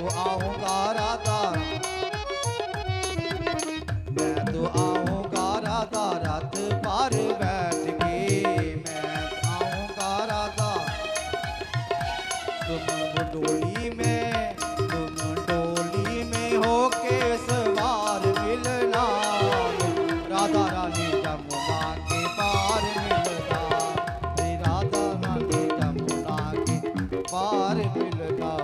तो आऊंगा राधा, मैं तो आऊंगा राधा रथ पर बैठ के, मैं आऊंगा राधा। तुम डोली में होके सवार मिलना, राधा रानी जमुना के पार मिलना, राधा रानी जमुना के पार मिलना।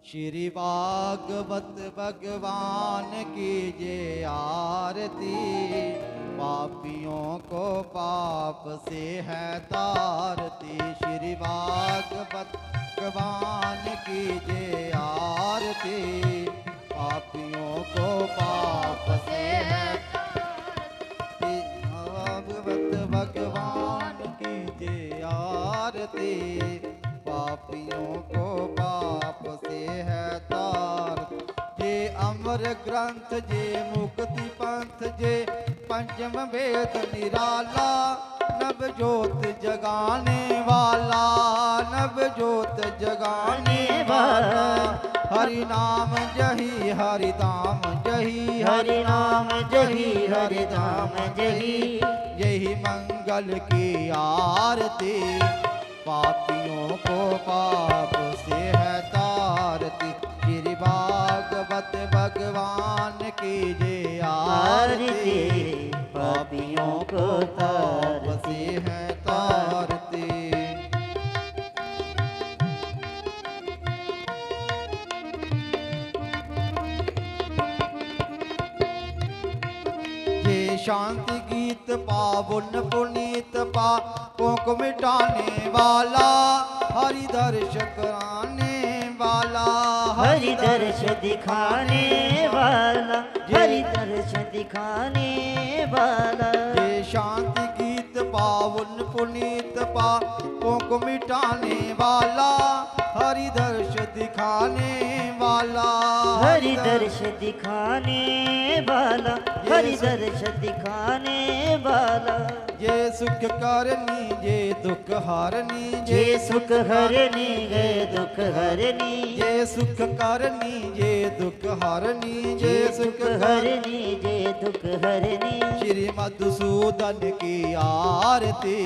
श्री भागवत भगवान की जय आरती, पापियों को पाप से है तारती। श्री भागवत भगवान की जय आरती, पापियों को पाप से है तारती। भागवत भगवान की जय आरती, पापियों को पाप से है तार। जे अमर ग्रंथ जे मुक्ति पंथ जे पंचम वेद निराला, नव ज्योत जगाने वाला, नव ज्योत जगाने वाला। हरि नाम जही हरि धाम जही, हरि नाम जही हरि धाम जही, यही मंगल की आरती, पापियों को पाप से है तारती। श्री भागवत भगवान की जय आरती, पापियों को पाप से है तारती। ये शांति गीत पावन पुनीत पापों को मिटाने वाला, हरि दर्श कराने वाला, हरि दर्श दिखाने वाला, हरि दर्श दिखाने वाला। ये शांति गीत पावन पुनीत पापों को मिटाने वाला, हरि दर्श दिखाने वाला, हरि दर्श दिखाने वाला, हरि दर्श दिखाने वाला। ये सुख करनी ये दुख हारनी, ये सुख हरनी ये दुख हरनी, ये सुख करनी ये दुख हारनी, ये सुख हरनी ये दुख हरनी। श्री मधुसूदन की आरती,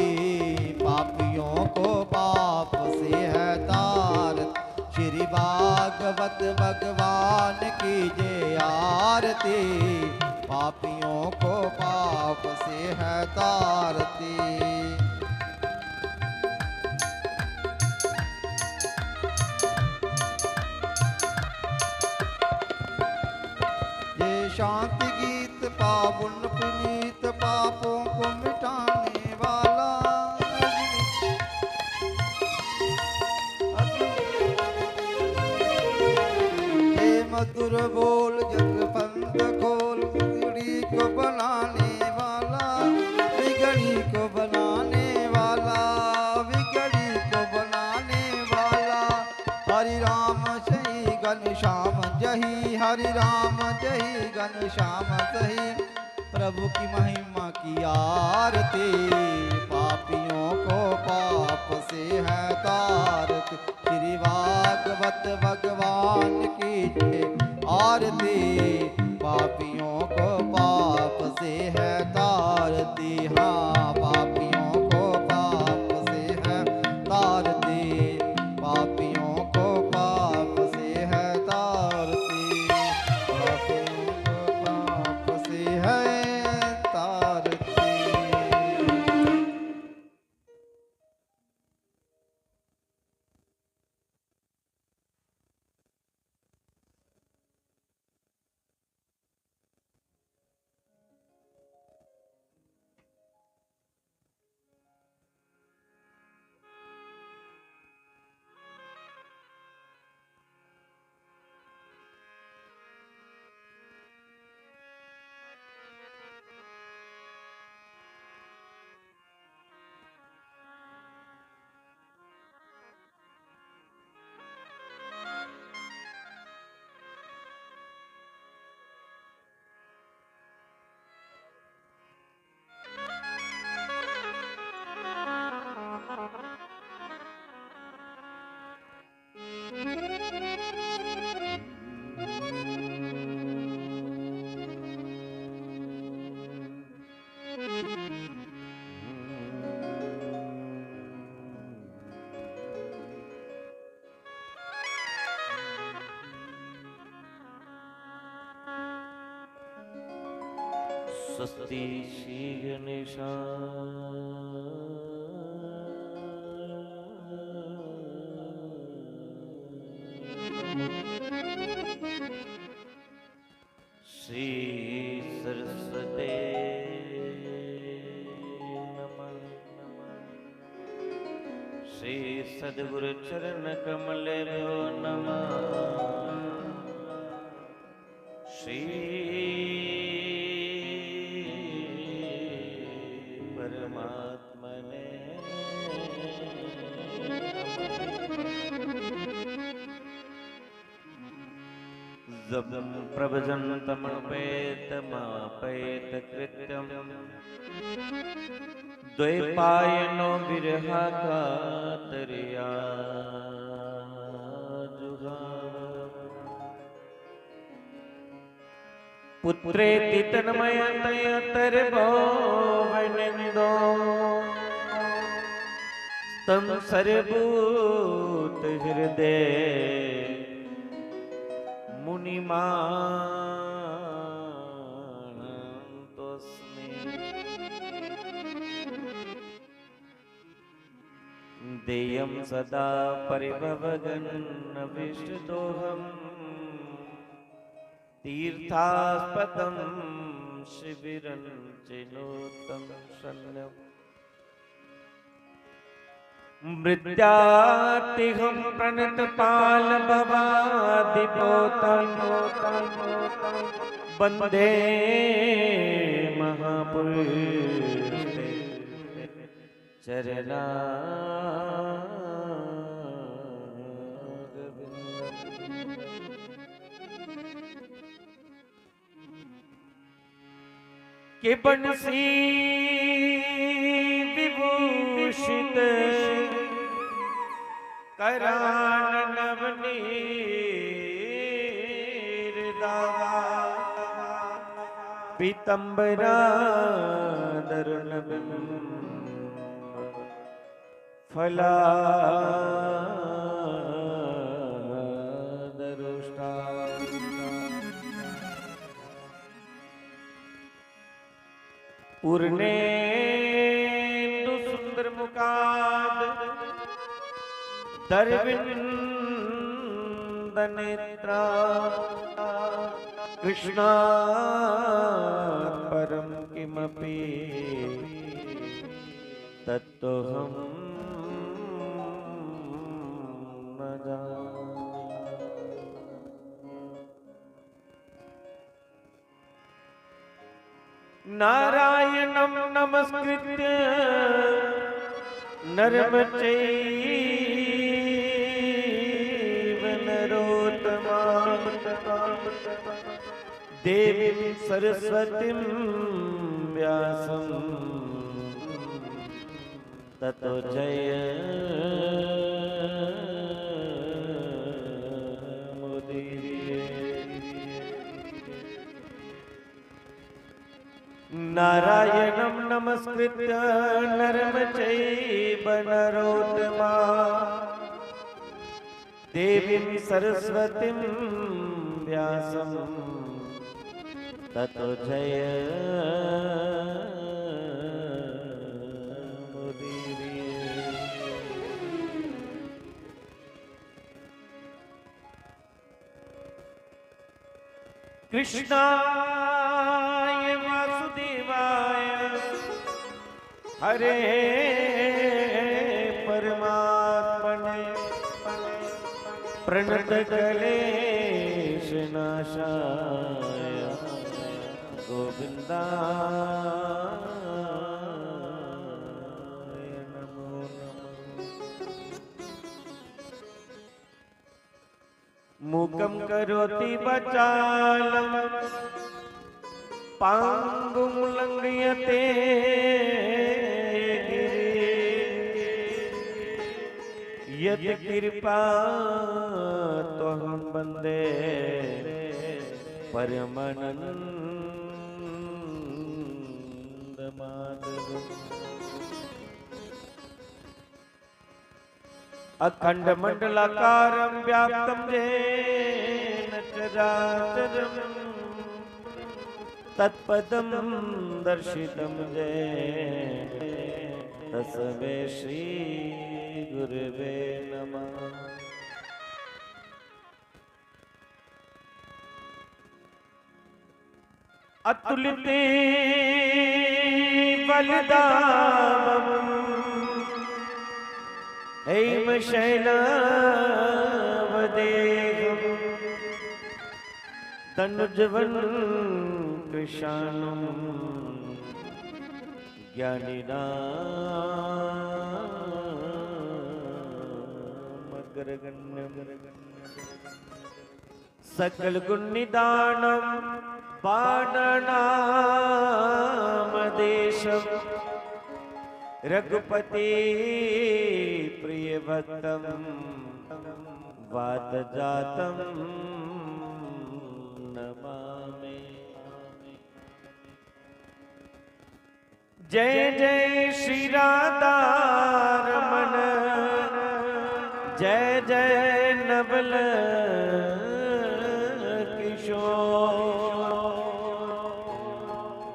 पापियों को पाप से है तारती। श्री भागवत भगवान की जय आरती, पापियों को पाप से है तारती। ये शांति गीत पावन पुनीत पापों को मिटाने वाला, ये मधुर बोल जग पंथ खोल, बिगड़ी को बनाने वाला, बिगड़ी को बनाने वाला, बिगड़ी को बनाने वाला। हरि राम सही घनश्याम जही, हरि राम जही घनश्याम सही, प्रभु की महिमा की आरती, पापियों को पाप से है तारती। श्री भागवत भगवान की जय आरती, पापियों को पाप से है तारती। हाँ, पापियों को पाप से है तारती, पापियों को पाप से है तारती, पापियों को पाप से है तारती। स्वस्ति श्री श्री सरस्वते नमः। श्री सद्गुरु चरण कमलेभ्यो नमः। श्री परमात्मने जब प्रभजन्तमपेतमापेत कृत्यं द्वैपायनो विरहा कातर्या पुत्रेति तन्मयतयतर्भोवनिन्दो तं सर्वभूत हृदय मुनिमानतोऽस्मि। देयं सदा परिभवगन्नविष्टदोहम् तीर्थास्पदं शिबिरं चिनोतं शल्यम् मृत्यातिहं प्रणतपालभवादिपोतं वन्दे महापुरुषे चरणा के बंसी विभूषित करान नवनीर दावा पीतंबरा दरुन फला दरुष्टा पूर्णे सुंदर मुकाद दरविंदनेत्रा कृष्णा परम किमपि तत्तोहं न जाने। नारायणं नमस्कृत्य नरं चैव नरोत्तमं देवीं सरस्वतीं व्यासं ततो जयमुदीरये। नारायणं नमस्कृत्य नरं चैव नरोत्तमं देवीं सरस्वतीं व्यासं ततो जयमुदीरये। कृष्णाय वासुदेवाय हरे परमात्मने प्रणतक्लेशनाशाय गोविन्दाय नमो नमः। मूकं करोति वाचालं पांगुं लंघयते यत् कृपा त्वहं वन्दे परमानन्दमाधवम्। अखण्डमण्डलाकारं व्याप्तं येन चराचरम् तत्पदम दर्शितम जय तस्मै श्री गुरुवे नमः। अतुलिते बलदामम् हेमशैलावदेहम् तनुजवन् कृशानं ज्ञानिनामग्रगण्यम् सकल गुण निदानम् बाणनामदेशम् रघुपति प्रिय भक्तम् वातजातम् नमामि। जय जय श्री राधा रमण जय जय नवल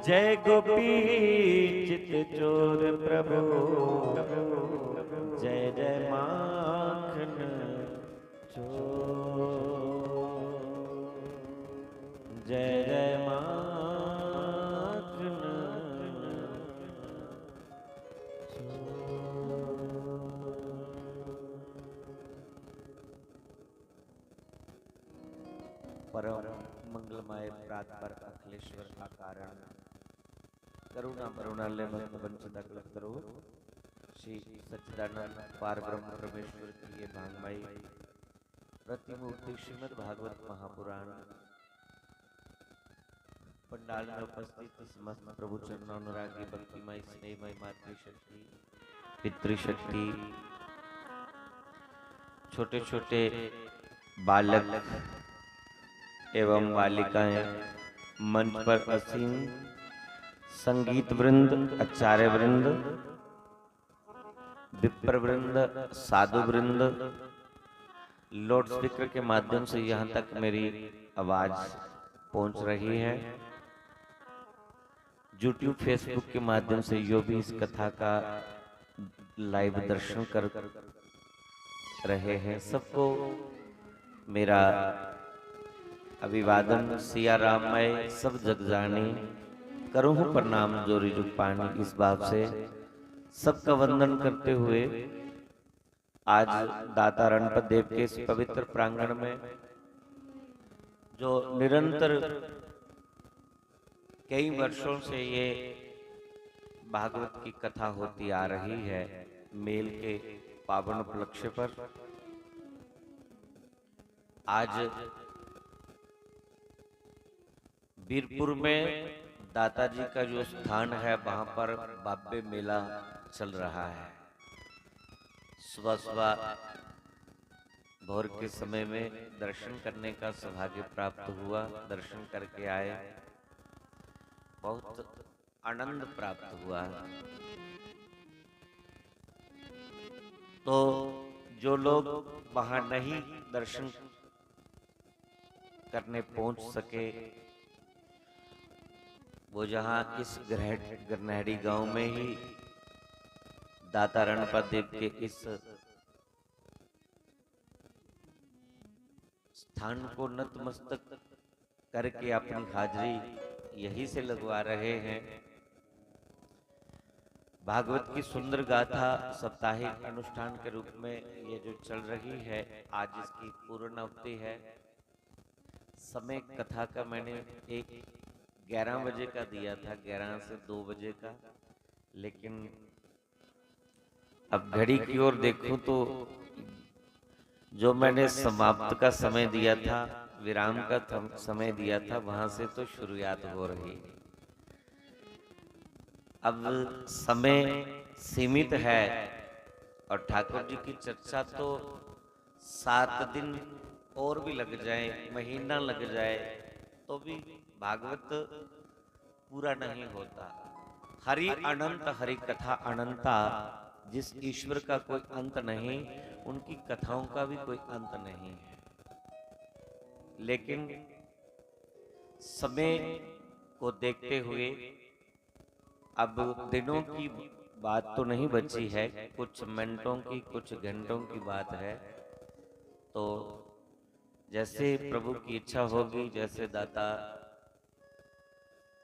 जय गोपी चित चोर प्रभु जय जय माखन चोर जय जय माखन परम मंगलमय प्रात पर अखिलेश्वर का कारण करुणा करुणालय वंशदा करो श्री सच्चिदानंद पारब्रह्म परमेश्वर की ये भांगमयी प्रतिमूर्ति श्रीमद् भागवत महापुराण पंडाल में उपस्थित समस्त प्रभु चरणानुरागी भक्तिमय स्नेहमय मातृशक्ति पितृशक्ति छोटे छोटे बालक एवं बालिकाएं मंच पर असीम संगीत वृंद आचार्य वृंद विप्र वृंद साधु वृंद लाउड स्पीकर के माध्यम से यहाँ तक मेरी आवाज पहुंच रही है। यूट्यूब फेसबुक के माध्यम से जो भी इस कथा का लाइव दर्शन कर रहे हैं सबको मेरा अभिवादन सिया राममय सब जग जानी करूँ प्रणाम जोरी जुग पानी। इस बात से सबका वंदन करते हुए आज दाता रणपत देव के इस पवित्र प्रांगण में जो निरंतर कई वर्षों से ये भागवत की कथा होती आ रही है मेल के पावन उपलक्ष्य पर आज वीरपुर में दाता जी का जो स्थान है वहां पर भव्य मेला चल रहा है। सुबह सुबह भोर के समय में दर्शन करने का सौभाग्य प्राप्त हुआ, दर्शन करके आए, बहुत आनंद प्राप्त हुआ। तो जो लोग वहां नहीं दर्शन करने पहुंच सके वो जहाँ इस गरनहड़ी गांव में ही दाता रणपत देव के इस स्थान को नतमस्तक करके अपनी हाजिरी यही से लगवा रहे हैं। भागवत की सुंदर गाथा साप्ताहिक अनुष्ठान के रूप में ये जो चल रही है आज इसकी पूर्णाहुति है। समय कथा का मैंने 11 बजे का दिया था, 11 से 2 बजे का, लेकिन अब घड़ी की ओर देखूं तो जो मैंने समाप्त का समय दिया था, विराम का समय दिया था, वहां से तो शुरुआत हो रही। अब समय सीमित है और ठाकुर जी की चर्चा तो 7 दिन और भी लग जाए, महीना लग जाए तो भी भागवत पूरा नहीं होता। हरि अनंत, हरि कथा अनंता, जिस ईश्वर का कोई अंत नहीं उनकी कथाओं का भी कोई अंत नहीं है। लेकिन समय को देखते हुए अब दिनों की बात तो नहीं बची है, कुछ मिनटों की कुछ घंटों की बात है। तो जैसे प्रभु की इच्छा होगी, जैसे दाता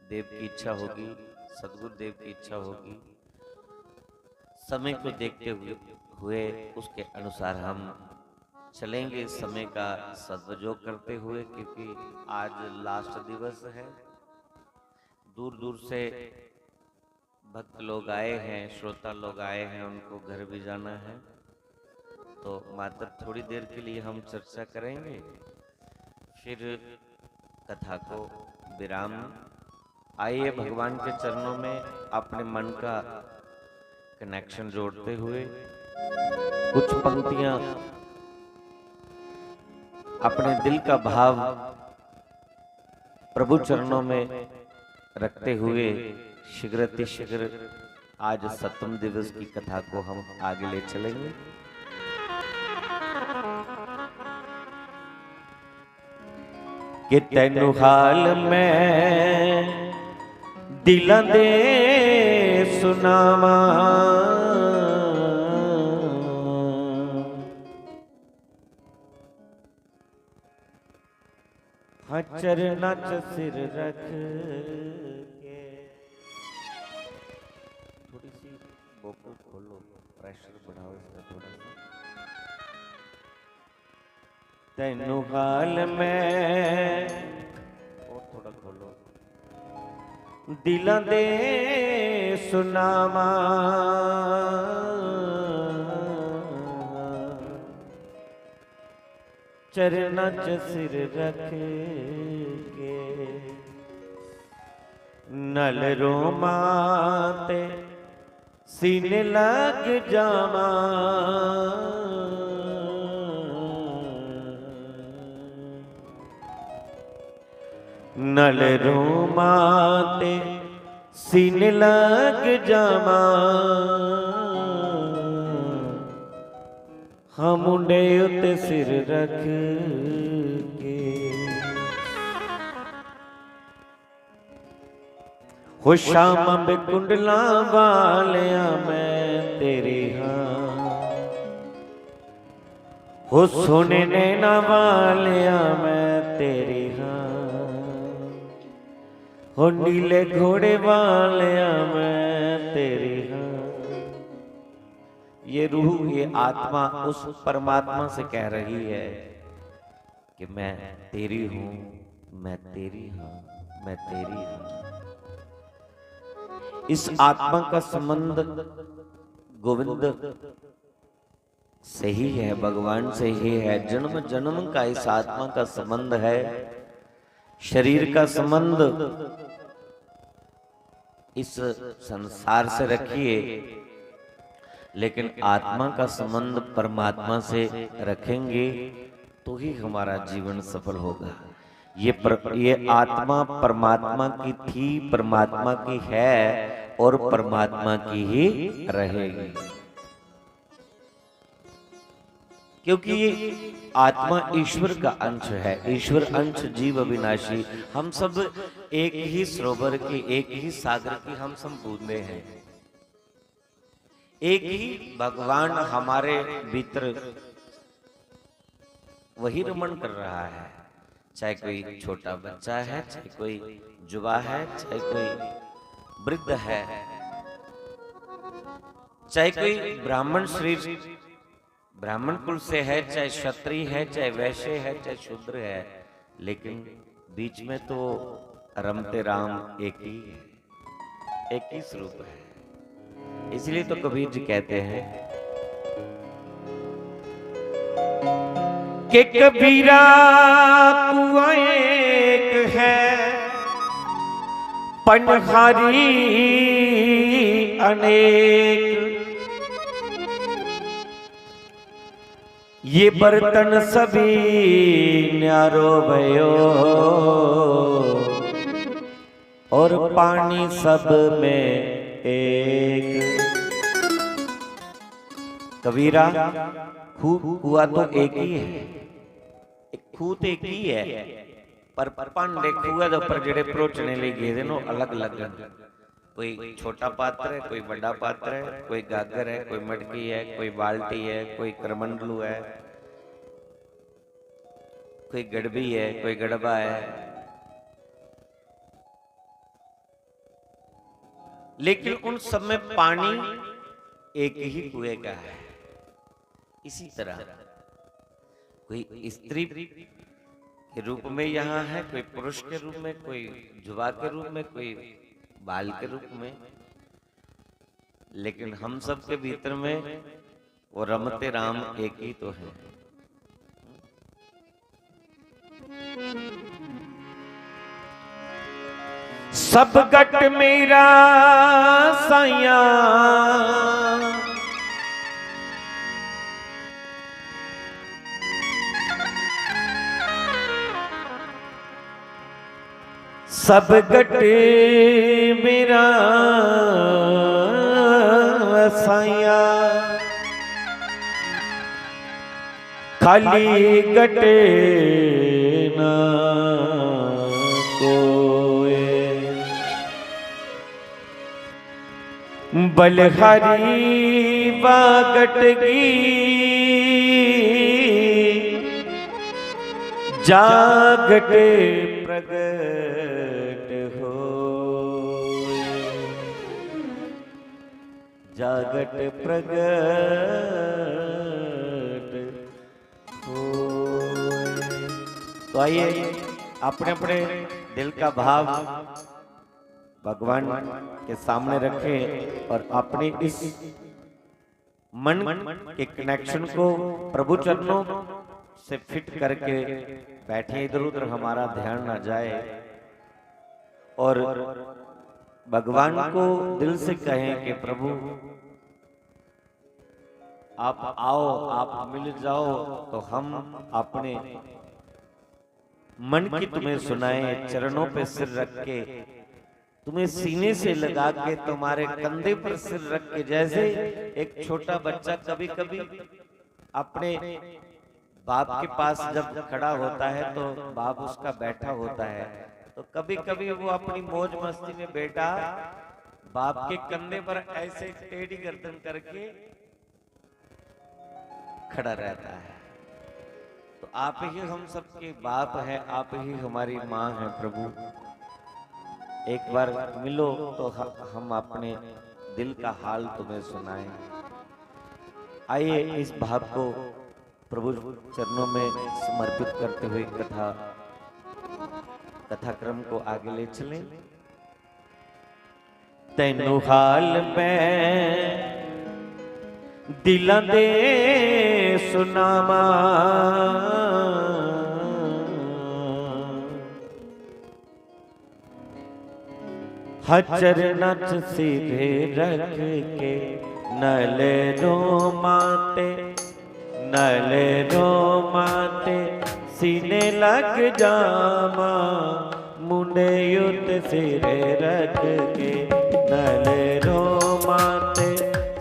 देव की इच्छा होगी, सदगुरु देव की इच्छा होगी, समय को देखते हुए उसके अनुसार हम चलेंगे, समय का सदुपयोग करते हुए, क्योंकि आज लास्ट दिवस है। दूर दूर से भक्त लोग आए हैं, श्रोता लोग आए हैं, उनको घर भी जाना है। तो मात्र थोड़ी देर के लिए हम चर्चा करेंगे, फिर कथा को विराम। आइए भगवान के चरणों में अपने मन का कनेक्शन जोड़ते हुए कुछ पंक्तियां, अपने दिल का भाव प्रभु चरणों में रखते हुए शीघ्र आज 7वें दिवस की कथा को हम आगे ले चलेंगे। कि तैनू हाल में दिलां दे सुनावा, हाँ चरना च सिर रख के। थोड़ी सी बोको खोलो, प्रेशर बढ़ाओ इसका थोड़ा सा। तैनू हाल में और थोड़ा खोलो, दिलां दे सुनावा, चरना च सिर रख के। नल रोमा ते सीने लग जावा, नल रोमा ते सीने लग जावा, हम मुंडे उत्ते सिर रख के। हो शाम बेकुंडला वालिया मैं तेरी हाँ, हो सोने नैना वालिया मैं तेरी हाँ, हो नीले घोड़े वालिया मैं तेरी हाँ। ये रूह, ये आत्मा उस परमात्मा से कह रही है कि मैं तेरी हूं, मैं तेरी हूं, मैं तेरी हूं। इस आत्मा का संबंध गोविंद से ही है, भगवान से ही है। जन्म जन्म का इस आत्मा का संबंध है। शरीर का संबंध इस संसार से रखिए, लेकिन आत्मा का संबंध परमात्मा से रखेंगे तो ही हमारा जीवन सफल होगा। ये आत्मा परमात्मा की थी, परमात्मा की है और परमात्मा की ही रहेगी, क्योंकि ये आत्मा ईश्वर का अंश है। ईश्वर अंश जीव अविनाशी। हम सब एक ही सरोवर की, एक ही सागर की हम सब बूंदे हैं। एक ही भगवान हमारे भीतर वही रमण कर रहा है। चाहे कोई छोटा बच्चा है, चाहे कोई जुवा है, चाहे कोई वृद्ध है, चाहे कोई ब्राह्मण शरीर ब्राह्मण कुल से है, चाहे क्षत्रिय है, चाहे वैश्य है, चाहे शूद्र है, लेकिन बीच में तो रमते राम एक ही है, एक ही स्वरूप है। इसलिए तो कबीर जी कहते हैं कि कबीरा तू एक है पनहारी अनेक, ये बर्तन सभी न्यारो भयो और पानी सब में एक। कबीरा कुआं तो एक ही है, खूह तो एक ही है, पर भांडे खूह दे उपर जिहड़े भरोचने लई गए दे ने अलग अलग हैं। कोई छोटा पात्र है, कोई बड़ा पात्र है, कोई गागर है, कोई मटकी है, कोई बाल्टी है, कोई करमंडलू है, कोई गड़बी है, कोई गड़बा है। लेकिन उन सब में पानी एक ही कुएं का है। इसी तरह कोई स्त्री के रूप में यहाँ है, कोई पुरुष के रूप में, कोई जुवा के रूप में, कोई बाल के रूप में, लेकिन हम सब के भीतर में वो रमते राम एक ही तो है। सब गट मेरा साया सब गट मेरा साया खाली गट ना कोए बलहारी बागटगी जागट प्रगट हो जागट प्रगट हो। तो आइए अपने अपने दिल का भाव भगवान के सामने रखें और अपने इस मन के कनेक्शन को प्रभु चरणों से फिट करके बैठे, इधर उधर हमारा ध्यान ना जाए और भगवान को दिल से कहें कि प्रभु आप आओ, आप मिल जाओ, तो हम अपने मन की तुम्हें सुनाए, चरणों पे सिर रख के, तुम्हें सीने से लगा के, तुम्हारे कंधे पर सिर रख के। जैसे एक छोटा बच्चा कभी कभी अपने बाप के पास जब खड़ा होता है तो बाप उसका बैठा होता है, तो कभी कभी वो अपनी मौज मस्ती में बेटा बाप के कंधे पर ऐसे टेढ़ी गर्दन करके खड़ा रहता है। तो आप ही हम सबके बाप हैं, आप ही हमारी माँ हैं प्रभु। एक बार मिलो तो हम अपने दिल का हाल तुम्हें सुनाएं। आइए इस भाव को प्रभु चरणों में समर्पित करते हुए कथाक्रम को आगे ले चलें। तैनू हाल में दिलां दे सुनावा, चरना च सीधे रख के नले रोमाते, नले रोमाते सीने लग जावा, मुंडे युत सिरे रख के नले रोमाते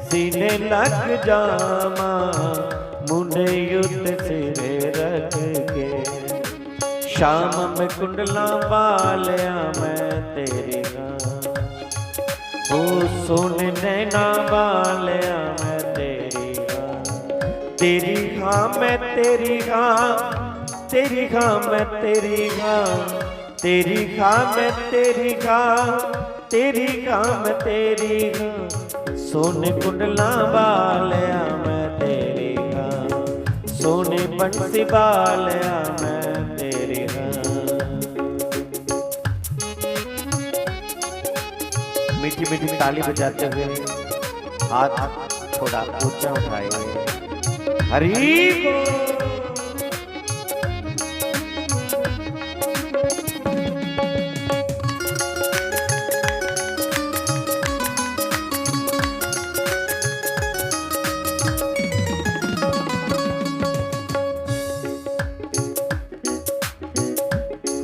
सीने लग जावा, मुंडे युत सिरे रख के। शाम में कुंडला वालिया मैं तेरी सुन नैना वालिया मैं तेरी तेरी हाँ मैं तेरी हाँ, तेरी हाँ मैं तेरी हाँ, तेरी हाँ मैं तेरी हाँ, तेरी हाँ मैं तेरी हाँ। सोने कुंडला वालिया मैं तेरी हाँ, सोने बंसी वालिया मैं तेरी हाँ। मीठी मीठी ताली बजाते हुए हाथ थोड़ा ऊंचा उठाएंगे। हरि बोल।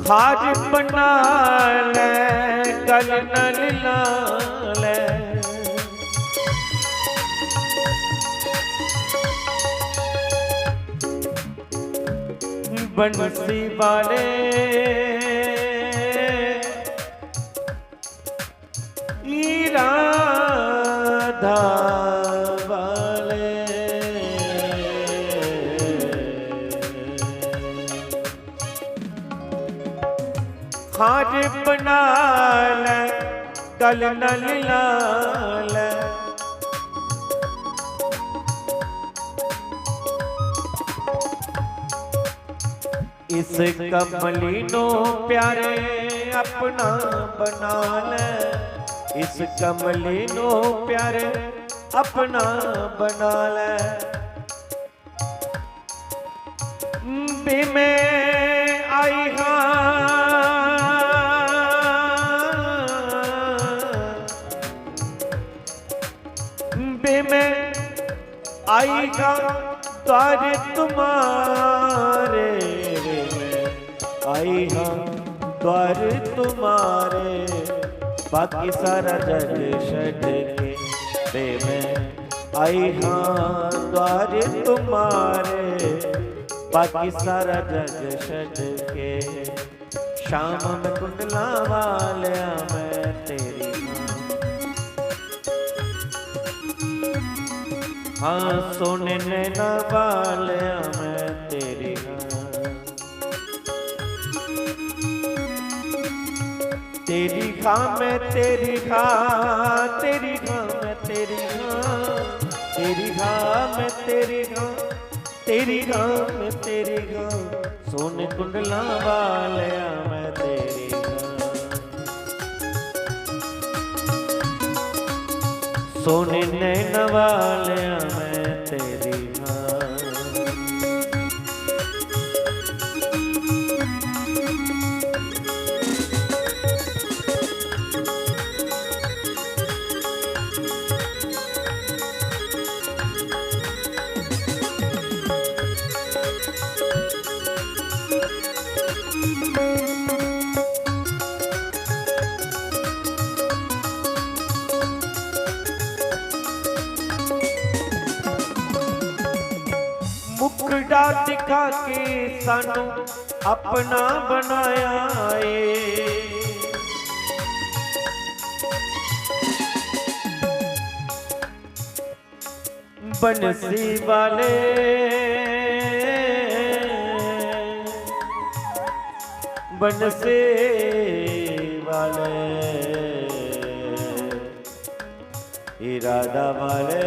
हार बना ले गल नल लाले, बंसी वाले राधा वाले हार बना ले गल नल लाल इस कमली नो प्यारे अपना बना ले इस कमली नो प्यारे अपना बना ले बे मैं आई बे मैं आईगा द्वार तुम्हारे आई हाँ द्वार तुम्हारे बाकी सारा जग छड़ के बे मैं आई हाँ द्वार तुम्हारे बाकी सारा जग छड़ के शाम में कुंडला वालिया मैं तेरी हाँ सोने नैना वालिया मैं तेरी तेरी हाँ मैं तेरी हाँ तेरी हाँ मैं तेरी हाँ तेरी हाँ मैं तेरी हाँ तेरी हाँ मैं तेरी हाँ सोने कुंडला वालिया मैं तेरी हाँ सोने नैन वालिया मैं तेरी हाँ मुखड़ा दिखा के सानू अपना बनाया है बंसी वाले बंसी वाले इरादा वाले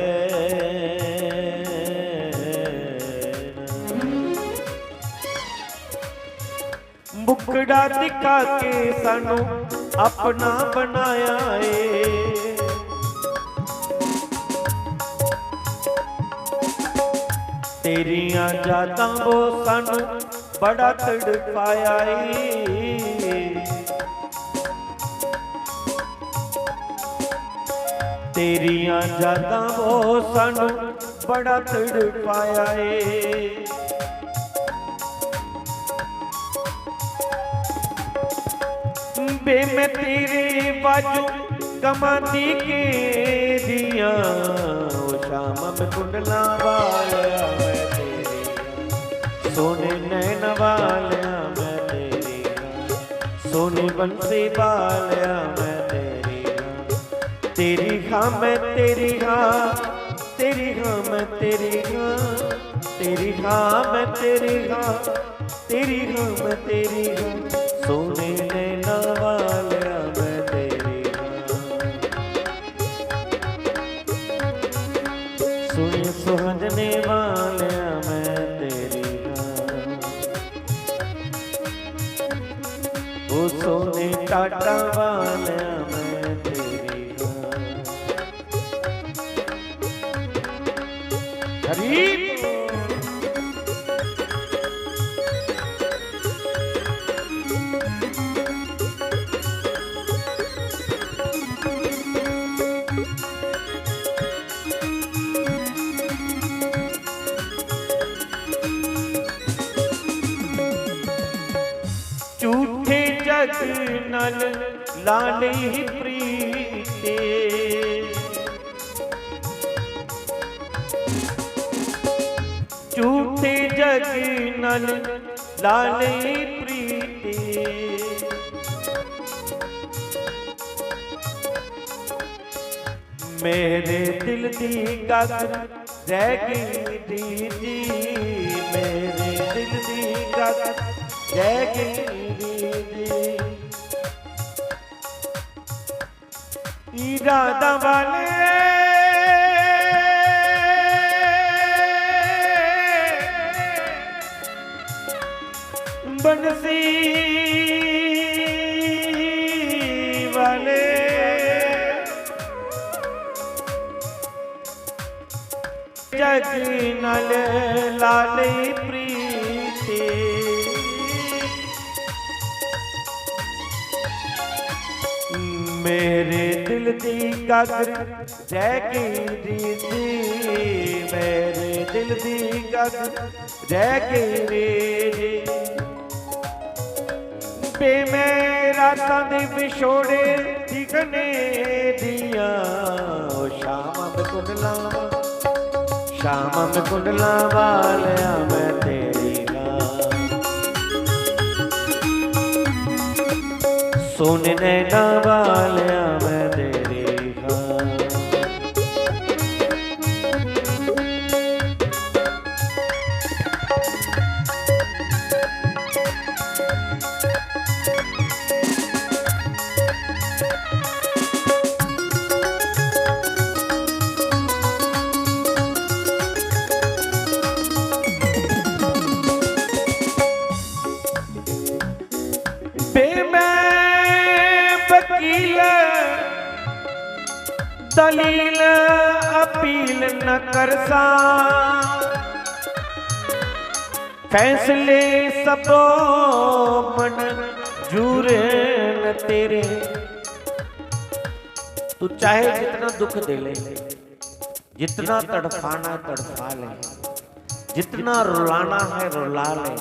मुखड़ा दिखा के सानू अपना बनाया है तेरियां जातां वो सानू बड़ा तड़पाया है तेरियां जातां वो सानू बड़ा तड़पाया है बे मैं तेरे बाजू कमाती के दिया शाम में कुंडला वालिया मैं तेरी सोने नैन वालिया मैं तेरी सोने बंसी वालिया मैं तेरी हाँ मैं तेरी हाँ तेरी हाँ मैं तेरी हाँ तेरी हाँ मैं तेरी हाँ तेरी हाँ मैं तेरी हाँ सोने नैना वालिया मैं तेरी सोने सुहागने वालिया मैं तेरी ओ सोने टाटा वालिया मैं तेरी हरी झूठे जग नल लाले ही प्रीते झूठे जग नल लाले ही प्रीते मेरे दिल दी गग रह गई दीदी, मेरे दिल दी गग रह गई दीदी। इरादा वाले बंसी वाले जग नल लाले प्रीति, मेरे दिल दी गग रह गई दीदी, मेरे दिल दी गग रह गई दीदी। बे मैं रातां दे विछोड़े दिखने दिया, शाम में कुंडला शाम में कुंडला वालिया मैं तेरी सोने नैना वालिया मैं तेरी वकील दलील अपील न करसा, फैसले सबो मंजूर न तेरे। तू चाहे जितना दुख दे ले, जितना तड़फाना तड़फा ले, जितना रुलाना है रुला ले,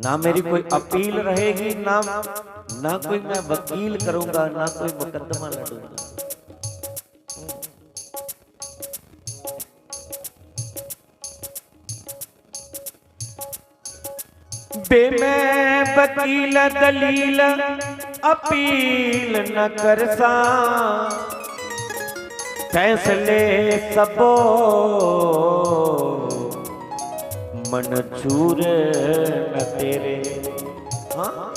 ना मेरी कोई अपील रहेगी, ना कोई मैं वकील करूंगा, ना कोई मुकदमा लड़ूंगा। बे मैं वकील दलील अपील न करसा, फैसले सबो मंजूर न तेरे। हाँ,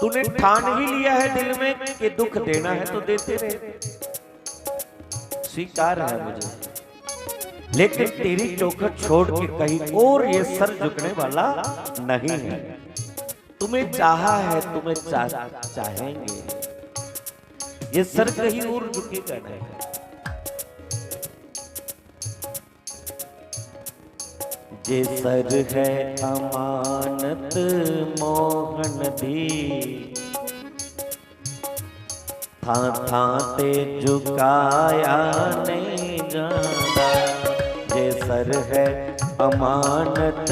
तूने ठान ही लिया है दिल में कि दुख देना है तो देते रहे, स्वीकार है मुझे, लेकिन तेरी चौखट छोड़ के कहीं और ये सर झुकने वाला नहीं है। तुम्हें चाहा है, तुम्हें चाहेंगे, ये सर कहीं और झुकेगा नहीं। जे सर है अमानत मोहन दी, थां थां ते झुकाया नहीं जाता। जे सर है अमानत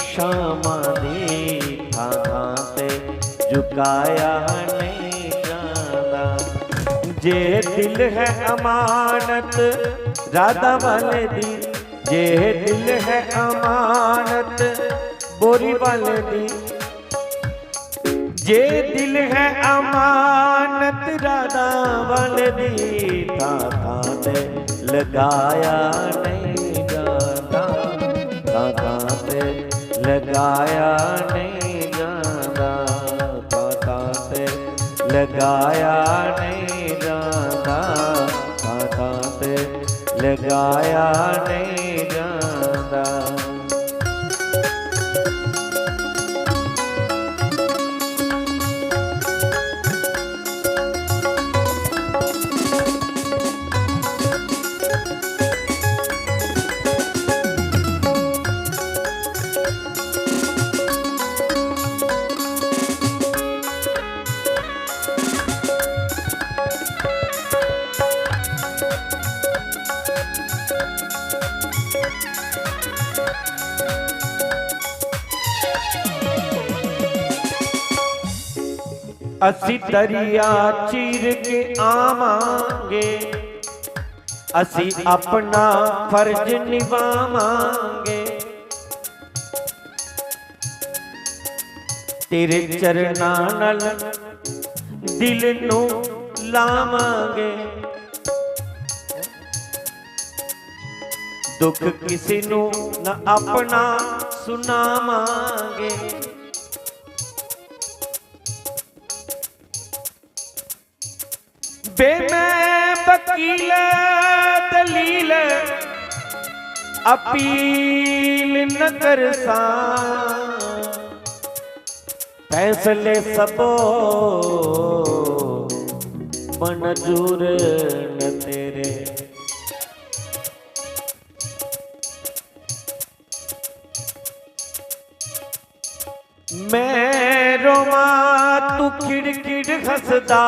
शामा दी, थां थां ते झुकाया नहीं जाता। जे दिल है अमानत राधा वाले दी, जे दिल है अमानत बोरी वाले दी, जे दिल है अमानत राधा वाले दी, था ते लगाया नहीं जाता, था ते लगाया नहीं जाता, था ते लगाया नहीं जाता, था ते लगाया नहीं जाता। असी दरिया चीर के आवांगे, असी अपना फर्ज निभावांगे, तेरे चरनां नाल दिल नूं लावांगे। दुख किसी नू न अपना सुनावांगे। बे मैं वकील दलील अपील न करसा, फैसले सबो मंजूर न तेरे। मैं रोमा तू खिड़ खिड़ हसदा,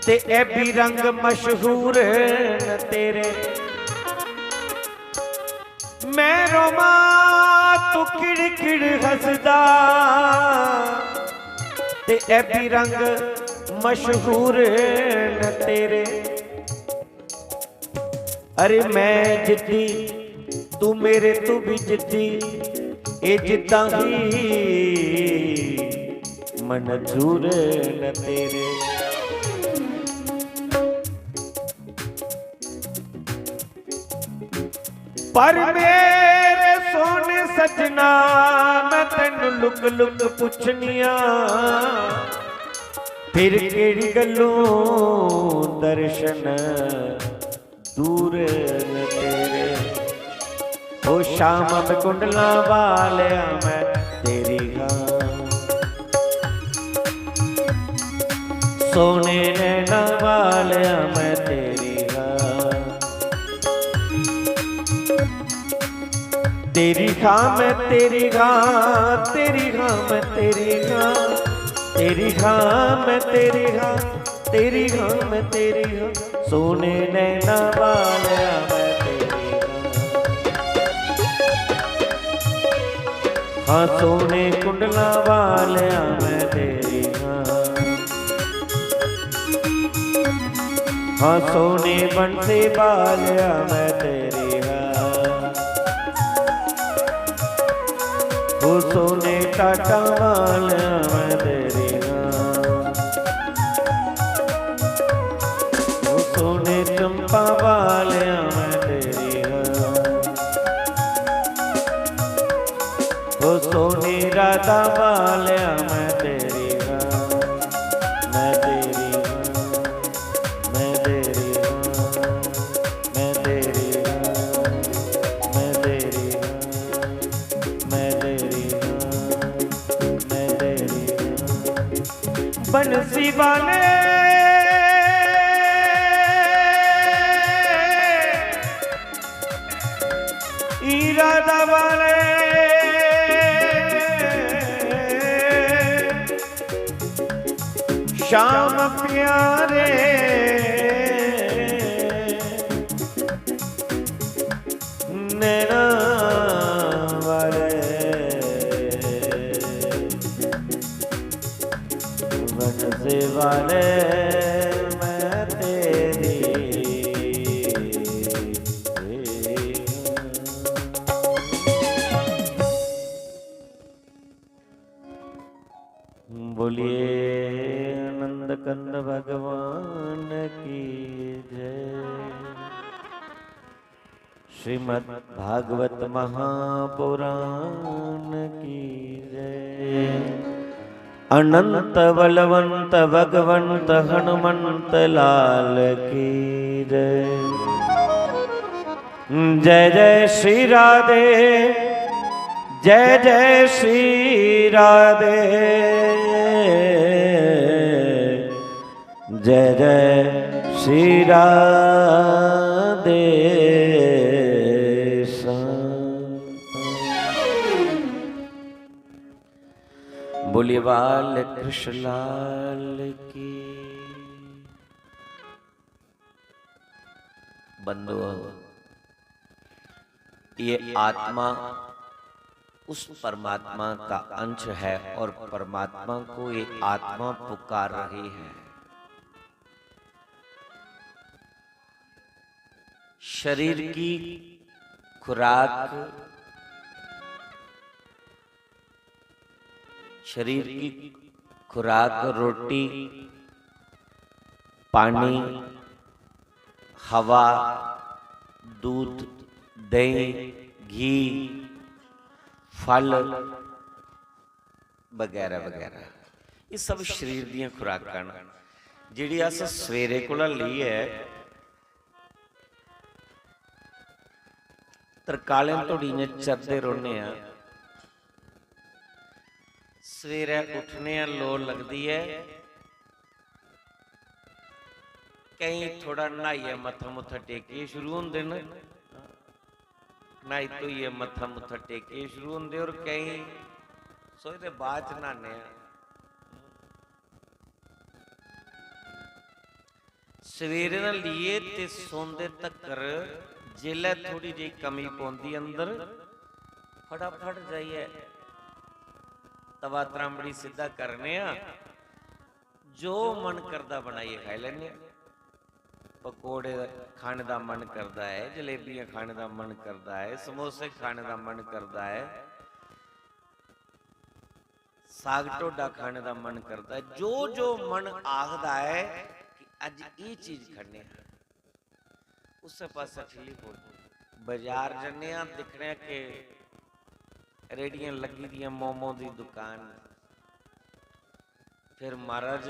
ते ए भी रंग मशहूर न तेरे। मैं रोमा तू खिड़ खिड़ हसदा, ते ए भी रंग मशहूर न तेरे। अरे मैं जिद्दी तू मेरे तू भी जिद्दी, ए जिद्दां ही मंजूर न तेरे। पर मेरे सोने सजना मैं तेनू लुक लुक पुछनिया, फिर केड़ी गल्लों दर्शन दूर न तेरे। ओ शाम में कुंडला वालिया मैं तेरी हाँ, सोने नैना वालिया मैं तेरी हाँ। तेरी हाँ मैं तेरी हाँ, तेरी हाँ मैं तेरी हाँ, तेरी हाँ मैं तेरी हाँ, तेरी हाँ मैं तेरी हाँ। सोने नैना वालिया मैं तेरी हाँ, सोने कुंडला वालिया मैं तेरी हाँ। हाँ सोने बंसे वालिया मैं तेरी हाँ। वो सोने टाटा वालिया मैं तेरी हाँ। वो सोने चंपा वालिया मैं तेरी हाँ। वो सोने राधा वालिया मैं तेरी हाँ। मैं तेरी हाँ, मैं तेरी हाँ, मैं तेरी हाँ, मैं तेरी हाँ, मैं तेरी हाँ, मैं तेरी हाँ। बंसी वाले इरादा वाले श्याम प्यारे नैना वाले बंसे वाले मैं तेरी बोलिए आनंद कंद भगवान की जय। श्रीमद् भागवत महापुराण की जय। अनंत बलवंत भगवंत हनुमंत लाल की जय। जय जय श्री राधे, जय जय श्री राधे, जय जय श्री राधे। बोलिए बाल कृष्ण लाल की। बंधुओं, ये आत्मा उस परमात्मा का अंश है और परमात्मा को ये आत्मा पुकार रही है। शरीर की खुराक, शरीर की खुराक रोटी, पानी, हवा, दूध, दही, घी, फल वगैरह वगैरह, ये सब शरीर दी खुराकां ने जिहड़ी अस सवेरे कोला ली है तरकालें धोड़ी ने चरदे रौह्ने आ। सवेरे उठने लो लगती है, कई थोड़ा नहाइए मत्था मुत्था टेकिए शुरू होंदे न, नहाई धोइए मत्था मुत्था टेकिए शुरू होंदे, और कई सोचते बाद च नहाने आ। सवेरे ना लिए ते सोंदे तकर जिल्लै थोड़ी जी कमी पौंदी अंदर, फटाफट जाइए तवा त्रांबड़ी सीधा करने आ, जो मन करदा बनाइए खाई लैने। पकौड़े खाने का मन करता है, जलेबियां खाने का मन करता है, समोसे खाने का मन करता है, साग ढोडा खाने का मन करता है। जो जो मन आखदा है कि अज ये चीज खाने, उस पास ठिली हो। बाजार जन्ने दिखने के रेडियां लगी दी मोमो की दुकान, फिर महाराज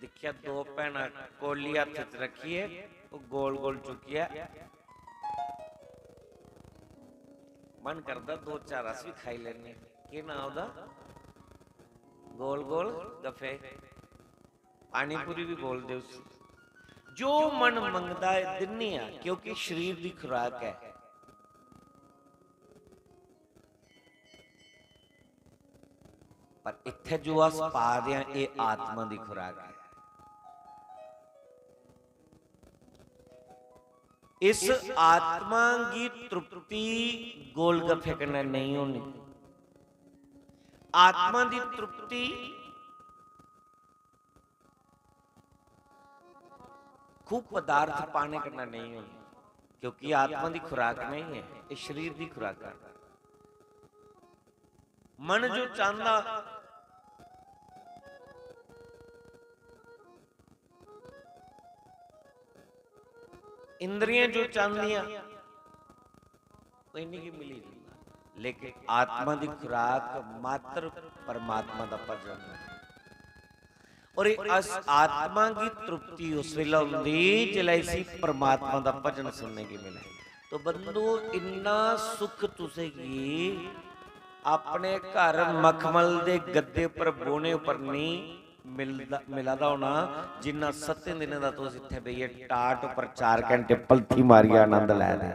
दिखिया दो भैन कोली हथ च रखिए, वो गोल गोल चुकिया, मन करता दो चार अस भी खाई लेने। की ना ओदा गोल गोल गफे, पानीपुरी भी बोल दे उस। जो मन मंगता है दिन्ने आ, क्योंकि शरीर की खुराक है। पर इत्थे जो अस पा रहे हैं ये आत्मा की खुराक है। इस आत्मा की तृप्ति गोलगफ्फे कन्नै नहीं होनी। आत्मा की तृप्ति खूब पदार्थ पाने कन्नै नहीं होनी, क्योंकि आत्मा की खुराक नहीं है, ये शरीर की खुराक है। मन जो चाहता इंद्रियां जो चाहदियां इन्हीं की मिली नहीं, लेकिन आत्मा की खुराक मात्र परमात्मा का भजन है। और इस आत्मा की तृप्ति उस वेले होंदी जिले इसी परमात्मा का भजन सुनने की मिले। तो बंधु इन्ना सुख तुसेगी अपने घर मखमल दे गद्दे पर बोने पर नहीं मिलदा होना, जिन्ना 7 दिनों का तुस इत्थे बेइए टाट पर 4 घंटे पलथी मारिया आनंद लै दे।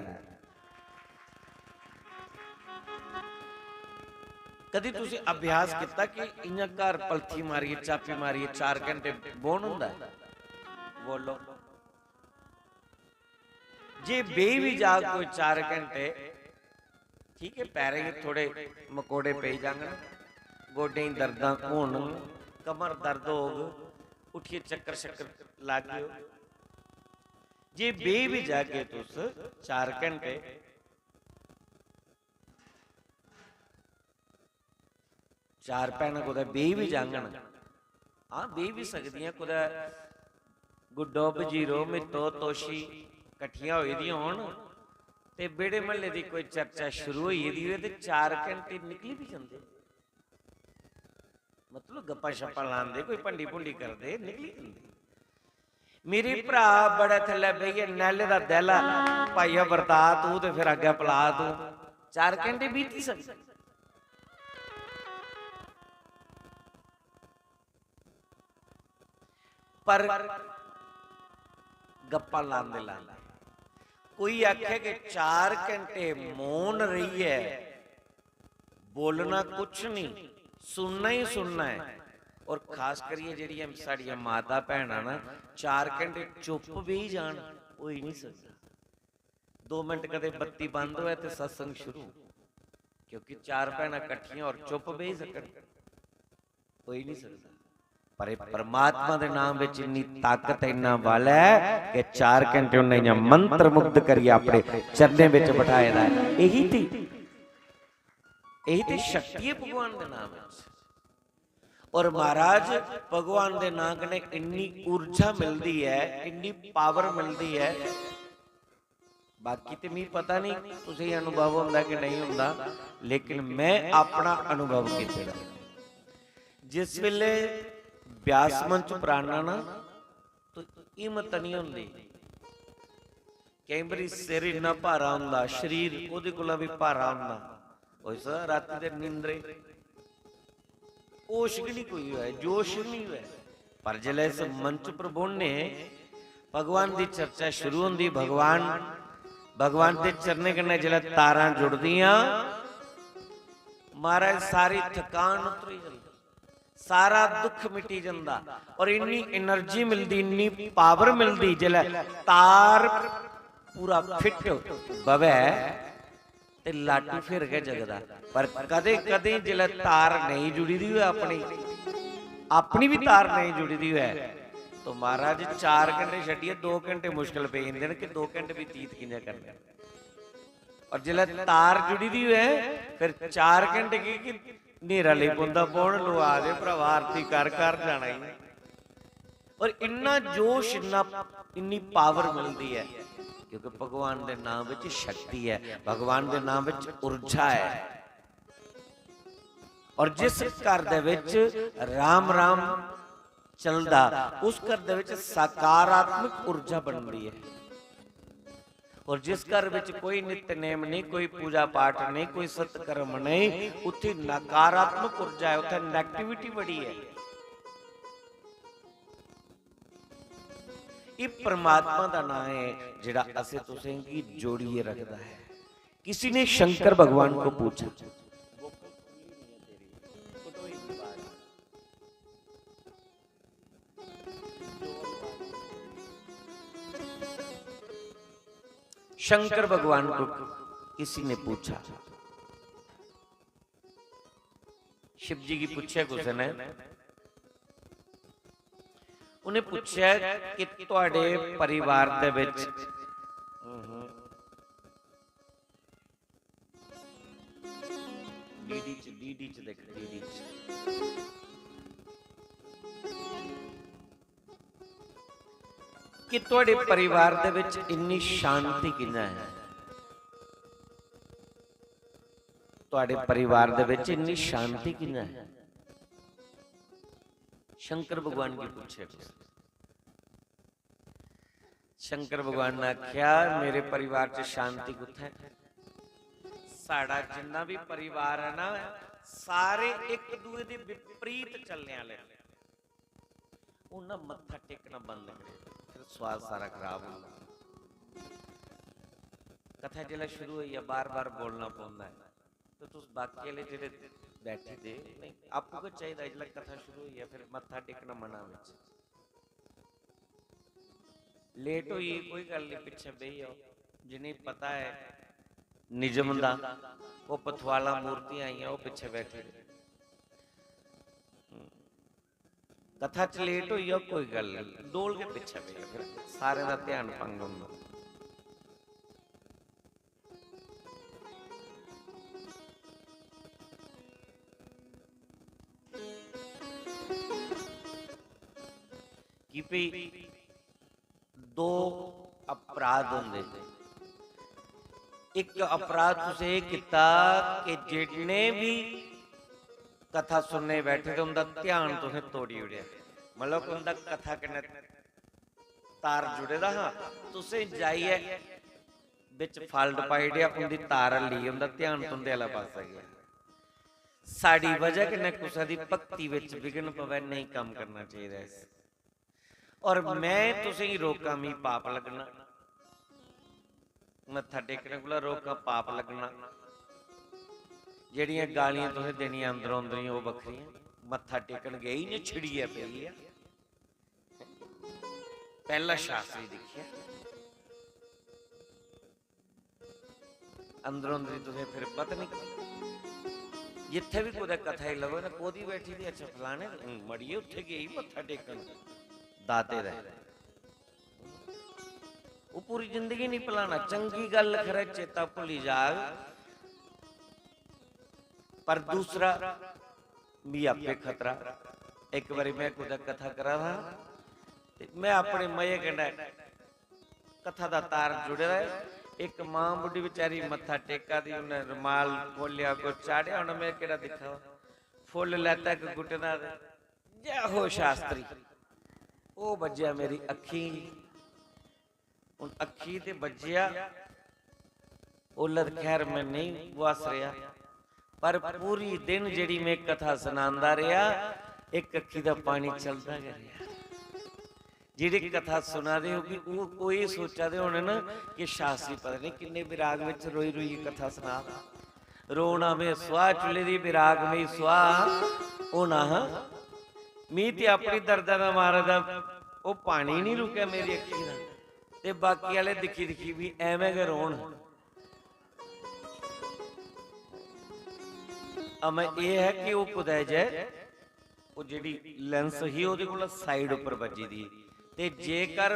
कदी तुसी अभ्यास किया कि इयां घर पलथी मारिए चापी मारिए 4 घंटे बोन हुंदा है? बोलो जे बे भी जाग कोई 4 घंटे, ठीक है, पैरे थोड़े मकोड़े पे जांगन, गोडे दर्दां होण, कमर दर्द होग, उठिए चक्कर शक्कर लग गए, जे बे भी जागे तुस 4 घंटे, चार भैन कुदै बे भी जांगन, हाँ बे भी सकदियां, कुदै गुड्डो बजीरो मित्तो तोशी कट्ठियां होई दी होण ते बेड़े महल्ले की कोई चर्चा शुरू हुई दी होए ते 4 घंटे निकली भी जांदे। मतलब गप्पा शप्पा लांदे, कोई भंडी भुंडी करदे, निकली जांदे। मेरे भरा बड़े थल्ले बेहिए नैले दा दैला भाईया वरता तू ते फिर अग्गे पला तू, 4 घंटे बीती सकदे। पर गप्पा लांदे लांदे कोई आखे कि 4 घंटे मौन रही है, बोलना कुछ नहीं, सुनना ही सुनना है। और खास करिए जिहड़ियां साड़ियां माता भैणां ना 4 घंटे चुप भी जान, हो ही नहीं सकता। 2 मिनट कदे बत्ती बंद होए तो सत्संग शुरू, क्योंकि 4 भैणां इकट्ठियां और चुप भी सकन, हो ही नहीं सकता। पर परमात्मा के नाम में इन्नी ताकत इन्ना बल है कि 4 घंटे उन्हें मंत्र मुग्ध करिए अपने चरणे में बिठाए दा है। यही थी शक्ति है भगवान के नाम में। और महाराज भगवान दे नाम कने इन्नी ऊर्जा मिलती है, इन्नी पावर मिलती है। बाकी तो मैं पता नहीं तुझे अनुभव होंदा कि नहीं होंदा, लेकिन मैं अपना अनुभव किया। जिस वेले व्यास मंच पढ़ाना ना तो हिम्मत नहीं होंदी। कई बार सिर इन्ना भारा होंदा, शरीर उहदे कोला भी भारा होंदा, ओए रात दे नींदरे होश ही नहीं कोई हुआ, जोश नहीं हुआ। पर जिले इस मंच पर बोलने भगवान की चर्चा शुरू होंदी, भगवान के चरने कन्ने जिले तारां जुड़दियां, महाराज सारी थकान उतरी जाती, सारा दुख मिटी जाता और इन्नी एनर्जी मिलती, इन्नी पावर मिलती। जिले तार पूरा फिट बवे ते लाटू फिर के जगदा। पर कदे कदे जिले तार नहीं जुड़ी दी है, अपनी भी तार नहीं जुड़ी दी है, तो महाराज 4 घंटे छड़िए 2 घंटे मुश्किल पे जाते हैं कि 2 घंटे भी तीत किने करने। और जिले तार जुड़ी दी है फिर 4 घंटे की नेरा ले पुंदा पौन लुआ दे भरावा आरती कर जाना ही। और इन्ना जोश, इन्नी पावर मिलती है क्योंकि भगवान के नाम विच शक्ति है, भगवान के नाम विच ऊर्जा है। और जिस घर दे विच राम राम चलदा, उस घर दे विच सकारात्मक ऊर्जा बनती है। और जिस घर विच कोई नित्यनेम नहीं, कोई पूजा पाठ नहीं, कोई सत्कर्म नहीं, उत्थे नकारात्मक ऊर्जा है, उत्थे नेगेटिविटी बड़ी है। ये परमात्मा का नाम है जिहड़ा असे तुसें की जोड़िए रखता है। किसी ने शंकर भगवान को पूछा, शंकर भगवान को किसी ने पूछा, शिव जी की पूछा किसी ने, उन्हें पूछा कि तुहाडे परिवार दे विच डी च देख डी च कि तुहाडे परिवार दे विच इन्नी शांति किन्ना है, तुहाडे परिवार दे विच इन्नी शांति किन्ना है। शंकर भगवान की पूछे, शंकर भगवान ने आख्या मेरे परिवार च शांति कुत्थे है? साड़ा जिन्ना भी परिवार है ना, सारे एक दूए दे विपरीत चलने वाले, उन्हें मत्था टेकना बंद करे, फिर स्वाद सारा खराब होगा। कथा जिला शुरू हुई है, बार बार बोलना पड़ता है, तो तुस बाकी वाले जेडे बैठे थे नहीं, आपको को चाहिए जिला कथा शुरू हुई है फिर मत्था टेकना मना विच लेट हुई, कोई गल नहीं, पिछे बही आओ। जिन्हें पता है निजम दा, वो पथवाला मूर्तियां आई, वो पिछे बैठे। कथा च लेट हुई है, कोई गल नहीं, डोल के पिछे बही, फिर सारे दा ध्यान भंग होंदा। कि भई 2 अपराध होंदे, एक अपराध तुसे किता कि जिन्ने भी कथा सुनने बैठे थे उनका ध्यान तुसे तोड़ी उड़िया, मतलब उनका कथा कन्नै तार जुड़े दा, हाँ तुसे जाइए बिच फाल्ट पाई दिया, उनकी तार ली, उनका ध्यान तुंदे वाला पासा गया। साड़ी वजह कन्नै कुसा दी भक्ति विच विघन पवे, नहीं काम करना चाहिए। और मैं तुसे ही रोका, मी पाप लगना, मत्था टेकने को रोका पाप लगना, जेड़ियां गालियां तुसें देनियां अंदरों अंदर वो बखरियां, मत्था टेकन गए ही नहीं, छिड़िया पई है। पहला शास्त्री दिखिया, अंदरों अंदर तुसें फिर पता नहीं जिथे भी कोई कथा ही लवो ना, कोदी बैठी थी, अच्छा फलाने मड़िए उत्थे गई मत्था टेकन दाते रहे, वो पूरी जिंदगी नहीं भुलाना। चंगी गल करे चेता भुली जाग, पर दूसरा भी आपे खतरा, एक बारी मैं कुछ कथा करा था, मैं अपने मजे कन्नै कथा दा तार जुड़े रहे। एक मां बुढ़ी बेचारी मत्था टेका दी, उन्हें रुमाल खोलिया को चाड़िया, उन्हें मैं केड़ा दिखा फुल लैता एक गुटे दा, जय हो शास्त्री। ओ बज्जिया मेरी अखी, उन अखी ते बज्जिया। उलद खैर मैं नहीं बस रहा, पर पूरी दिन जेड़ी मैं कथा सुनांदा रहा, एक अखी दा पानी चलता गया। जिहड़ी कथा सुना दे होगी वो कोई सोचा दे होने ना कि शास्त्री पता नहीं किन्ने विराग में रोई रोई कथा सुना। रोना में सुहा चुले दी विराग में सुहा होना। मी ते अपनी दर्दा दा मारा दा वो पानी नहीं रुके मेरी अखी दा, ते बाकी वाले दिखी दिखी भी एवें गै रोण। अब ये है कि वो कुदै जाए, वो जिहड़ी लेंस ही ਉਹਦੇ ਕੋਲ साइड उपर ਵੱਜੀ ਦੀ, ते जेकर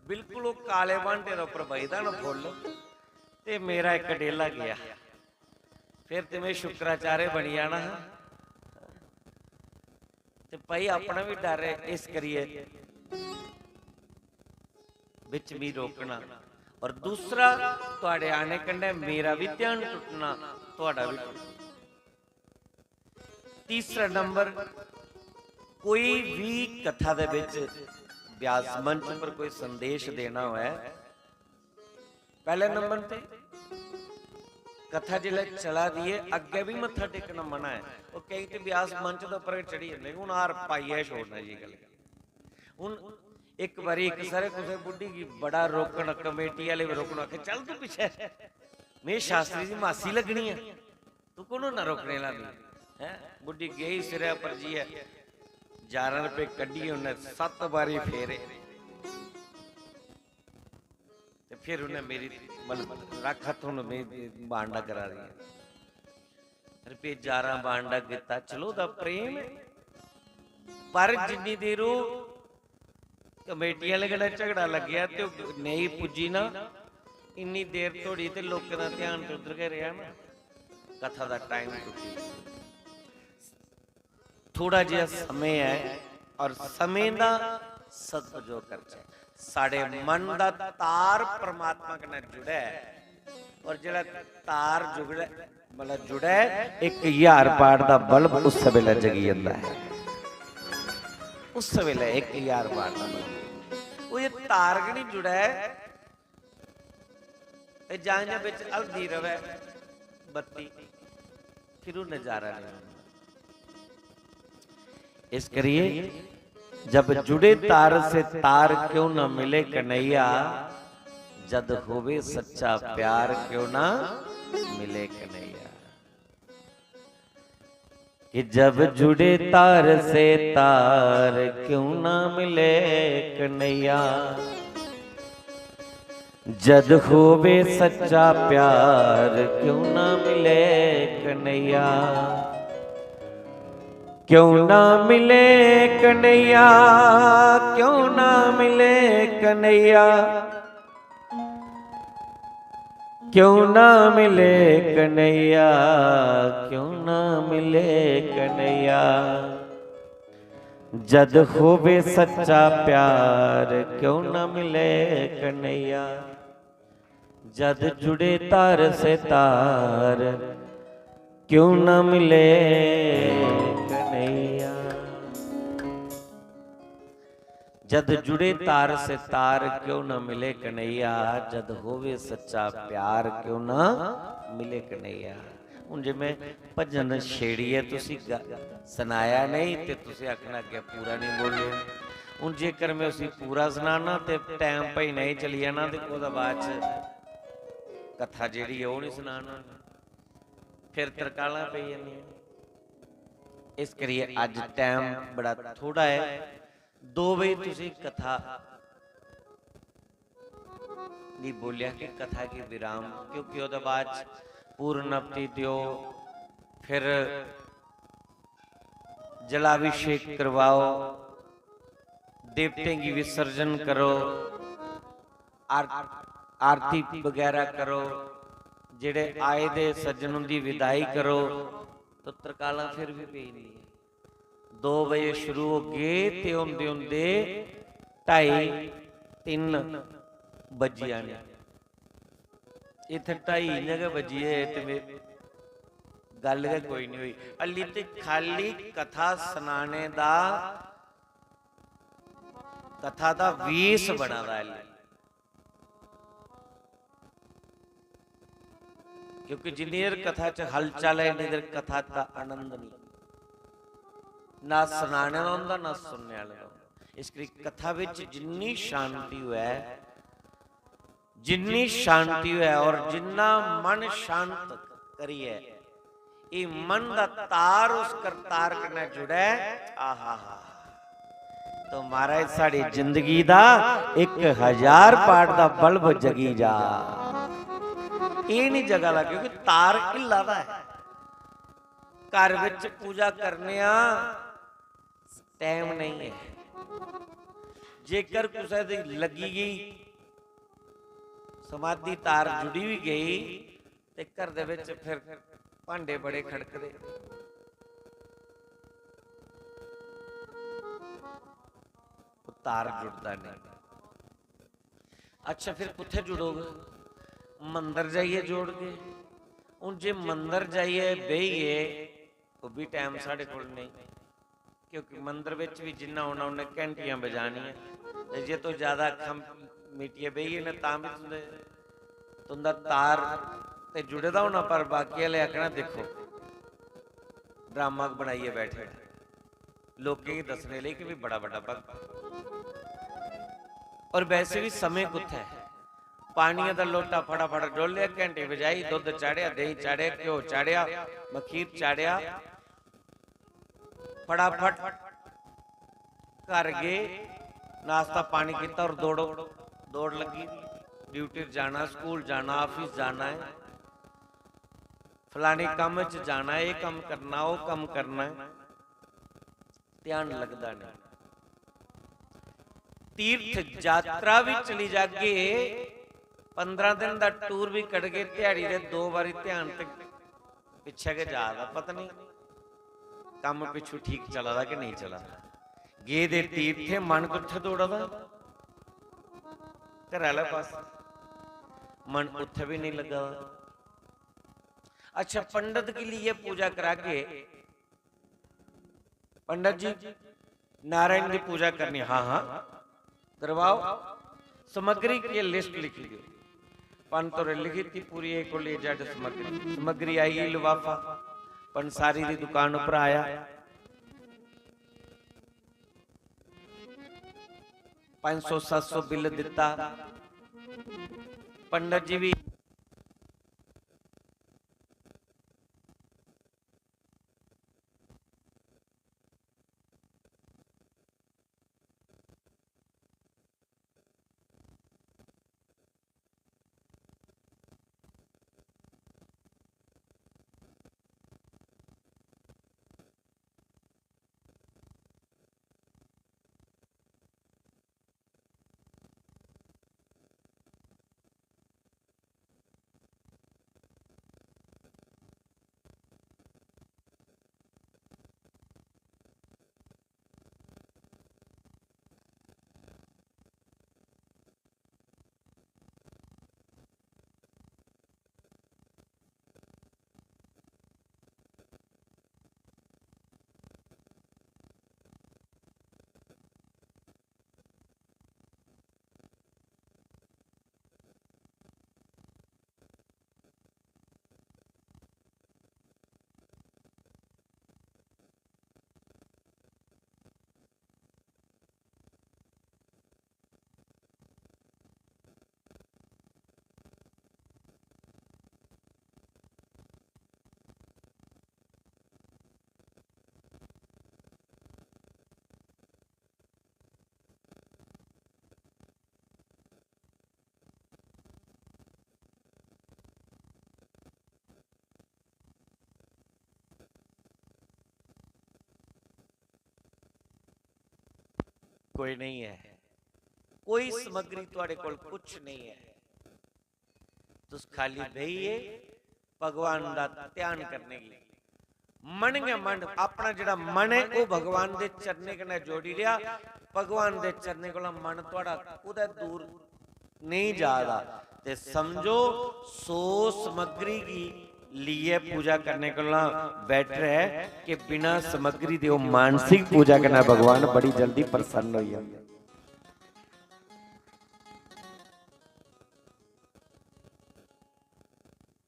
बिल्कुल वो काले भांटे के उपर बजदा ना फुल, ते मेरा एक डेला गया, फिर ते मैं शुक्राचार्य बनी जाना। ते भाई अपना भी डर है, इस करिए बिच भी रोकना। और दूसरा तुहाडे आने कन्नै मेरा भी ध्यान टुटना, तुहाडा भी टुटना। तीसरा नंबर, कोई भी कथा दे विच व्यास मंच पर कोई संदेश देना है, पहले नंबर पे कथा जिले चला दिए अगे भी मत्था टेकना मना है। वो कई तो व्यास मंच के उपर चढ़ी जाते हूँ हार पाइया छोड़ना जी गल। हूँ एक बारी एक सारे कुछ बुढ़ी की बड़ा रोकन, कमेटी वाले भी रोकना कि चल तू पिछे, मैं शास्त्री जी मासी लगनी है, तू को ना रोकने लगी है। बुढ़ी गई सिरे पर जी है, 11 रुपए कढ़ी उन्हें 7 बारी फेरे, फिर उन्हें मेरी रख हथ बांडा करा दिया। रुपये 11 बांडा किता, चलो दा प्रेम है। पर जिन्नी देर कमेटी वाले कन्नै झगड़ा लग्या ते नहीं पुजी ना, इन्नी देर थोड़ी ते लोकें दा ध्यान तो उधर गै रहा ना, कथा दा टाइम टुटी। थोड़ा जिहा समय है और समय का सदुपयोग करना। साढ़े मन का तार परमात्मा के जुड़ा है, और जो तार जुड़ा मतलब जुड़ा है, 1000 वाट का बल्ब उस वेले जगी जाता है। उस वेले 1000 वाट का बल्ब, वो ये तार के नहीं जुड़ा है, जान बिच हल्दी रवे बत्ती, फिर वो नजारा नहीं। इस करिए जब जुड़े तार से तार क्यों न मिले कन्हैया, जद होवे सच्चा प्यार क्यों ना मिले कन्हैया। कि जब जुड़े तार से तार क्यों ना मिले कन्हैया, जद होवे सच्चा प्यार क्यों ना मिले कन्हैया। क्यों ना मिले कन्हैया, क्यों ना मिले कन्हैया, क्यों ना मिले कन्हैया, क्यों ना मिले कन्हैया। जद होवे सच्चा प्यार क्यों ना मिले कन्हैया, जद जुड़े तार से तार क्यों ना मिले कन्हैया। जद जुड़े तार से तार क्यों ना मिले कन्हैया, जद होवे सच्चा प्यार क्यों ना मिले कन्हैया। हुण जिवें भजन छेड़ी है, तुसी सुनाया नहीं ते तुसी आखना अगे पूरा नहीं बोले। हुण जेकर मैं उसी पूरा सुनाना ते टाइम भाई नहीं चली जाना, ते ओहदा बाद च कथा जिहड़ी है ओह नहीं सुनाना, फिर तरकाला पई जांदियां। इस करिए अज टाइम बड़ा थोड़ा है, 2 बजे तुसी कथा नहीं बोलिया कि कथा की विराम, क्योंकि ओहदे बाद पूर्णपति दियो, फिर जलाभिषेक करवाओ, देवते की विसर्जन करो, आरती वगैरह करो, जेड़े आए दे सज्जनों की विदाई करो, तो तरकाला फिर भी पे नहीं है। 2 ਵਜੇ ਸ਼ੁਰੂ ਹੋ ਗਏ ਤੇ ਹੁੰਦੇ ਹੁੰਦੇ 2:30 3 ਵੱਜੀਆਂ ਨੇ। ਇੱਥੇ 2:30 ਜਗ੍ਹਾ ਵੱਜੀ ਹੈ ਤੇ ਗੱਲ कोई नहीं हुई। अली ते खाली कथा सुनाने दा कथा दा वेस बना दा है, क्योंकि जिन्नी देर कथा च हलचल है इन्नी देर कथा का आनंद नहीं, ना सुनाने दा हुंदा ना सुनने वाले दा। इस करके कथा विच जिन्नी शांति है, जिन्नी शांति है और जिन्ना मन शांत करिए, ये मन का तार उस करतार कन्नै जुड़ा है। आहा हा, तो महाराज साड़ी जिंदगी दा 1000 पाठ दा बल्ब जगी जा, ये नहीं जगा ला, क्योंकि तार ढिला दा है। घर विच पूजा करने टाइम नहीं है, जेकर किसी दी लगी गई समाधि तार जुड़ी भी गई ते घर दे विच फिर भांडे बड़े खड़कदे। तार जुड़ता नहीं। अच्छा फिर कुत्थे जुड़ोगे? मंदिर जाइए जोड़ के। हूँ जे मंदिर जाइए बहिए वो भी टाइम साढ़े कोल नहीं, क्योंकि मंदिर विच भी जिन्ना होना उन्हें घंटियां बजानी है। जे तो ज्यादा अखां मीटिए बहिए ना तां भी तुंदा तार ते जुड़े दा होना, पर बाकी वाले आखना देखो ड्रामा बनाइए बैठे लोगों की दसने लिए कि भी बड़ा बड़ा भक्त। और वैसे भी समय कुत्थे है, पानी दा लोटा फटाफट डोलिया, घंटे बजाई, दुध चाढ़िया, दही चाढ़िया, घ्यो चाढ़िया, मखीर चाढ़िया, फटाफट घर गए, नाश्ता पानी किया और दौड़ लगी, ड्यूटी जाना, स्कूल जाना, ऑफिस जाना है, फलानी काम च जाना है, ये काम करना, वो काम करना है, ध्यान लगता नहीं। तीर्थ यात्रा भी चली जागे, 15 दिन का टूर भी कट गए, दिहाड़ी दे 2 बारी ध्यान पिछे के जाता, पता नहीं काम पिछू ठीक चला कि नहीं चला। गे दे तीर्थे मन कुत्थे दौड़ा था, घर वाले पास मन उत्थे भी नहीं लगा। अच्छा पंडित के लिए पूजा करा के, पंडित जी नारायण की पूजा करनी, हाँ हाँ करवाओ, सामग्री की लिस्ट लिख ली, पंतोरे लिखी थी पूरी, एक ले जाट सामग्री आई, लिफाफा पंसारी की दुकान पर आया, 500-700 बिल दिता, पंडित जी भी कोई नहीं है, कोई सामग्री तुहाडे कोल कुछ नहीं है, तुस खाली बहिए भगवान का ध्यान करने की। मन गया मन अपना जिहड़ा मन है वो भगवान दे चरने कन्नै जोड़ी रहा। भगवान दे चरने कोला मन तुहाडा कुदै दूर नहीं जादा। ते समझो सो समग्री की लिए पूजा करने को बेटर है कि बिना सामग्री दे मानसिक पूजा करना भगवान बड़ी जल्दी प्रसन्न हो जाते।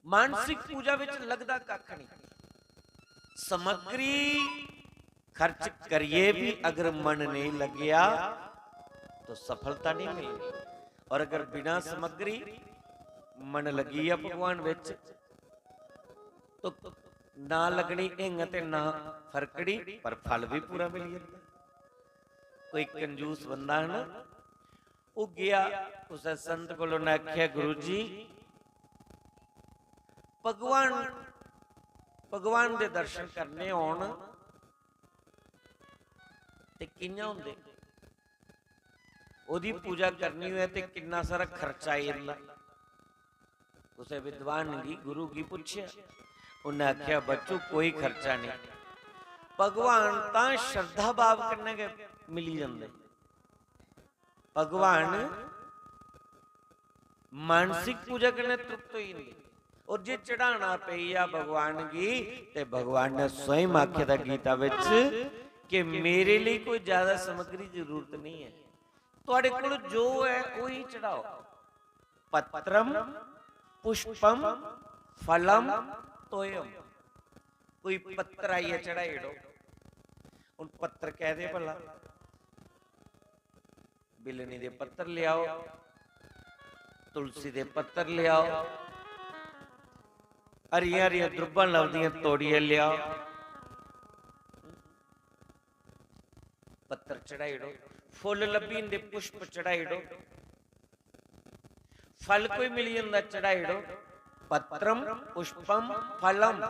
मानसिक पूजा विच लगदा कख नहीं, सामग्री खर्च करिए भी अगर मन नहीं लगिया तो सफलता नहीं मिलेगी। और अगर बिना सामग्री मन लगी है भगवान विच तो ना लगनी हिंग ते ना फरकड़ी पर फल भी पूरा मिल जाता। कोई कंजूस बंदा है ना, वो गया उस संत को आख्या गुरु जी भगवान भगवान दे दर्शन करने आउण ते कियां हुंदे, ओदी पूजा करनी होए ते किन्ना सारा खर्चा आई जांदा। उसे विद्वान की गुरु की पूछया, उन्हें आख्या बच्चों कोई खर्चा नहीं, भगवान तां श्रद्धा भाव करने के मिली जांदे। भगवान मानसिक पूजा करने तृप्त ही नहीं। और जे चढ़ाना पई आ भगवान की ते भगवान ने स्वयं आख्या था गीता विच कि मेरे लिए कोई ज्यादा सामग्री जरूरत नहीं है, तुहाडे कोल जो है वही चढ़ाओ। पत्रम पुष्पम फलम तोयम, कोई पत्तर आइए चढ़ाई दो। उन पत्तर कह दे भला बिलनी दे पत्तर ले आओ, तुलसी दे पत्तर ले आओ, हरिया हरिया द्रुब्बां लभदियां तोड़िए ले आओ, पत्तर चढ़ाई दो। फुल लभी इंदे पुष्प चढ़ाई दो, फल कोई मिली जांदा चढ़ाई दो। पत्रम पुष्पम फलम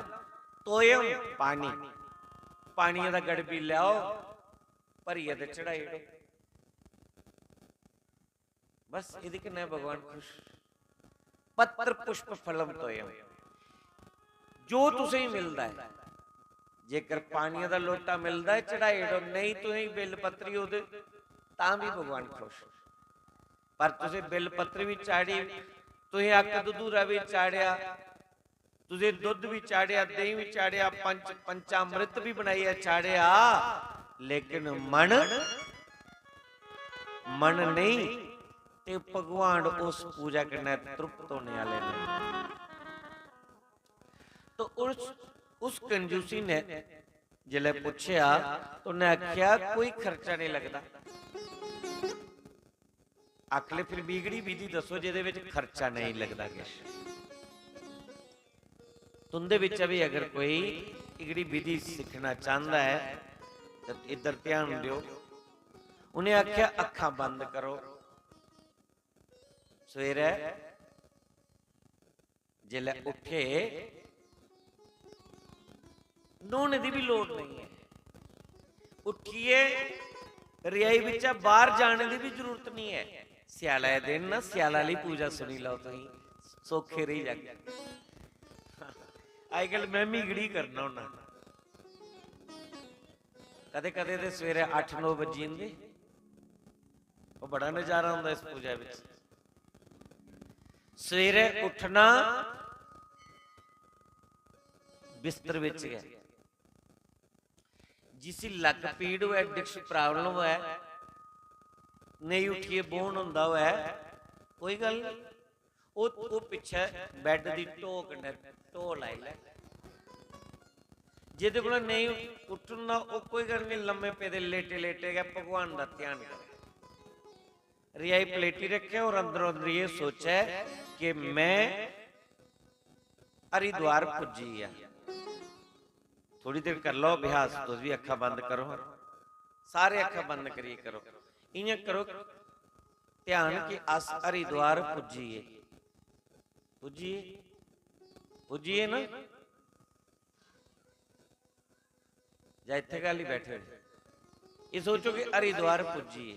तोयम, पानी पानी दा गड़बी लियाओ भरिए ते चढ़ाई दो। बस इहदे कन्नै भगवान खुश। पत्र पुष्प फलम तोयम, जो तुसें मिलता है। जेकर पानी का लोटा मिलता है चढ़ाई दो, नहीं तुसें बिल पत्री हो तां भी भगवान खुश। पर तुसें बिल पत्री भी चाड़ी, तुसें अक दुधूरा भी चाड़िया, तुझे दुध भी चाड़िया, दही भी चाड़िया, पंचामृत भी बनाइया चाड़िया, लेकिन मन मन नहीं ते भगवान उस पूजा करने तृप्त होने वाले नहीं। तो उस कंजूसी ने जिले पूछया तो उन्हें आख्या कोई खर्चा नहीं लगता। आखले फिर बिगड़ी विधि दसो जिहदे विच खर्चा नहीं लगता किश। तुंदे विच भी अगर कोई बिगड़ी विधि सीखना चाहता है तो इधर ध्यान दियो। उन्हें आख्या अखां बंद करो, सवेरे जिले उठे नौने की भी लोड़ नहीं है, उठिए रियाई बिचा बाहर जाने की भी जरूरत नहीं है। सियाला दिन ना सियाला ली पूजा सुनी लो, तुम सौखे रही जागे। अजकल मैं मिगड़ी करना होना, कदे कदे तो सवेरे 8-9 बजे जाते, वो बड़ा नजारा होंदा इस पूजा विच। सवेरे उठना बिस्तर विच गए, जिसी लक पीड़ हुआ, डिस्क प्रॉब्लम है, नहीं उठिए बोन होंदा हुआ, कोई गल नहीं, वो पिछे बैड की ढो कन्नै ढो लाई लै। जिहदे कोल नहीं उठना वो कोई गल नहीं, लम्मे पे लेटे लेटे गए भगवान का ध्यान करे, रियाई पलेटी रखे और अंदरों अंदर ये सोचा कि मैं हरिद्वार पुजी है। थोड़ी देर कर लो अभ्यास, तुम भी अखा बंद करो, सारे अखा बंद करिए करो, इं करो ध्यान कि अस हरिद्वार पुजीए, पुजीए पुजीए ना, या इत्थे गल ही बैठे ये सोचो कि हरिद्वार पुजीए।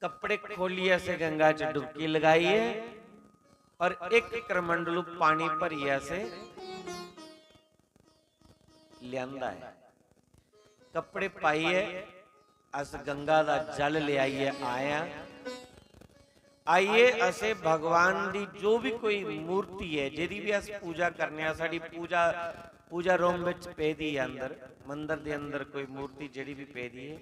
कपड़े खोलिए से गंगा च डुबकी लगाइए और एक करमंडलू पानी भरिए से लियांदा है। कपड़े पाइए अस गंगा दा जल ले आइए आया। आइए असे भगवान दी जो भी कोई मूर्ति है जिहदी भी अस पूजा करने आ, साडी पूजा रूम विच पेदी है, अंदर मंदिर दे अंदर कोई मूर्ति जिहड़ी भी पेदी है,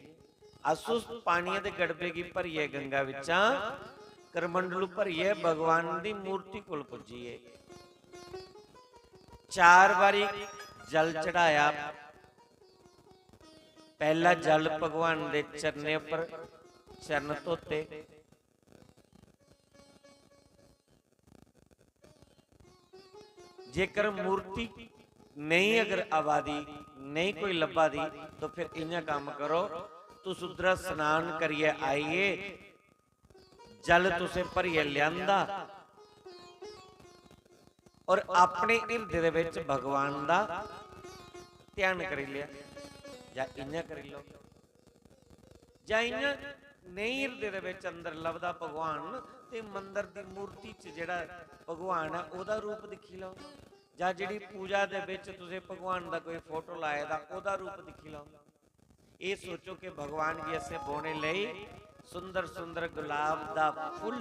अस उस पानी दे गड़बे की भरीए गंगा विचां करमंडलू भरीए भगवान दी मूर्ति कोल पुजीए। 4 बारी जल चढ़ाया। पहला जल भगवान दे चरने पर चरण धोते, जेकर मूर्ति नहीं अगर आबादी नहीं कोई लब्भा दी तो फिर इन्हें काम करो, तुस उधर स्नान करिए आइए, जल तुसे भरिए लियांदा और अपने हिरदे दे विच भगवान दा ध्यान करी लिया, या इन्हें करी लो, या इन्हें नहीं हिरदे दे विच अंदर लभदा भगवान ते मंदिर दी मूर्ति च जिहड़ा भगवान है ओदा रूप दिखी लो, या जिहड़ी पूजा दे विच तुसीं भगवान दा कोई फोटो लाए दा ओदा रूप दिखी लो। ये सोचो कि भगवान जी असे बोने लई सुंदर सुंदर गुलाब दा फुल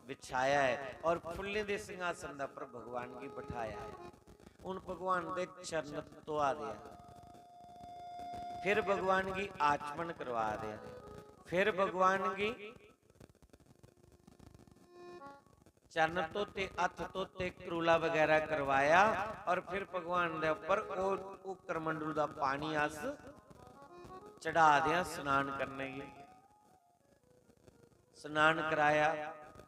बिछाया है और फुल्ले दे सिंहासन दा पर भगवान जी बिठाया है। उन भगवान दे चरण तो आ दिया, फिर भगवान की आचमन करवा दिया, फिर भगवान की चरण धोते, हथ धोते, करूला वगैरह करवाया और फिर भगवान दे ऊपर वो करमंडल दा पानी अस चढ़ा दिया स्नान करने की। स्नान कराया,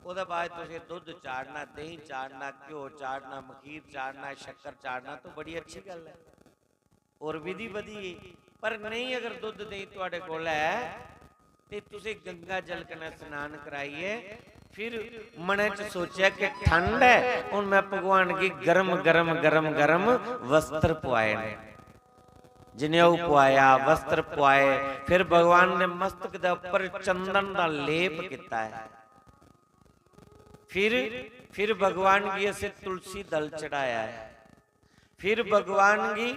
ਉਹਦੇ बाद तुझे दुध चाड़ना, दही चाड़ना, घ्यो चाड़ना, मखीर चाड़ना, शक्कर चाड़ना तो बड़ी अच्छी गल है और विधि वधी है। पर नहीं अगर दुध दही तुहाडे कोल है ते तुसीं गंगा जल कन्नै स्नान कराइए, फिर मन च सोचा कि ठंड है, हुण मैं भगवान की गरम गरम गरम गरम वस्त्र पवाए ने, जनेऊ पवाया, वस्त्र पवाए, फिर भगवान ने मस्तक दे उपर चंदन का लेप किया है, फिर भगवान की ऐसे तुलसी दल चढ़ाया है, फिर भगवान की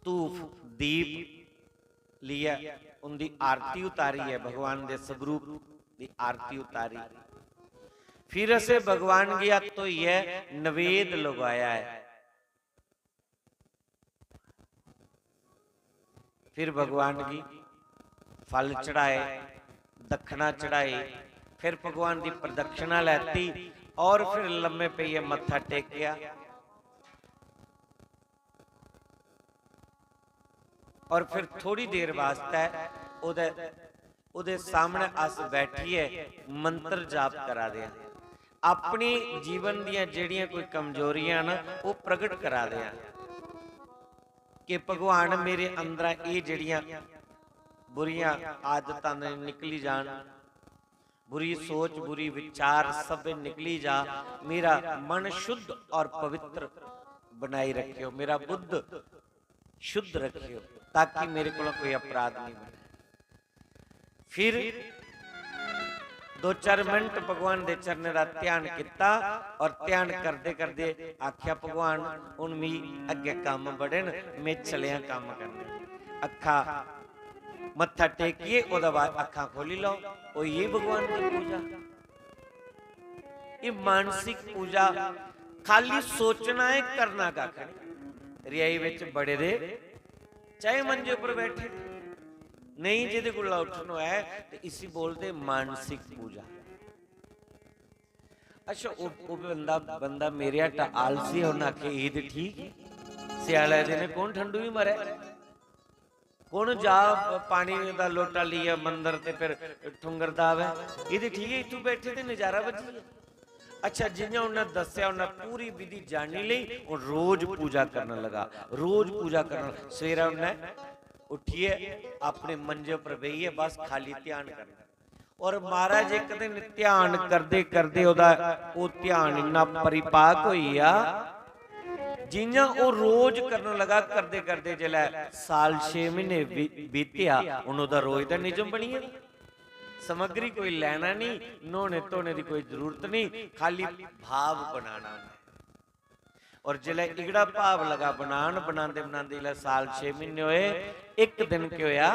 धूप दीप लिया, उनकी आरती उतारी है, भगवान के स्वरूप की आरती उतारी, फिर असे भगवान की हथ तो है नवेद लगाया है, फिर भगवान की फल चढ़ाए, दक्षिणा चढ़ाई, फिर भगवान की प्रदक्षिणा लेती और फिर लम्बे पे मत्था टेकिया और फिर थोड़ी देर वास्ते उदे सामने अस बैठिए मंत्र जाप करा दिया, अपनी जीवन दियां जेड़ियां कोई कमजोरियां ना वो प्रगट करा दिया कि भगवान मेरे अंदर ये जेड़ियां बुरियां आदतां निकली जान, बुरी सोच बुरी विचार सब निकली जा, मेरा मन शुद्ध और पवित्र बनाई रखियो, मेरा बुद्ध शुद्ध रखियो ताकि मेरे को कोई अपराध नहीं बने। फिर 2-4 मिनट भगवान दे चरने का ध्यान किया और ध्यान करते करते आख्या भगवान हुण भी अगे काम बढ़े, मैं चलिया काम करने, अखा मत्था टेकिए ओदा बाद अखा खोली लो, ओ ये भगवान की पूजा, ये मानसिक पूजा, खाली सोचना है करना का खड़ी रियाई विच बड़े दे चाहे मंजे पर बैठे नहीं, जिहदे कोल उठनो है तो इसी बोलते मानसिक पूजा। अच्छा वो बंदा मेरे हट आलसी होना आखे ईद ठीक, सियाले दिन कौन ठंडू ही मरे, कौन जा पानी का लोटा लिया मंदिर ते फिर ठुंगरदा आवे, ये ठीक है इतों बैठे ते नजारा बजी। अच्छा जिन्हें उन्हें दसिया उन्हें पूरी विधि जानी ली और रोज पूजा करने लगा, रोज पूजा करना, सवेरे उन्हें उठिए अपने मंजे पर बहिए बस खाली ध्यान करना, और महाराज एक दिन ध्यान करते करते ओदा वो ध्यान इन्ना परिपाक होइया जियां वो रोज करने लगा, करते करते जिला साल 6 महीने बीतिया उन्हों दा रोज दा निजम बनी है, सामग्री कोई लेना नहीं, नोने धोने की कोई जरूरत नहीं, खाली भाव बनाना और जिले इगड़ा भाव लगा बनान बनाते बनाते जिले साल 6 महीने होए, एक दिन क्या होया,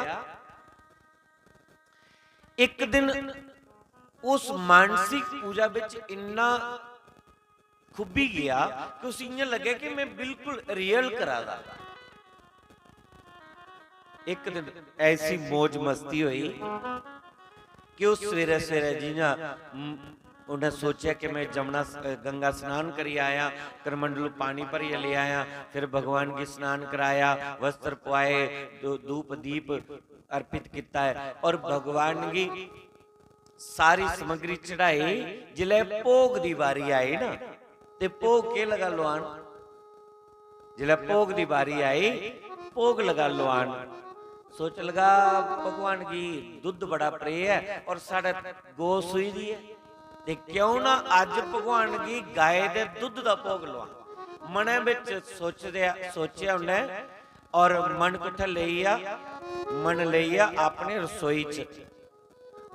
एक दिन उस मानसिक पूजा विच इन्ना खुबी गया कि उस इं लगे कि मैं बिल्कुल रियल करा दा। एक दिन ऐसी मौज मस्ती हुई कि उस सवेरे सवेरे जियां उन्हें सोचा कि मैं जमुना गंगा स्नान करी आया, करमंडल पानी भरी ले आया, फिर भगवान की स्नान कराया, वस्त्र पवाए, धूप दीप अर्पित किया है और भगवान की सारी सामग्री चढ़ाई। जिले भोग की बारी आई ना, ते भोग के लगा लुआन, जिले भोग की बारी आई भोग लगा लुआन। सोच लगा भगवान की दुध बड़ा प्रिय है और साढ़े गो सुई दी है, ते क्यों ना अज भगवान की गाय दे दुध का भोग लवा। मने विच सोचिया उन्हें और मन कुठे लिया, मन लिया अपने रसोई च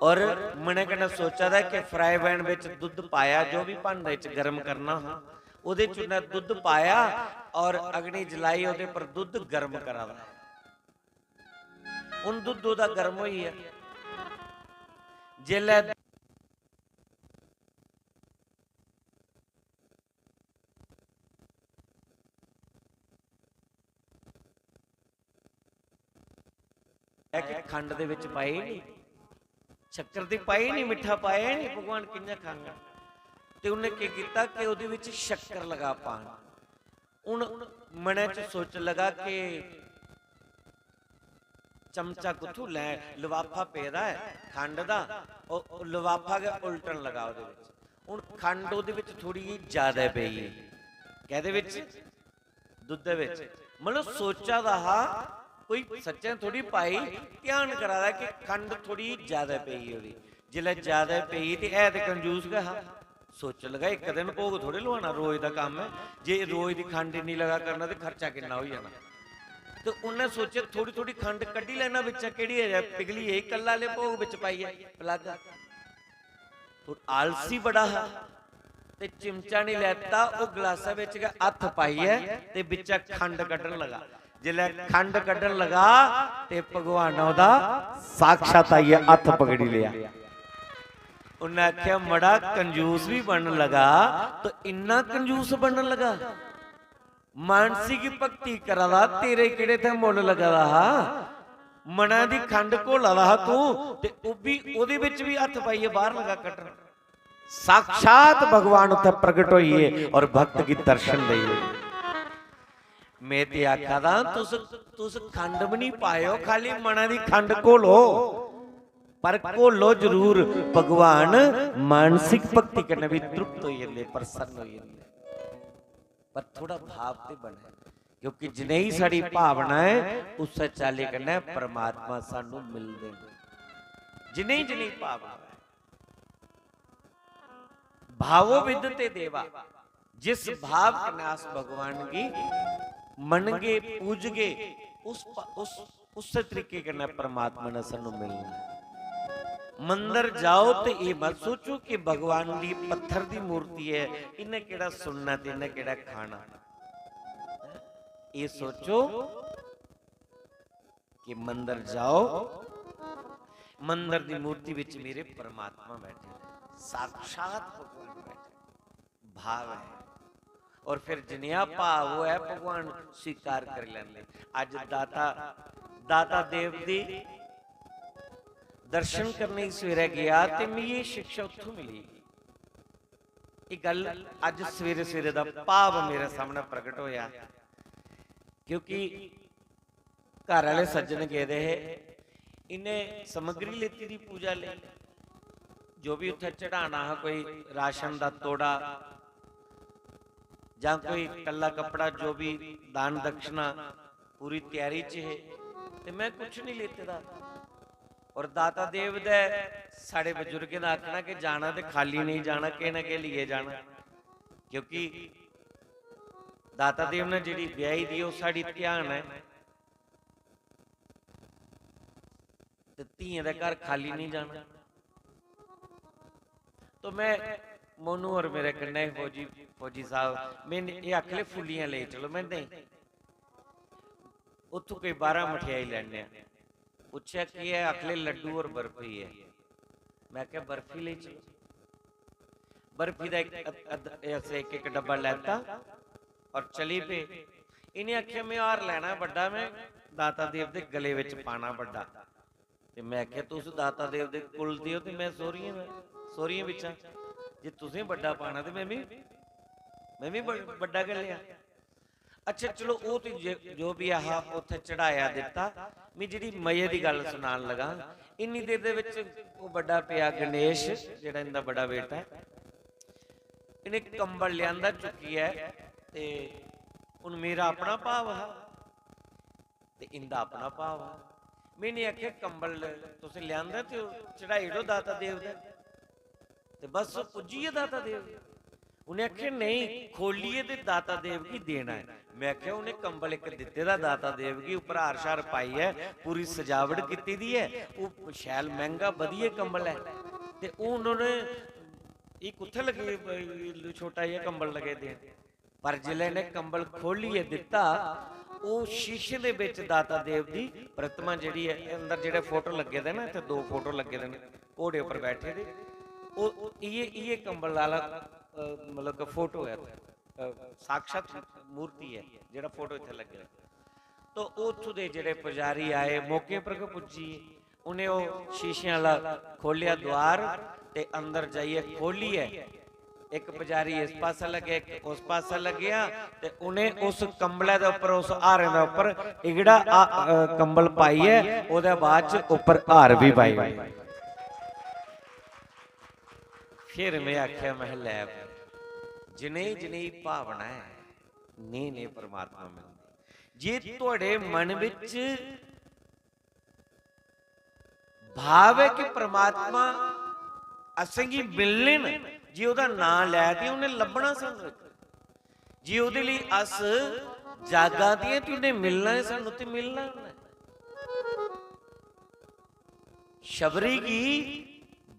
और मने कने सोचा था कि फ्राई पैन विच दुध पाया, जो भी भांडे च गर्म करना हाँ उहदे च उन्हें दुध पाया और अग्नि जलाई उहदे पर दुध गर्म करा दा। उन दुध ओहदा गर्म होई है, जिले खंड दे विच पाई नहीं, शक्कर दी पाई नहीं, मिठा पाया नहीं, भगवान किंजा खांगा। ते उन्हें की कीता कि उहदे विच शक्कर लगा पान। उन मने च सोच लगा कि चमचा कुथू लै, लिफाफा पेदा है खंड दा, और लिफाफा के उल्टन लगा उहदे विच। हुण खंड उहदे विच थोड़ी जी ज्यादा पई है, कहदे विच दुध दे विच। मतलब सोचा दा हा कोई सच्चे थोड़ी पाई, ध्यान करा दा कि खंड थोड़ी ज्यादा पई है। जिले ज्यादा पई ते ऐ ते कंजूस कहा, सोच लगा एक दिन भोग थोड़े लवाना, रोज का काम है, जे रोज की खंड इन्नी लगा करना तो खर्चा कितना हो जाना। तो उन्हें सोचा थोड़ी थोड़ी खंड कड्डी लेना विच, किहड़ी है पिघली है कल्ला ले भोग विच पाई है प्लग। तो आलसी बड़ा है ते चिमचा नहीं लेता, वो गिलासा विच हथ पाई है ते विच खंड कड्डण लगा। जिले खंड कड्डण लगा ते भगवान ओहदा साक्षात आइए हथ पकड़ी लिया। उन्हें आख्या मड़ा कंजूस भी बनने लगा, तो इन्ना कंजूस बनने लगा, मानसिक भक्ति करा दा तेरे किड़े थे मुल लगा रहा, मना दी खंड घोला रहा तू, ते उभी ओदे विच भी हथ पाइए बाहर लगा कटन। साक्षात भगवान उत्थे प्रगट होइए और भक्त की दर्शन दइए। मैं ते आखा दा तुस खंड भी नहीं पायो, खाली मना दी खंड घोलो, पर घोलो जरूर। भगवान मानसिक भक्ति करने भी तृप्त हो जाते, प्रसन्न हो जाते, पर थोड़ा भाव ते बने, क्योंकि जिन्हें साड़ी भावना है उस चाले करना परमात्मा सानू मिलते, जिन्हें जिन्हें भावना है। भावो विदते देवा, जिस भाव के नास भगवान की मनगे पूजगे उस तरीके करना परमात्मा ने सानू मिलना। मंदिर जाओ तो ये मत सोचो कि भगवान की पत्थर की मूर्ति है, इन्हें केड़ा सुनना ते इन्हें केड़ा खाना। ये सोचो कि मंदिर जाओ, मंदिर की मूर्ति विच मेरे परमात्मा बैठे, साक्षात भगवान बैठे, भाव है। और फिर जिन्या भाव है भगवान स्वीकार कर लेंगे। अज दाता देव दी दर्शन करने सवेरे गया तो मैं ये शिक्षा उत्थों मिली। ये गल अज सवेरे सवेरे दा भाव मेरे सामने प्रगट होया, क्योंकि घर वाले सज्जन गए दे, इन्हें सामग्री लेती थी पूजा ले, जो भी उत्थे चढ़ाना है, कोई राशन का तोड़ा या कोई कला कपड़ा, जो भी दान दक्षिणा पूरी तैयारी च है, तो मैं कुछ नहीं लेते दा। और दाता देव दे साढ़े बजुर्ग का आखना कि जाना तो खाली नहीं जाना, के ना के लिए जाना, क्योंकि दाता देव ने जी ब्याही दी वो साड़ी ध्यान है, धीआं दे घर खाली नहीं जाना। तो मैं मोनू और मेरे कन्ने फौजी साहब मैंने ये आखले फुलियां ले चलो, मैं नहीं उतों कोई 12 मठियाई लैने, पूछा की है, आखले लड्डू और बर्फी है। मैं क्या बर्फी ले चलो, बर्फी का एक डब्बा लेता और चली पे। इन्हें आख्या मैं और लेना बड़ा, मैं दाता देव के गले विच पाना बड़ा। ते मैं क्या तुस दाता देव दे कुल दी हो ते मैं सोहरियां विचां, जे तुसें बड़ा पाना ते मैं भी बड़ा कर लिया। अच्छा चलो वो तो जो भी आह उत्थे चढ़ाया दिता, मैं जी मजे की गल सुनान लगा। इन्नी देर दे विच वो बड़ा पिया गणेश जिहड़ा इनदा बड़ा बेटा है, इन्हें कंबल लियांदा चुकी है ते हुण मेरा अपना भाव है ते इंदा अपना भाव है। मैंने आख्या कंबल तुसीं लियांदा ते चढ़ाई दो दाता देव दे ते बस पुज्जिए दाता देव। उन्हें आख्या नहीं खोलिए ते दाता देव की देना है। मैं आख्या उन्हें कंबल एक दिते दा दाता देव की, उपर हार शार पाई है, पूरी सजावट की दी है, वो शैल महंगा वधिया कंबल है ते उन्होंने एक उत्थे लगे छोटा जिहा कंबल लगे दे। पर जिले ने कंबल खोलिए दिता, वो शीशे दे विच दाता देव दी प्रतिमा जिहड़ी है, अंदर जिहड़े फोटो लगे दे ना, इत्थे 2 फोटो लगे दे घोड़े उपर बैठे दे, वो ये कंबल वाला मतलब कि फोटो है, साक्षात मूर्ति है जिहड़ा फोटो इत्थे लगे। तो उत्थों दे जिहड़े पुजारी आए मौके पर पुजी, उन्हें वो शीशे वाला खोलिया द्वार ते अंदर जाइए खोली है। एक पुजारी इस पासा लगे, एक उस पासा लग्या ते उन्हें उस कंबले दे उपर, उस हारे दे उपर इगड़ा कंबल पाई है, ओदे बाद च उपर हार भी पाई। फिर मैं आख्या मैं लै जिने भावना है ने परमात्मा मिलदी। जे तुहाडे मन विच भाव है कि परमात्मा असेंगी मिलने न, जे ओदा नाम लैके उन्हें लभना सानू, जे ओदे लई अस जागा दिए तो उन्हें मिलना है, सानू ते मिलना है। शबरी की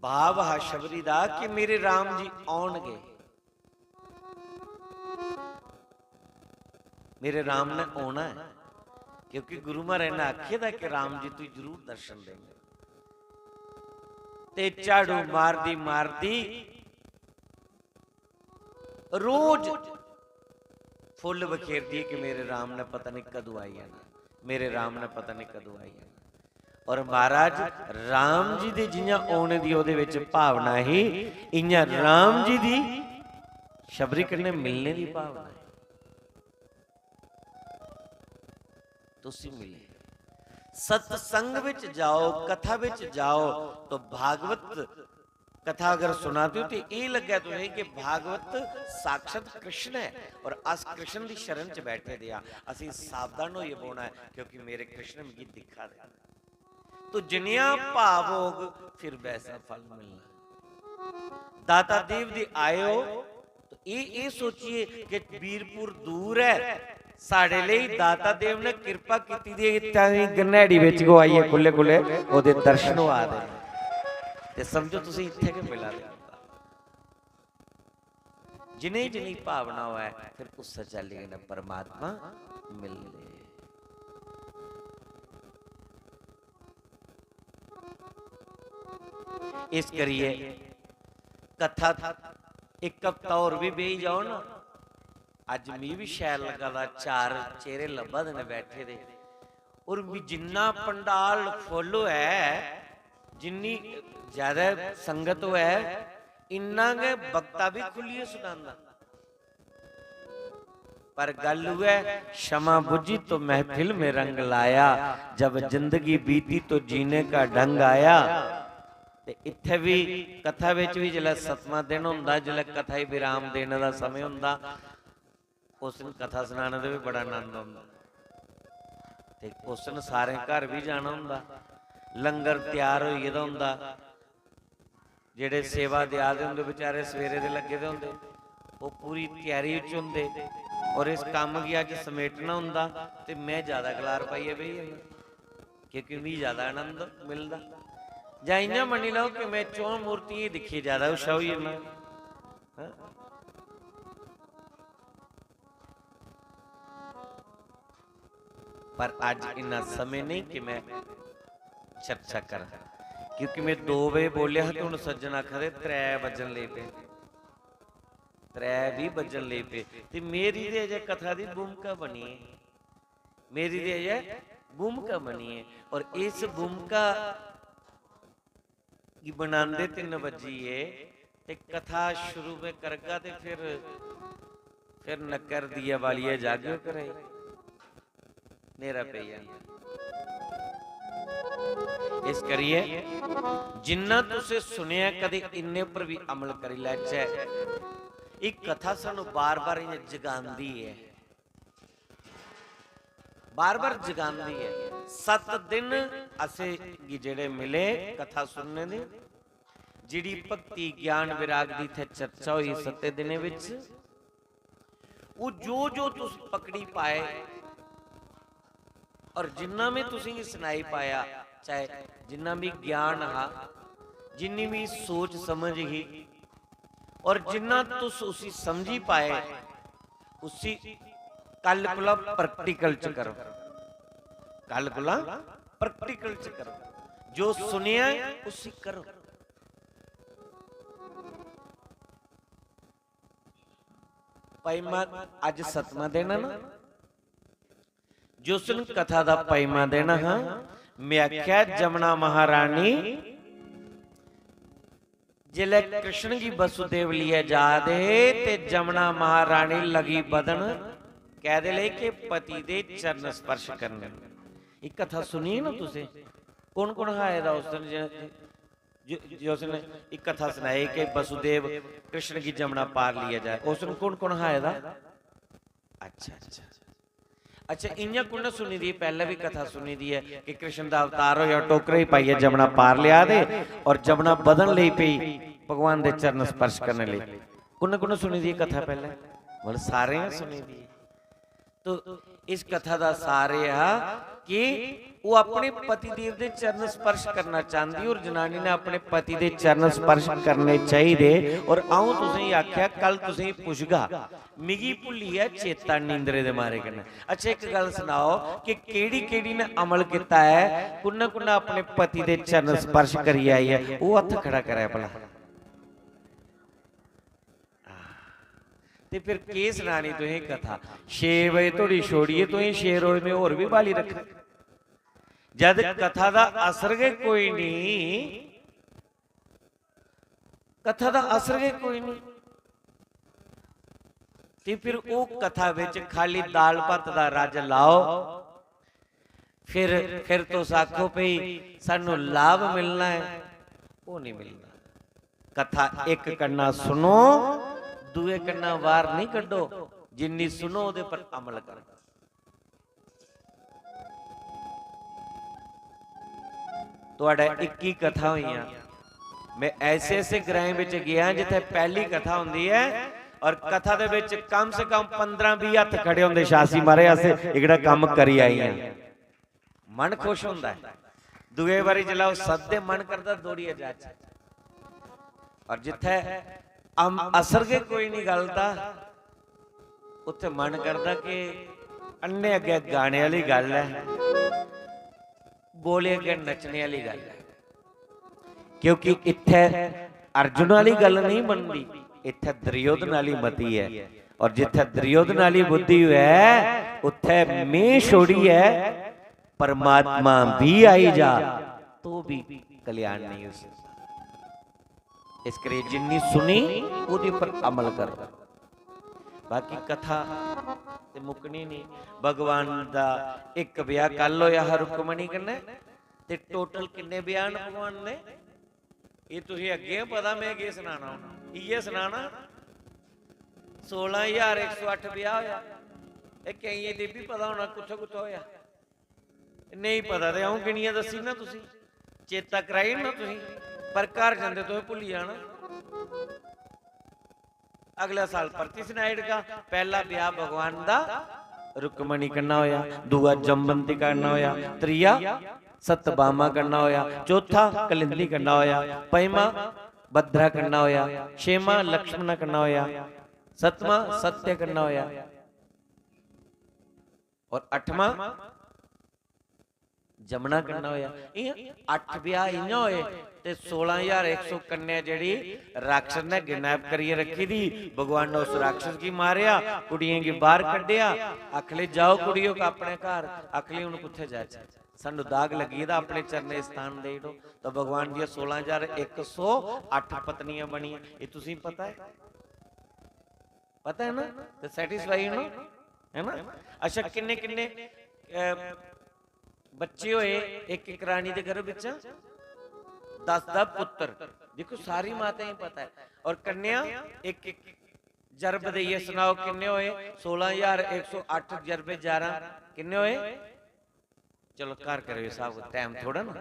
भाव है शबरी दा कि मेरे राम जी आउणगे, मेरे राम ने आना है, क्योंकि गुरु महाराज ने आखे था कि राम जी तू जरूर दर्शन देंगे। ते झाड़ू मारदी रोज फुल बखेरती है कि मेरे राम ने पता नहीं कदों आई है, मेरे राम ने पता नहीं कदों आई है। और महाराज राम जी दे जियां आने दी ओदे विच भावना ही, इयां राम जी दी शबरी कन्ने मिलने की भावना है। तुसी मिले सत्संग विच जाओ, कथा विच जाओ, तो भागवत कथा अगर सुनाते हो तो ये लगे तुम्हें कि भागवत साक्षात कृष्ण है और अस कृष्ण की शरण च बैठे दिया, असी सावधान होइए बोना है, क्योंकि मेरे कृष्ण मिगी दिखा दे। तो जिनिया भाव होग फिर वैसा फल मिलना। दाता देव दी आयो तो ये सोचिए कि वीरपुर दूर है, साढ़े लिए दाता देव ने कृपा की दी, गन्नैड़ी विच को आइए खुले खुले ओदे दर्शन हो आ दे ते समझो तुसी इत्थे के मिला दे। जिन्हें जिन्हें भावना हुआ है फिर उस चलिए न परमात्मा मिल ले। इस करिए कथा एक हफ्ता और भी बेही जाओ ना, अज मी भी शैल लगा दा, 4 चेहरे लभा दे बैठे दे, और भी जिन्ना पंडाल फुल है, जिन्नी ज्यादा संगत है, इन्ना के बक्ता भी खुलिए सुनांदा। पर गल हुआ क्षमा बुझी तो महफिल में रंग लाया, जब जिंदगी बीती तो जीने का ढंग आया। ते इत्थे भी कथा विच भी जिला 7वां दिन हुंदा, जिला कथा ही विराम देने का समय हुंदा, उस दिन कथा सुनाने का भी बड़ा आनंद हुंदा। ते उस दिन सारे घर भी जाना हुंदा, लंगर तैयार होई गेदा हुंदा, जेड़े सेवा दिया दे हुंदे बेचारे सवेरे दे लगे दे हुंदे, वो पूरी तैयारी विच हुंदे, और इस काम की अज समेटना हुंदा ते मैं ज्यादा गलार पाइए बही क्योंकि मी ज्यादा आनंद मिलता। जां इयां मनी लो कि मैं 4 मूर्तियां दिखी ज्यादा उत्साह होई जाना, हाँ? पर अज इन्ना समय नहीं कि मैं चर्चा करा, क्योंकि मैं 2 बजे बोलिया तो हुण सज्जन आखदे 3 वजन ले पे, 3 भी वजन ले पे, ते मेरी ते अजे कथा दी भूमिका बनी है, मेरी ते अजे भूमिका बनी है। और इस भूमिका की बनांदे 3 बजिए ते कथा शुरू में करगा ते फिर नक्कर दिया वालिया जागो करे नेरा पे जांदा। इस करिए जिन्ना तुसे सुनिया कदे इन्ने पर भी अमल करी लैचे। एक कथा सानू बार बार इन्हें जगांदी है, बार बार जगांदी है। 7 दिन असे जेड़े मिले कथा सुनने दी, जिड़ी भक्ति ज्ञान विराग दी थे चर्चा हुई 7 दिने विच, वो जो तुस पकड़ी पाए और जिन्ना में तुसी सुनाई पाया, चाहे जिन्ना भी ज्ञान हा, जिन्नी भी सोच समझ ही, और जिन्ना तुस उसी समझी पाए उसी कल कोला प्रैक्टिकल च करो, कल कोला प्रैक्टिकल च करो, जो सुनिया उसी करो। पाईमा अज 7वां दिन है ना, जिस दिन कथा दा पाईमा दिन हाँ, मैं आख्या जमुना महारानी जिले कृष्ण की वसुदेव लिए जा दे ते जमुना महारानी लगी बदन कह दे ले के पति दे चरण स्पर्श करने। एक कथा सुनी ना तुसे, कौन कौन आएगा उस दिन जो उसने एक कथा सुनाई कि वसुदेव कृष्ण की जमुना पार लिया जाए, उस दिन कौन कौन आएगा? अच्छा अच्छा अच्छा, इन्या कुछ ना सुनी दी, पहले भी कथा सुनी दी है कि कृष्ण का अवतार हो या टोकरे ही पाइए जमुना पार लिया दे और जमुना बदन ले पई भगवान दे चरण स्पर्श करने ले। कुछ सुनी दी कथा पहले, बोले सारे सुनी दी। तो इस कथा का सारे है कि वो अपने पतिदेव दे चरण स्पर्श करना चाहती और जनानी ने अपने पति दे चरण स्पर्श करने चाहिए। और आऊं तुसें आख्या कल तुसें पुछगा मिगी भुली है चेता नींदरे दे मारे कन्नै। अच्छा एक गल सुनाओ कि केड़ी केड़ी ने अमल किया है, कुन्ना कुन्ना अपने पति दे चरण स्पर्श करी आई है, वो हथ खड़ा करे भला। ते फिर के सुनानी तुसें कथा? 6 बजे थोड़ी छोड़िए, तुसें 6 रोज में और भी बाली रखा। जद कथा दा असर गए कोई नहीं, कथा दा असर गए कोई नहीं, ते फिर वो कथा विच खाली दाल भात दा रज लाओ, फिर तो आखो भई सानू लाभ मिलना है, वो नहीं मिलना। कथा एक कन्ना सुनो, दूए कन्ना वार नहीं कड्डो, जिन्नी सुनो उहदे पर अमल करो। तुहाडा 21 कथा हुई, मैं ऐसे ऐसे ग्रां विच गया जिथे पहली कथा हुंदी है और कथा दे विच कम से कम 15-20 हथ खड़े होंदे शासी मारे आसे इकड़ा काम करी आई हैं। मन खुश हुंदा है, दूए बारी जलाओ सदे मन करदा दौड़िए जा। और जिथे असर के कोई नहीं गलता, उत्थे मन करदा कि अन्ने अगे गाने वाली गल है, बोले अगे नचने वाली गल है। क्योंकि इत्थे अर्जुन वाली गल नहीं बनती, इत्थे दुर्योधन वाली मती है। और जिथे दुर्योधन वाली बुद्धि है उत्थे मैं छोड़ी है, परमात्मा भी आई जा तो भी कल्याण नहीं हो सकता। इस करिए जिन्नी सुनी उहदे पर अमल कर। बाकी कथा ते मुकनी नहीं। भगवान दा एक ब्याह कल होया रुकमणी कन्नै, ते टोटल किन्ने बयान भगवान ने, ये तुसीं अगे पता मैं अगे सुनाना, इये सुनाना। 16,108 ब्याह होया, कई ते भी पता होना कुछ कुछ होया, नहीं पता ते आऊं गिणियां दसी ना, तुसीं चेता कराई ना तुसीं, पर घर जाते तो भुली जाना। अगला साल परती सनाइड का पहला ब्याह भगवान दा रुकमणी करना होया, दूआ जमवंती करना होया, त्रीया सतभामा करना होया, चौथा कलिंदी करना होया, पंजवां भद्रा करना होया, छेवां लक्ष्मण करना होया, सतवां सत्य करना होया और अठवां जमना करना होया। ये 8 ब्याह इयां होए ते 16,100 कन्या जेड़ी राक्षस ने किडनैप करिए रखी थी। भगवान ने उस राक्षस की मारिया, कुड़ियां की बाहर कढ़िया, आखले जाओ कुड़ियों का अपने घर, आखले हुण कुत्थे जाए, सानू दाग लगी दा अपने चरने स्थान दे दो। तो भगवान दी 16,108 पत्नियां बनी। ये तुसीं पता है ना, तो सैटिस्फाई हो है ना। अच्छा किन्ने किन्ने बच्चे होए एक एक रानी के घर बिच 10 पुत्र। देखो सारी माताएं पता है। और कन्या एक एक जरब दे सुनाओ किन्ने होए 16,108 जरबे 11 किन्ने होए। चलो कर करो साहब, टाइम थोड़ा ना।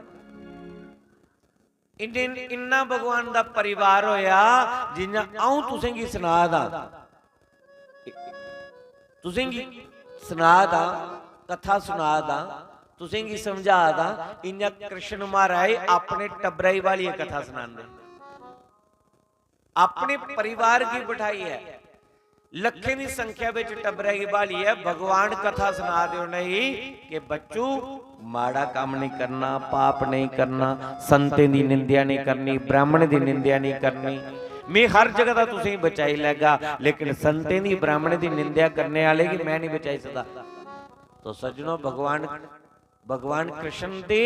इन्ना भगवान दा परिवार होया जिन्ना आऊं तुसें गी सुना दा, तुसें गी सुना दा, कथा सुना दा, तुसें गी समझा दा। इन्ना कृष्ण महाराज अपने टब्बराई वाली कथा सुनांदे, अपने परिवार की बिठाई है, लखें की संख्या में टब्बराई वाली है। भगवान कथा सुना दो नहीं कि बच्चू माड़ा काम नहीं करना, पाप नहीं करना, संतें दी निंदा नहीं करनी, ब्राह्मण दी निंदा नहीं करनी। मैं हर जगह का तुसें बचाई लैगा, लेकिन संतें दी ब्राह्मण दी निंदा करने वाले की मैं नहीं बचाई सकता। तो सज्जनों भगवान कृष्ण दे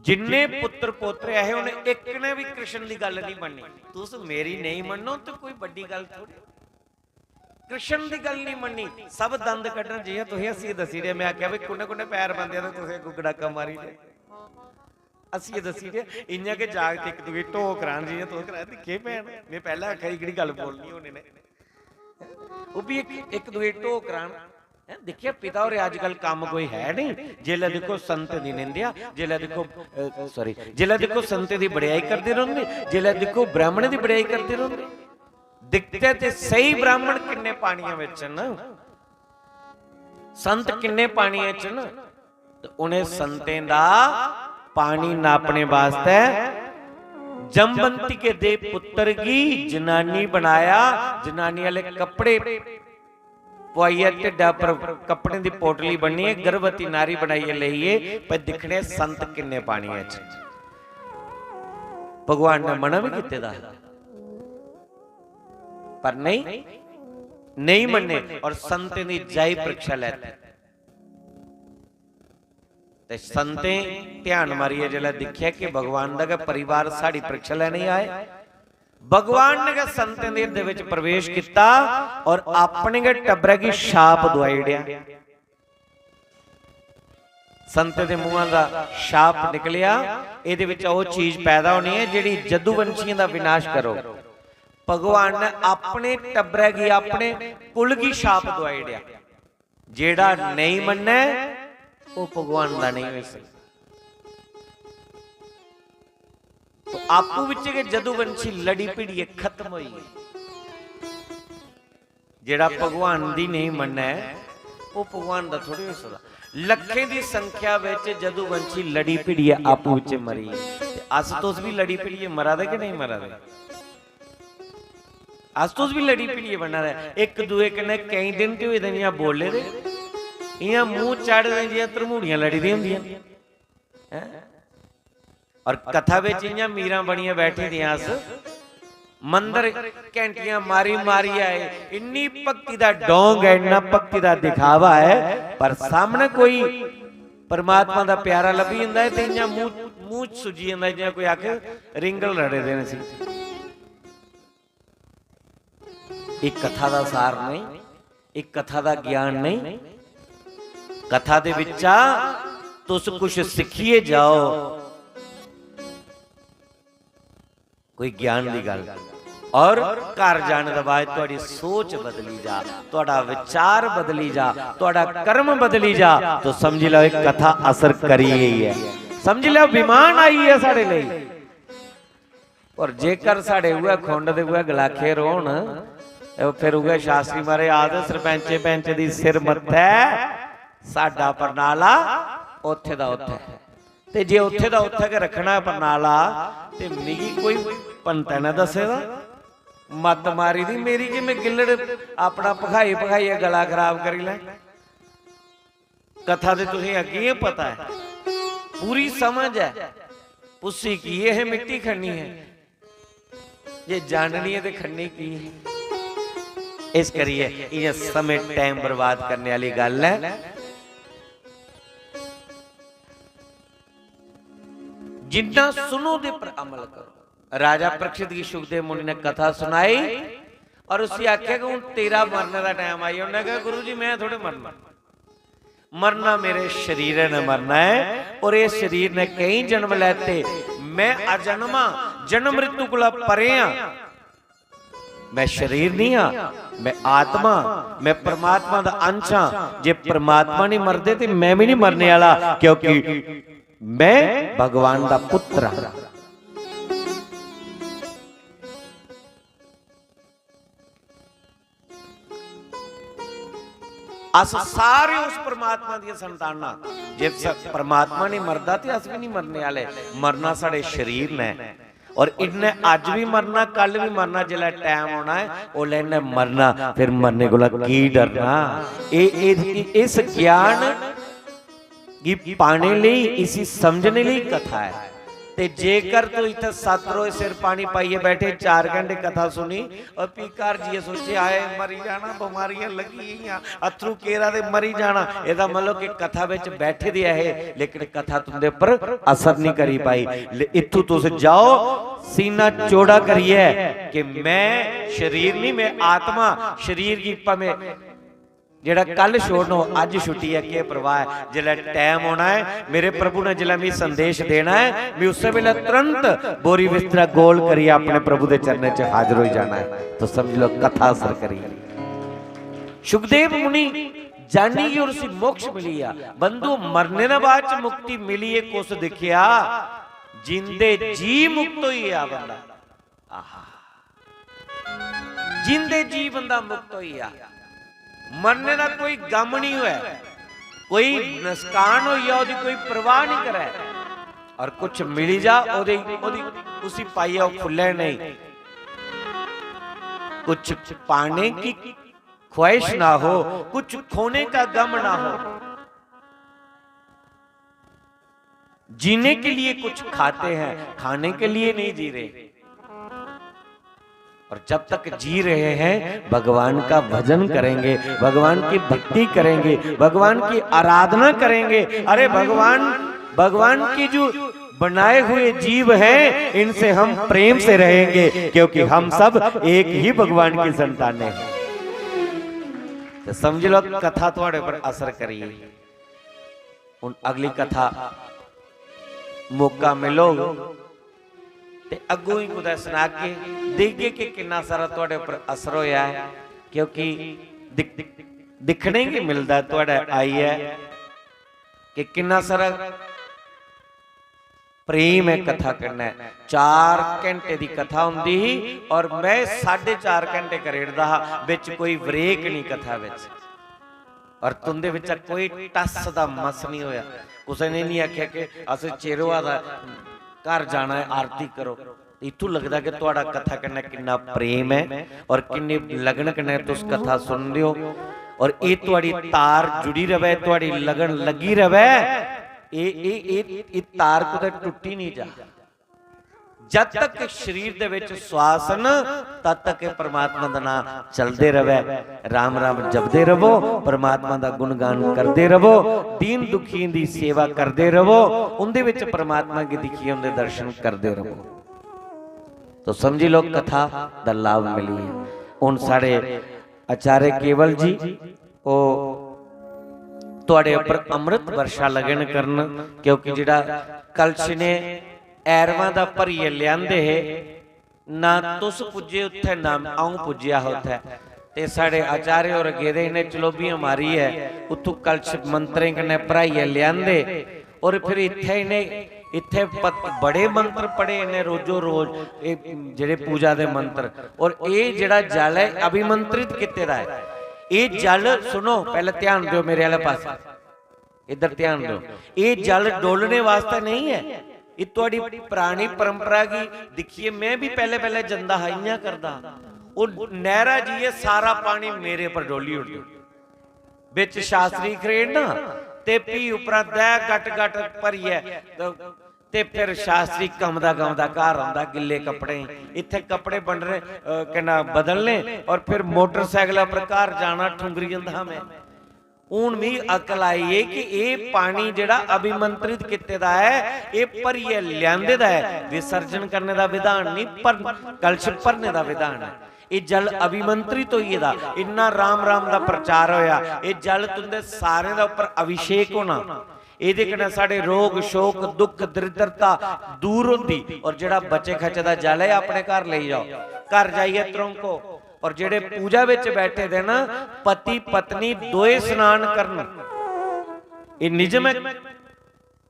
जिन्ने पुत्र पोतरे आए उन्हें एक ने भी कृष्ण की गल नहीं मननी। तुस मेरी नहीं मनो तो कोई बड़ी गल थोड़ी, कृष्ण की गल नहीं मननी। सब दंद कड्ढन जियां तुसीं असीं दसी रहे। मैं आख्या भी कुने कुने पैर बंदे ते तुसीं गुगड़ाका मारी रहे, असीं दसी रहे। इयां के जागत एक दूए ढो करान जियां तुस करा दिखे भैन। मैं पहला आख्या इकड़ी गल बोलनी होने ने, वो भी एक दूए ढो करान। देखिए पिता और आजकल काम कोई है नहीं। जेला देखो संत दी निंदा, जेला देखो सॉरी जेला देखो संत दी बड़ाई करते रहोगे, जेला देखो ब्राह्मण दी बड़ाई करते रहोगे। दिखते ते सही ब्राह्मण किन्ने पानियां विच न, संत किन्ने पानियां विच न। तो उन्हें संतें दा पानी नापने वास्ते जमवंती के दे पुत्र की जनानी बनाया। जनानी वाले कपड़े पुआइया ढिड्डा पर कपड़े की पोटली बनी है, गर्भवती नारी बनाइए लईए पर दिखने संत किन्ने पानी च। भगवान ने मना भी किते दा पर नहीं मन्ने और संत दी जाई परीक्षा लेते। ते संते ध्यान मारिए जला दिखिया कि भगवान दा परिवार साड़ी परीक्षा लेने आए। भगवान ने संतें दे विच प्रवेश किया और अपने के टब्बरे की छाप दवाई। संत के मुंह का छाप निकलिया, ये वो चीज पैदा होनी है जिहड़ी जदुवंशियों का विनाश करो। भगवान ने अपने टब्बरे की अपने कुल की छाप दवाई। जेड़ा नहीं मन्ने वो भगवान का नहीं हो सकता। तो आपू विच के जदुवंशी लड़ी पीड़ी खत्म हुई। जेड़ा भगवान दी नहीं मन्ना वो भगवान दा थोड़ी हो सकदा। लखें दी संख्या विच जदुवंशी लड़ी पीड़ी आपू विच मरी। आसतोस भी लड़ी पीड़ी मरा दे कि नहीं मरा दे? आसतोस भी लड़ी पीड़ी बना रहा। एक दूए कन्ने कई दिन ते होए बोले दे इयां मुंह चढ़ दियां धरमूड़ियां लड़ी दी हुंदियां हैं। और कथा विच इयां मीरा बनियां बैठी दियां मंदिर घंटियां मारी मारी आए। इन्नी भक्ति दा डोंग है, इन्ना भक्ति दा दिखावा है, पर सामने कोई परमात्मा दा प्यारा लभी जांदा है ते इयां मुंह सुजी जांदा जिवें कोई आखे रिंगल रड़े देने सी। एक कथा दा सार नहीं, एक कथा दा ज्ञान नहीं। कथा दे विचा तुस कुछ सिखिए जाओ, कोई ज्ञान की गल। और घर जाने के बाद तुहाडी सोच बदली जा, तुहाडा विचार बदली जा, तुहाडा कर्म बदली जा, तो समझ लो एक कथा असर करी गई है। समझ लो विमान आई है साढ़े लिए। और जेकर साढ़े हुए खुंड दे हुए गलाखे रोण फिर हुए शास्त्री मारे आदे सरपंचे पैंचे दी सिर मत्थे साडा परनाला ओथे दा ओथे। ਤੇ ਜੇ ਉੱਥੇ ਦਾ ਉੱਥੇ ਕੇ ਰੱਖਣਾ ਪਰਨਾਲਾ ਤੇ ਮਿਗੀ ਕੋਈ ਪੰਤਾ ਨਾ ਦੱਸੇਗਾ ਮੱਤ ਮਾਰੀ ਦੀ ਮੇਰੀ ਕਿਵੇਂ ਗਿੱਲੜ ਆਪਣਾ ਭਖਾਈ ਭਖਾਈ ਗਲਾ ਖਰਾਬ ਕਰੀ ਲੈ। कथा दे तुझे अगे पता है, पूरी समझ है, पुस्सी की है मिट्टी खड़नी है, ये जाननी है तो खड़नी की है। इस करिए ये समय टाइम बर्बाद करने वाली गल है। जितना सुनो दे पर अमल करो। राजा परीक्षित की सुखदेव मुनि ने कथा सुनाई और उसी आख्या कि हुण तेरा मरने का टाइम आई। उन्हें कहा गुरु जी मैं थोड़े मरना, मरना मेरे शरीर ने मरना है और ये शरीर ने कई जन्म लेते, मैं अजन्मा जन्म मृत्यु को परे हाँ, मैं शरीर नहीं हाँ, मैं आत्मा, मैं परमात्मा का अंश हाँ। जे परमात्मा नहीं मरदे तो मैं भी नहीं मरने वाला, क्योंकि मैं भगवान का पुत्र हाँ। अस सारे उस परमात्मा दी संताना, जे परमात्मा नहीं मरदा ते अस भी नहीं मरने वाले। मरना साडे शरीर ने और इन्ने अज भी मरना कल भी मरना, जिला टाइम होना है ओले इन्ने मरना, फिर मरने कोला की डरना। इस ज्ञान की पाने लई, इसी समझने लई कथा है। ते जेकर तू इत्थे 7 रोज सिर पानी पाइए बैठे 4 घंटे कथा सुनी और पीकार जी सोचे आए मरी जाना, बीमारियां लगी अथरू केरा दे मरी जाना, एदा मतलब कि कथा विच बैठे दे है लेकिन कथा तुंदे पर असर नहीं करी पाई। इत्थू तुस जाओ सीना चौड़ा करिए कि मैं शरीर नहीं, मैं आत्मा। शरीर की भावें जेड़ा कल छोड़ना अज छुट्टी है, क्या परवाह है। जिला टाइम होना है मेरे प्रभु ने जिला मैं संदेश देना है, मैं उस वेले तुरंत बोरी बिस्तरा गोल करिए अपने प्रभु के चरणों च हाजिर हो जाना है। तो समझ लो कथा असर करी। सुखदेव मुनि जानी और उसी मोक्ष मिली आ बंधु, मरने ना बाद च मुक्ति मिली है। कुछ दिखिया जिंदे जी मुक्त होई आ बंदा, आहा जिंदे जी बंदा मुक्त होई आ। मरने का कोई गम नहीं हुआ, कोई नुकसान हो या कोई परवाह नहीं करे और कुछ मिली जा ओदी उसी पाइया फुले नहीं। कुछ पाने की ख्वाहिश ना हो, कुछ खोने का गम ना हो। जीने के लिए कुछ खाते हैं, खाने के लिए नहीं जी रहे। और जब तक जी रहे हैं भगवान का भजन करेंगे, भगवान की भक्ति करेंगे, भगवान की आराधना करेंगे। अरे भगवान की जो बनाए हुए जीव हैं इनसे हम प्रेम से रहेंगे, क्योंकि हम सब एक ही भगवान की संतानें हैं। तो समझ लो कथा थोड़े पर असर करिए। उन अगली कथा मौका मिलो ते अगों ही कुछ सुना के देखिए कि कितना सारा तुहाडे पर असर होया है, क्योंकि दिखने ही मिलता तुहाडा आई है कि कितना सारा प्रेम है कथा करना है। 4 घंटे की कथा होंदी ही और मैं 4.5 घंटे करेड़दा विच कोई ब्रेक नहीं कथा विच, और तुंदे विच कोई टस दा मस नहीं होया। किसी ने नहीं आख्या कि अस चेरोआ दा घर जाना है आरती करो। इतों लगता कि तुहाडा कथा करना कितना प्रेम है और किन्नी लगन करना तुस कथा सुन रहे हो, और ये तुहाडी तार जुड़ी रहे, तुहाडी लगन लगी रहे। ये तार को टुटी नहीं जा। जब तक शरीर दे विच श्वास न तद तक परमात्मा का नाम चलते रहे। राम राम जपते रहो, परमात्मा का गुणगान करते रहो, दीन दुखी की सेवा करते रहो, उनदे विच परमात्मा की दिखी उनके दर्शन करते रहो। तो समझी लो कथा का लाभ मिली है। उन साढ़े आचार्य केवल जी वो तुहाडे उपर अमृत वर्षा लगन करन, क्योंकि जिहड़ा कलश ने ऐरवां दा भरिए लियांदे ना तुस पुजे उत्थे ना आऊं पुजिया होता है। ते साढ़े आचार्य और गेदे ने चलोबियां मारी है, उतों कलश मंत्रे कने भराइए लियांदे और फिर इत्थे बड़े मंत्र पढ़े इन्हें रोजो रोज जेड़े पूजा दे मंत्र। और ये जेड़ा जल है अभिमंत्रित किते दा है। ये जल सुनो पहले ध्यान दो मेरे वाले पास, इधर ध्यान दो, ये जल डोलने वास्ते नहीं है, ये थोड़ी पुरानी परंपरा की दिखिए। मैं भी पहले पहले जंदा हाइया करदा, वो नहरा जी है सारा पानी मेरे पर डोली उड़ बिच शास्त्री खरेड़ ना ते पी उपरा दै गट गट भरिए ते फिर शास्त्री कमदा कमदा घर आंदा, गिले कपड़े इत्थे कपड़े बनने कहना बदलने और फिर मोटरसाइकिल पर घर जाना ठुंगरी जंदा। मैं हूं भी अकल आई है कि ये पानी जिहड़ा अभिमंत्रित किते दा है, ये भरिए लियांदे दा है, विसर्जन करने दा विधान नहीं, पर कलश भरने दा विधान है। ये जल अभिमंत्रित होइए दा, इन्ना राम राम दा प्रचार होया, ये जल तुंदे सारे दा उपर अभिषेक होना, ਇਹਦੇ ਕਨੇ ਸਾਡੇ रोग शोक दुख दरिद्रता दूर होंदी। और जिहड़ा बचे खचे दा जल है अपने घर ले जाओ, घर जाइए तरंको। और जेड़े पूजा विच बैठे दे ना पति पत्नी दोए स्नान करन, ये निजम है।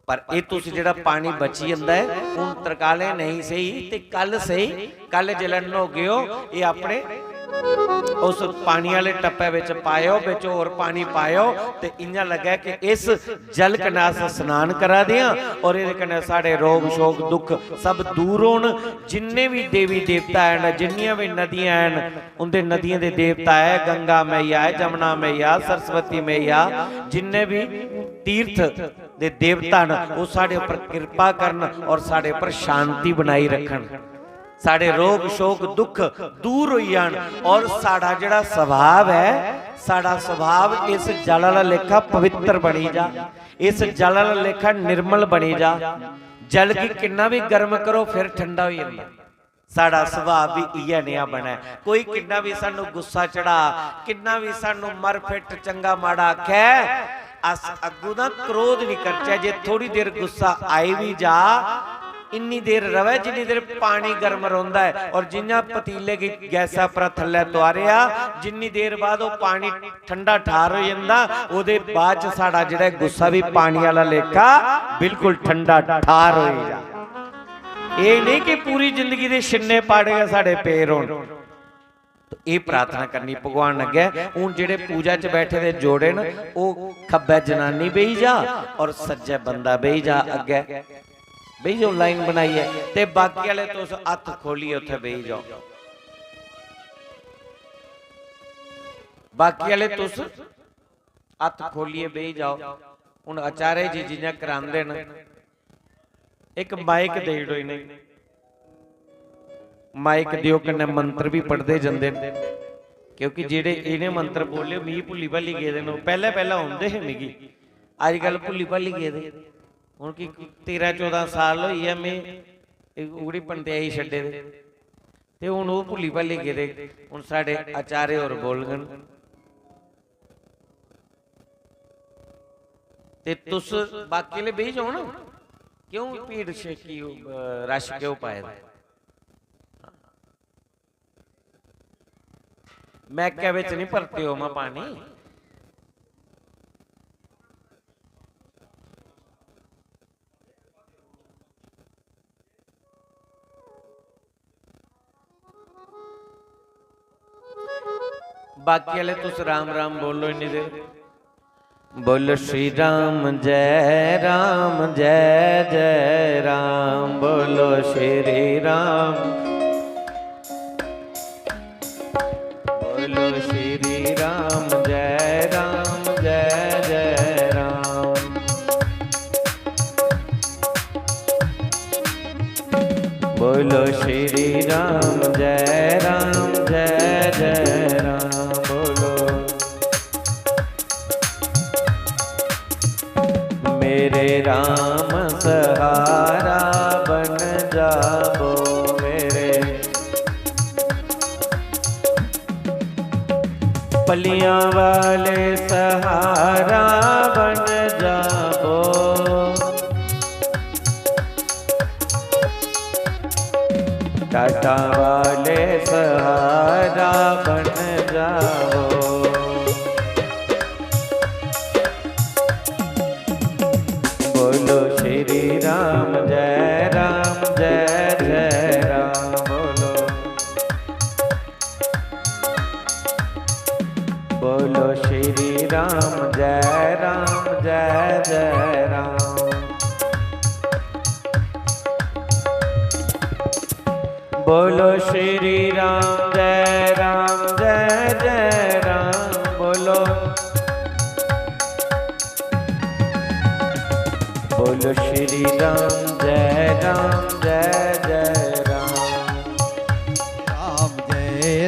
पर ये तुसी जेड़ा पानी बची जांदा है हुण तरकाले नहीं सही ते कल सही, कल जलन हो गयो, ये अपने उस पानी वाले टप्पे विच पायो, विच होर पानी पायो ते इंजा लगे कि इस जल कन्नै अस स्नान करा दियां और इहदे कन्नै साडे रोग शोक दुख सब दूर होण। जिन्ने भी देवी देवता हैं, जिन्नियां भी नदियां हैं, उनदे नदियां दे देवता है, गंगा मैया है, जमुना मैया, सरस्वती मैया, जिन्ने भी तीर्थ दे देवता न वो साडे उपर कृपा करन और साडे उपर शांति बनाई रखन, साडे रोग शोक दुख दूर हो जान। और साडा जिहड़ा स्वभाव है, साडा स्वभाव इस जल वाला लेखा पवित्र बनी जा, इस जल वाला लेखा निर्मल बनी जा। जल की किन्ना भी गर्म करो फिर ठंडा हो जाता। साडा स्वभाव भी इह नेहा बना। कोई किन्ना भी सानू गुस्सा चढ़ा, किन्ना भी सानू मर फिट चंगा माड़ा आखे, अस अगू दा क्रोध नहीं करचे। जे थोड़ी देर गुस्सा आई भी जा, इन्नी देर रवे जिन्नी देर पानी गर्म रहिंदा है। और जिन्ना पतीले की गैसा पर थल्ले तुआरिया, जिन्नी देर बाद वो पानी ठंडा ठार हो जांदा, ओदे बाद च साडा जिहड़ा गुस्सा भी पानी वाला लेखा बिल्कुल ठंडा ठार हो जा। ये नहीं कि पूरी जिंदगी दे छिन्ने पाड़ेगा साडे पैर होण। तो ये प्रार्थना करनी भगवान अगे। हुण जिहड़े पूजा च बैठे दे जोड़े न, वो खब्बे जनानी बेही जा और सज्जे बंदा बेही जा। अगे बेही जाओ, लाइन बनाई है, ते बाकी वाले तुस हथ खोलिए उत्थे बेही जाओ, बाकी वाले तुस हथ खोलिए बेही जाओ। हुण आचार्य जी जियां करांदे न, एक माइक दे दो इन्हें, माइक दियो, कन्नै मंत्र भी पढ़ते जांदे न, क्योंकि जेड़े इन्हें मंत्र बोले मी भुली भाली गए दे, पहले पहले आउंदे है मिगी, अजकल भुली भाली गए दे। हुण की 13-14 साल होई है मैं उगड़ी पंडियाई छड्डे दे, ते हुण ओह भुली भाली गए दे। हुण साडे आचार्य होर बोलगन ते तुस बाकी ले बेही जाओ ना। क्यों भीड़ शेकी रश क्यों पाए? मैके विच नहीं भरते हो मैं पानी। बाकी वाले तुस राम राम बोलो इन्नी देर। बोलो श्री राम जय जय राम, बोलो श्री राम, बोलो श्री राम जय जय राम, बोलो श्री राम जय जय राम। मेरे राम सहारा बन जाबो, मेरे पलियां वाले सहारा बन जाबो, टाटा वाले सहारा बन जाओ। बोलो श्री राम जय जय राम, बोलो बोलो श्री राम जय बोलो श्री राम जय जय राम। बोलो बोलो श्री राम जय जय राम।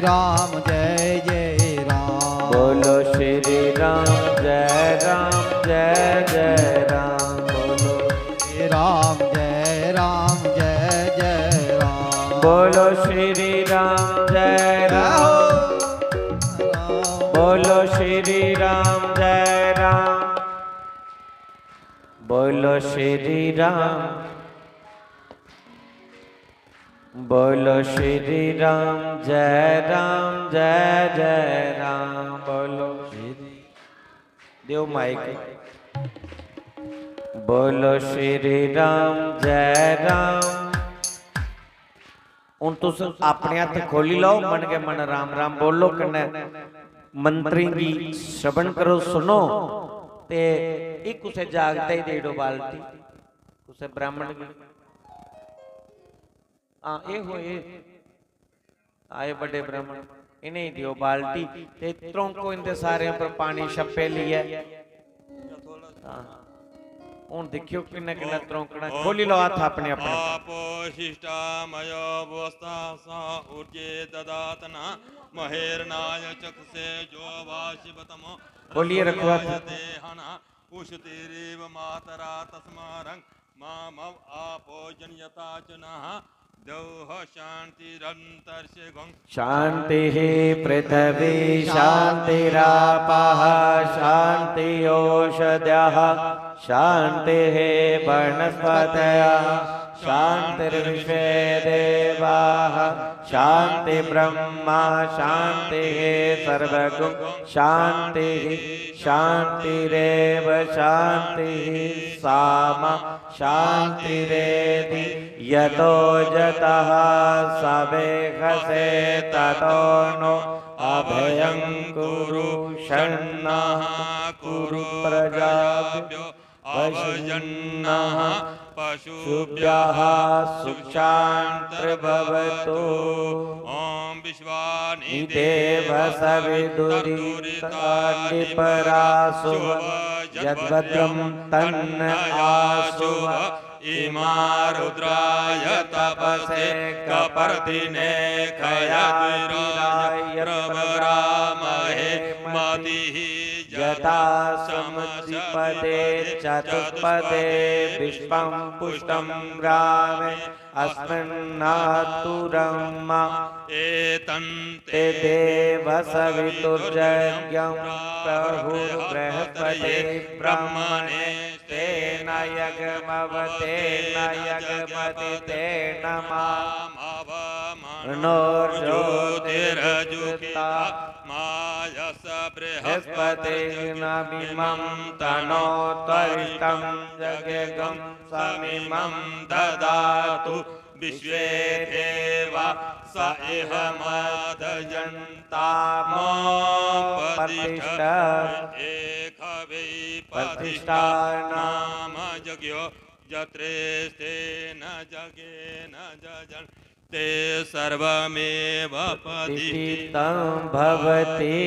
राम जय जय राम। बोलो श्री राम जय जय राम। बोलो राम जय जय राम। बोलो श्री राम जय राम। बोलो श्री राम जय राम। बोलो श्री राम। बोलो श्री राम जय जय राम। बोलो देव माइक। बोलो श्री राम जय राम। ਹੁਣ ਤੁਸੀਂ ਆਪਣੇ ਹੱਥ ਖੋਲੀ ਲਓ मन के मन राम राम बोलो कन्ने मंत्री की श्रवण करो सुनो ते एक कुसे जागते ही दे दो बाल्टी कुसे ब्राह्मण की हाँ ये होए आए बड़े ब्राह्मण इन्हें दियो बाल्टी ते त्रोंको इनके सारे पर पानी छप्पे लिया ਹੁਣ ਦੇਖਿਓ ਕਿੰਨਾ ਕਿੰਨਾ ਤਰੋਂਕਣਾ ਖੋਲੀ ਲਓ ਹੱਥ ਆਪਣੇ ਆਪਣੇ ਆਪੋ ਸ਼ਿਸ਼ਟਾ ਮਯੋ ਬੋਸਤਾ ਸਾ ਉਰਜੇ ਦਦਾਤਨਾ ਮਹੇਰ ਨਾਯ ਚਖਸੇ ਜੋ ਵਾਸ਼ਿਬਤਮੋ ਖੋਲੀਏ ਰੱਖੋ ਹੱਥ ਦੇਹਨਾ ਉਸ਼ ਤੇਰੇ ਵ ਮਾਤਰਾ ਤਸਮਾਰੰ ਮਾਮਵ ਆਪੋ ਜਨਯਤਾ ਚਨਾ दौह शांतिरंतर्षे गं शांति पृथ्वी शांतिरापः शांति ओषधयः शांति वनस्पतयः शांतिर्विश्वे देवाः शांति ब्रह्मा शांति सर्वगुं शांति शांतिरेव शांति सामा शांतिरेधि यतो जतः सवेहसे ततो नो अभयं कुरु शन्नः कुरु प्रजाभ्यो अभयन्नः पशुभ्यः सुक्षान्तिर्भवतु ॐ विश्वानि देव सविदुरितानि परासुव यद्भद्रं तन्न आसुव इमा रुद्राय तपसे कपर्दिने खयातिराय प्रवरामहे मतिः यथा समुद्दिपदे चतुष्पदे विश्वं पुष्टं ग्रामे अस्मिन्नातुरम्मा एतन्ते देव सवितुर्यज्ञं प्रहुर्बृहस्पते ब्रह्मणे तेन यज्ञमवते तेन मामवमनोर्ज्योतिरजुता मायस बृहस्पतिर्नमिमं तनोत्वरितं जगेगं समिमं ददातु विश्वे देवा स इह मदजन्तामोपतिष्ठ एकवै प्रतिष्ठा नाम जग्यो जत्रेस्तेन जगेन जजन् ते सर्वमेव प्रतिष्ठितं भवति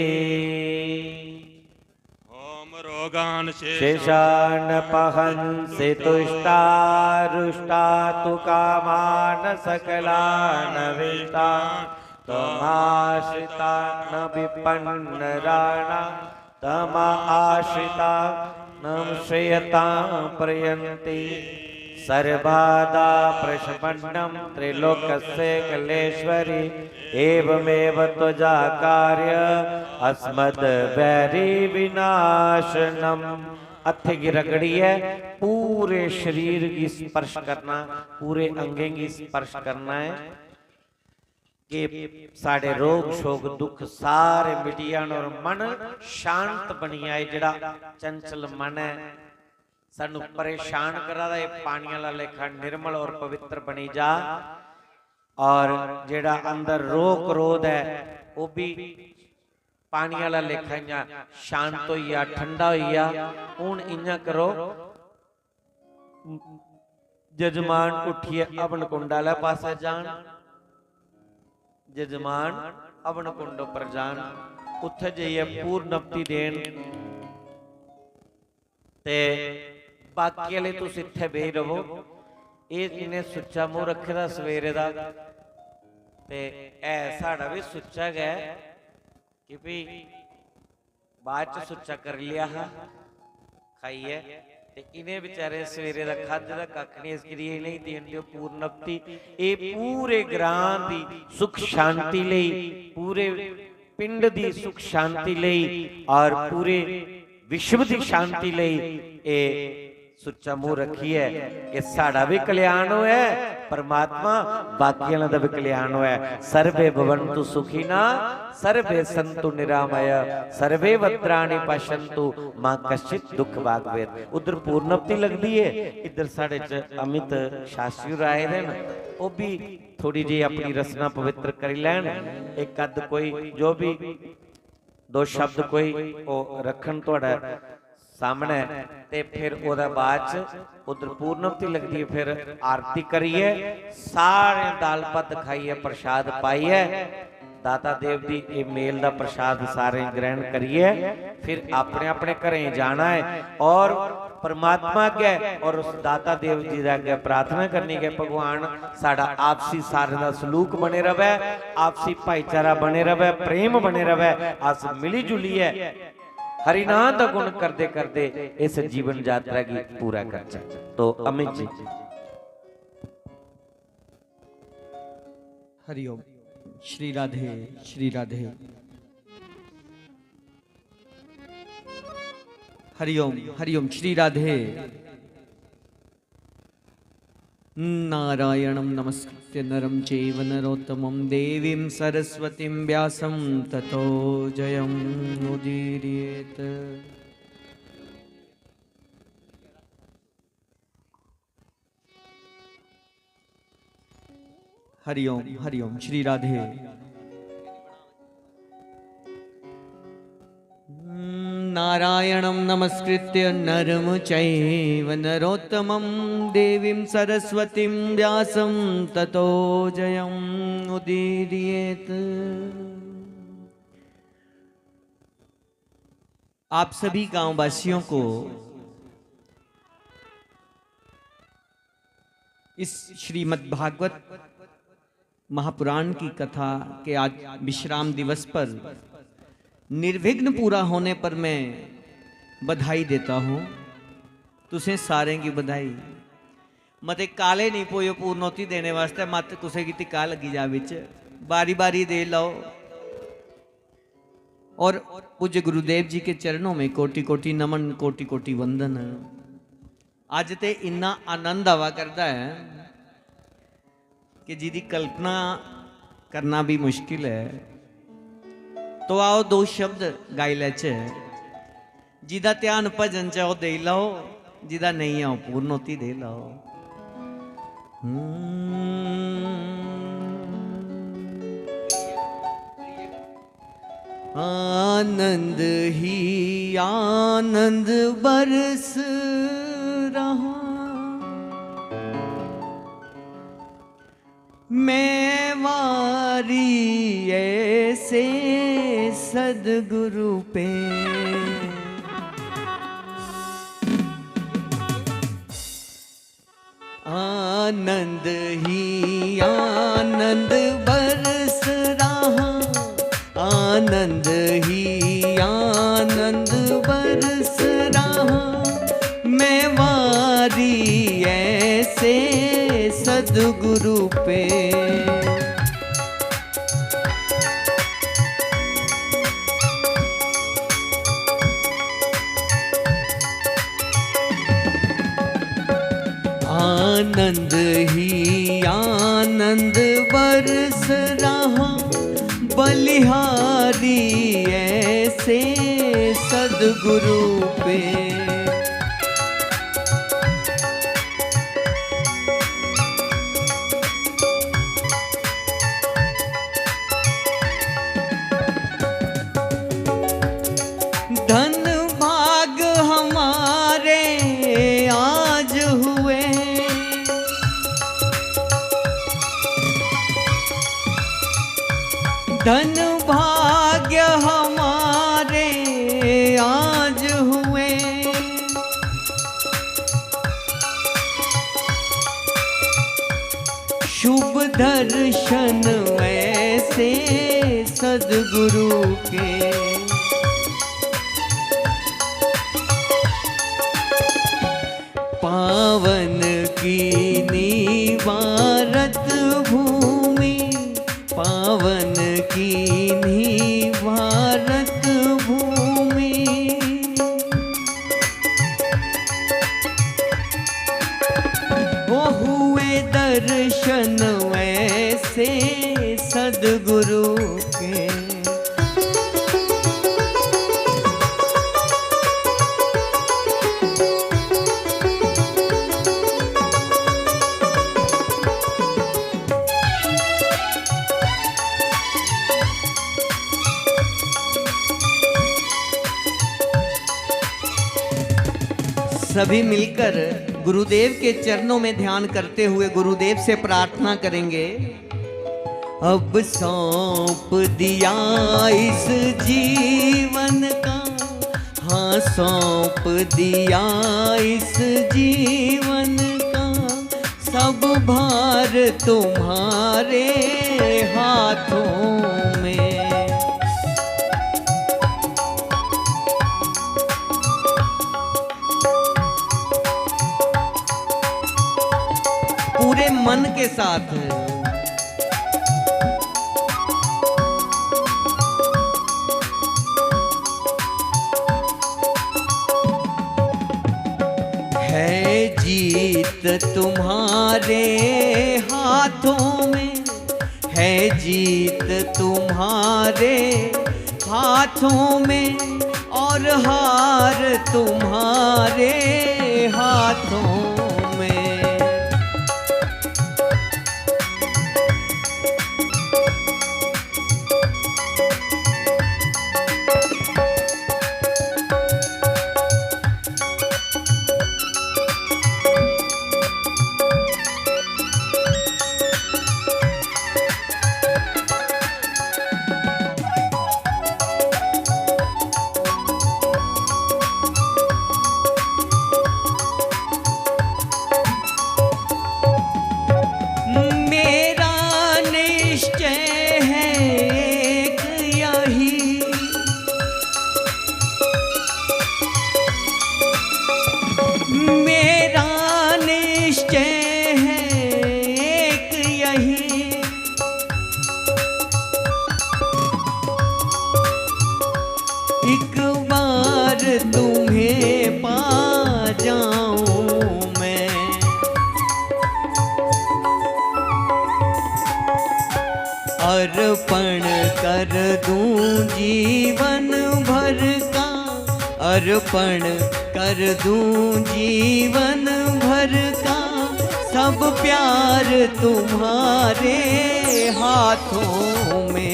रोगान् शेषान् पहंसि तुष्टा तु कामान् सकलान् विष्टान् त्वमाश्रितान् विपन्नराणां तमाश्रिता न श्रेयतां प्रयन्ति सर्वदा प्रशमन्नं त्रिलोकस्य कलेश्वरी एवमेव त्वजा कार्य अस्मद्वैरी विनाशनम। हथे की रगड़ी है पूरे शरीर की स्पर्श करना पूरे अंगें की स्पर्श करना है कि साढ़े रोग शोक दुख सारे मिट जान और मन शांत बनी आए। जड़ा चंचल मन है सानू परेशान करा दा पानी वाला लेखा निर्मल और पवित्र बनी जा और जेड़ा अंदर रोग क्रोध है वो भी पानी वाला लेखा इया शांत होइया ठंडा होइया। हुण इया करो जजमान उठिए अपन कुंड वाले पासे जान जजमान अवन कुंड पर जान, उत्थे जाइए पूर्णपति देन ते बाकी वाले तुसीं इत्थे बेही रहो। ये इन्हें सुच्चा मुंह रखे दा सवेरे दा ते ऐ साड़ा भी सुच्चा गया कि भी बाद च सुच्चा कर लिया हा खाइए ते इन्हें बेचारे सवेरे दा खाधे दा कख नहीं, इस करिए नहीं देन दिओ पूर्णपति। ये पूरे ग्रां दी सुख शांति लई, पूरे पिंड दी सुख शांति लई और पूरे विश्व की शांति लई ए सुच्चा मुंह रखी है कि साड़ा भी कल्याण होया, परमात्मा बाकियां दा भी कल्याण होया। सर्वे भवन्तु सुखिना सर्वे सन्तु निरामय सर्वे भद्राणि पश्यन्तु मां कश्चित दुख भाग्वेत। उधर पूर्णपति लगती है, इधर साढ़े च अमित शास्त्री आए हैं, वो भी थोड़ी जी अपनी रचना पवित्र कर लैन। एक अद कोई जो भी दो शब्द कोई वो रखन थोड़ा सामने ते फिर ओदा बाद उधर पूर्णपति लगती है, फिर आरती करिए, सारे दाल पत खाइए, प्रसाद पाइए, दाता देव दी ये मेल दा प्रसाद सारे ग्रहण करिए, फिर अपने अपने घरें जाना है और परमात्मा के और उस दाता देव जी अगे प्रार्थना करनी के भगवान साडा आपसी सारे दा सलूक बने रहे, आपसी भाईचारा बने रहे, प्रेम बने रहे, अस मिली जुलिए हरिनाम का गुण करते करते इस जीवन यात्रा की पूरा कर। तो अमित जी हरिओम। श्री राधे श्री राधे। हरिओम हरिओम। श्री राधे। नारायणं नमस्कृत्य नरं चैव नरोत्तमं देवीं सरस्वतीं व्यासं ततो जयमुदीरयेत्। हरिओम हरिओम। श्री राधे। नारायणं नमस्कृत्य नरं चैव नरोत्तमं देवीं सरस्वतीं व्यासं ततो जयमुदीरयेत्। आप सभी गांववासियों को इस श्रीमद् भागवत महापुराण की कथा के आज विश्राम दिवस पर निर्विघ्न पूरा होने पर मैं बधाई देता हूँ। तुसें सारे की बधाई। मत काले नहीं पोयो पूर्णोती देने वास्ते, मत कुसे की टिका लगी जा विच, बारी बारी दे लो। और पूज्य गुरुदेव जी के चरणों में कोटि कोटि नमन, कोटि कोटि वंदन। अज ते इन्ना आनंद आवा करता है कि जिहदी कल्पना करना भी मुश्किल है। तो आओ दो शब्द गाई लैचे। जिदा ध्यान भजन च दे लो, जिदा नहीं है पूर्णोती दे लो। आनंद ही आनंद बरस रहा, मैं वारी ऐसे सदगुरु पे। आनंद ही आनंद बरस रहा, आनंद ही आनंद बरस रहा, मैं वारी ऐसे सदगुरु पे। आनंद ही आनंद बरस रहा, बलिहारी ऐसे सदगुरु पे। धन भाग हमारे आज हुए, धन भाग्य हमारे आज हुए, शुभ दर्शन ऐसे सद्गुरु के। पावन कीनी भारत भूमि, पावन कीनी भारत भूमि। वो हुए दर्शन ऐसे सद्गुरु के। सभी मिलकर गुरुदेव के चरणों में ध्यान करते हुए गुरुदेव से प्रार्थना करेंगे। अब सौंप दिया इस जीवन का, हाँ सौंप दिया इस जीवन का, सब भार तुम्हारे हाथों में। पूरे मन के साथ है जीत तुम्हारे हाथों में, है जीत तुम्हारे हाथों में, और हार तुम्हारे हाथों में। एक बार तुम्हें पा जाऊं मैं, अर्पण कर दूं जीवन भर का, अर्पण कर दूं जीवन भर का, सब प्यार तुम्हारे हाथों में।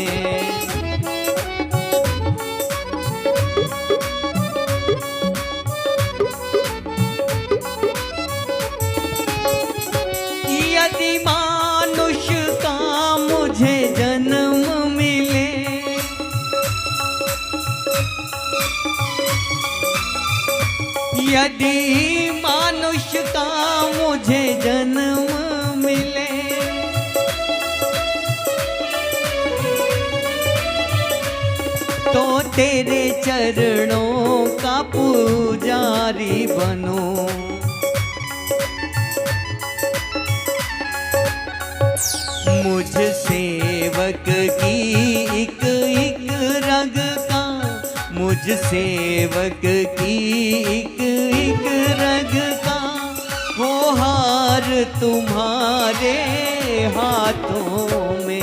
यदि मानुष का मुझे जन्म मिले, यदि मानुष का मुझे जन्म मिले, तो तेरे चरणों का पुजारी बनूं। मुझ सेवक की एक एक रग का, मुझ सेवक की एक एक रग का, हो हार तुम्हारे हाथों में।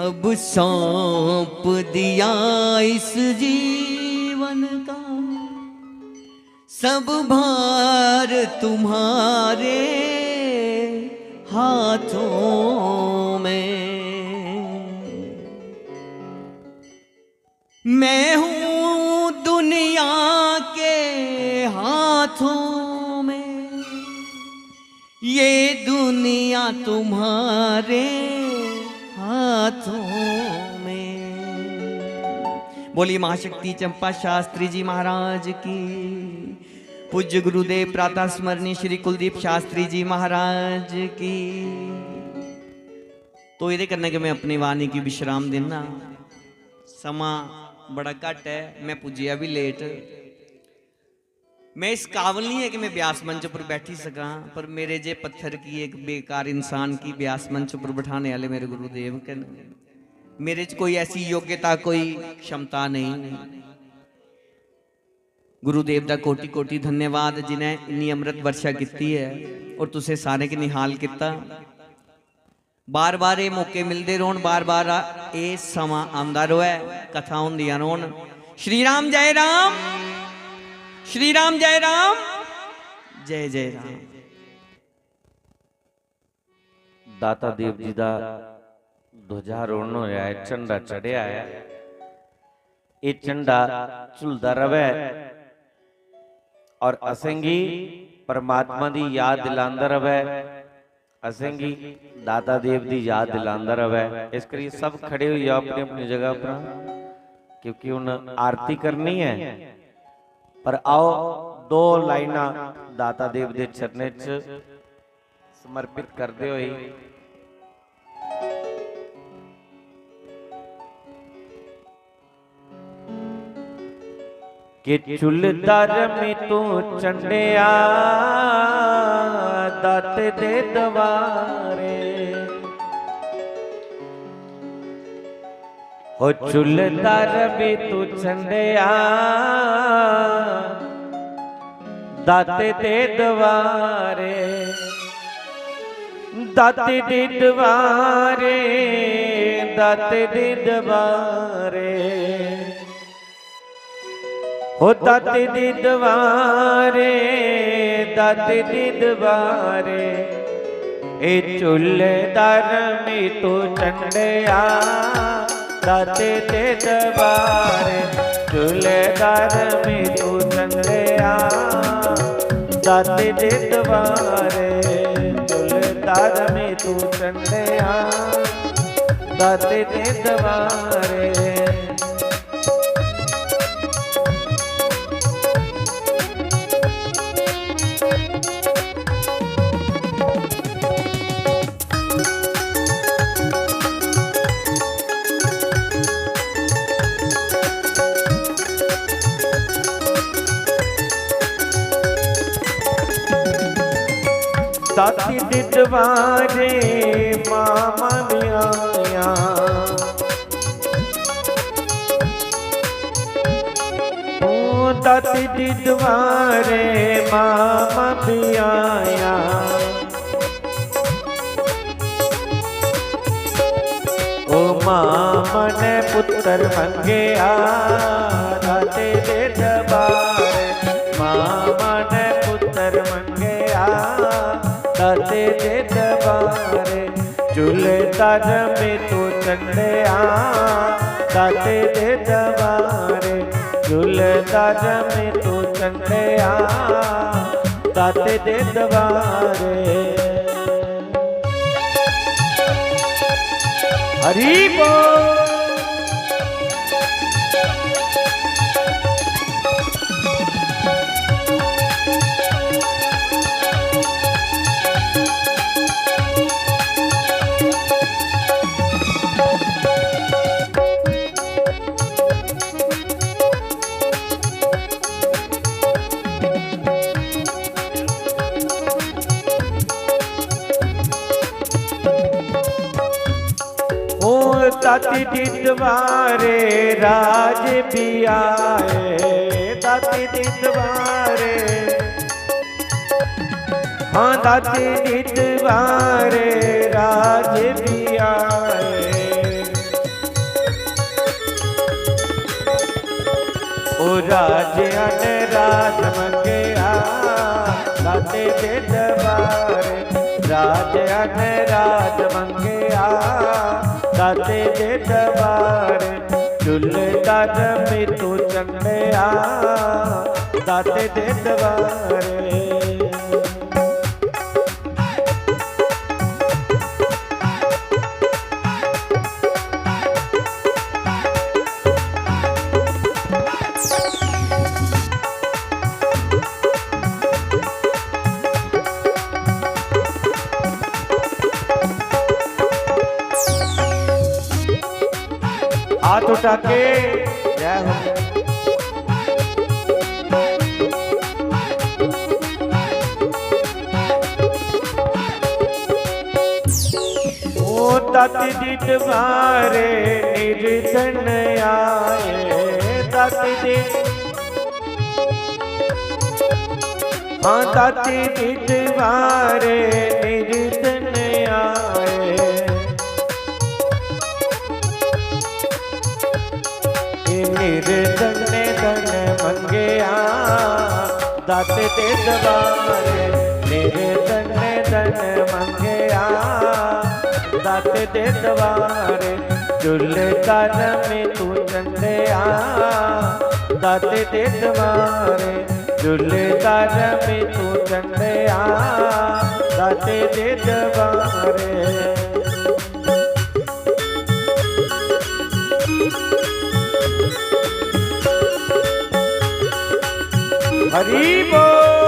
अब सौंप दिया इस जीवन का सब भार तुम्हारे हाथों में। मैं हूँ दुनिया के हाथों में, ये दुनिया तुम्हारे हाथों में। बोलिए महाशक्ति चंपा शास्त्री जी महाराज की, पूज्य गुरुदेव प्रातः स्मरणीय श्री कुलदीप शास्त्री जी महाराज की। तो ये करने के मैं अपनी वाणी की विश्राम देना, समा बड़ा घट है, मैं पुजिया भी लेट। मैं इस काबिल नहीं है कि मैं ब्यास मंच पर बैठी सका, पर मेरे जे पत्थर की एक बेकार इंसान की ब्यास मंच पर बैठाने वाले मेरे गुरुदेव के, मेरे च कोई ऐसी योग्यता कोई क्षमता नहीं। गुरुदेव का कोटि कोटि धन्यवाद जिन्हें इन्नी अमृत वर्षा की है और तुसे सारे के निहाल किया। बार बार ये मौके मिलते रोन, बार बार ये समा आंदा रोए, कथा होंदियां रोन। श्री राम जय राम, श्री राम जय राम, जय जय राम। दाता देव जी का ध्वजारोहण होया है, झंडा चढ़िया है। ये झंडा झुलदा रवे और असेंगी परमात्मा की याद दिलांदा रवे, असेंगी दाता देव की याद दिलांदा रवे। इस करिए सब खड़े हुए अपनी अपनी जगह पर, क्योंकि उन्हें आरती करनी है। पर आओ दो लाइना दाता देव के चरणे च समर्पित करते हुए कि चुलदर में तू चंडिया दत दे दवारे, हो चुलदर में तू चंडिया दत दे दवारे, दत दे दवारे, दत दे दवारे, हो दत दे दवारे, दत दे दवारे। ए चुलदर में तू चंडिया दत दे दवारे, चुलदर में तू चंडिया दत दे दवारे, चुलदर में तू चंडिया दत दे दवारे। दाती दिदवारे मामा बियाया, ओ दाती दिदवारे मामा बियाया, ओ मामा ने पुत्र मंगया दाते दे दवारे, मामा ने पुत्र मंगया दाते दे दवारे। चुलदर में तू चंडिया दाते दे दवारे, चुलदर में तू चंडिया दाते दे दवारे। हरि बोल। दाती दिदवारे राज भी आए, दाती दिदवारे, हाँ दाती दिदवारे राज भी आए। ਰਾਜਿਆਨ ਰਾਜ ਮੰਗਿਆ ਦਾਤੇ ਦੇ ਦਰਬਾਰ ਰਾਜਿਆਨ ਰਾਜ ਮੰਗਿਆ ਦਾਤੇ ਦੇ ਦਰਬਾਰ ਝੁੱਲਦਾ ਜਮੀ ਤੂੰ ਚੰਡਿਆ ਦਾਤੇ ਦੇ ਦਰਬਾਰ हाथ उठा के जय हो ओ दाती दी दवारे निर्धन आए दाती दी हाँ दाती दी दवारे निर्धन आए निर्धन ने धन मंगया दाते ते दवारे निर्धन ने धन मंगया दाते ते दवारे झुलदार में तू चंदया दाते ते दवारे झुलदार में तू चंदया दाते ते दवारे हरि बोल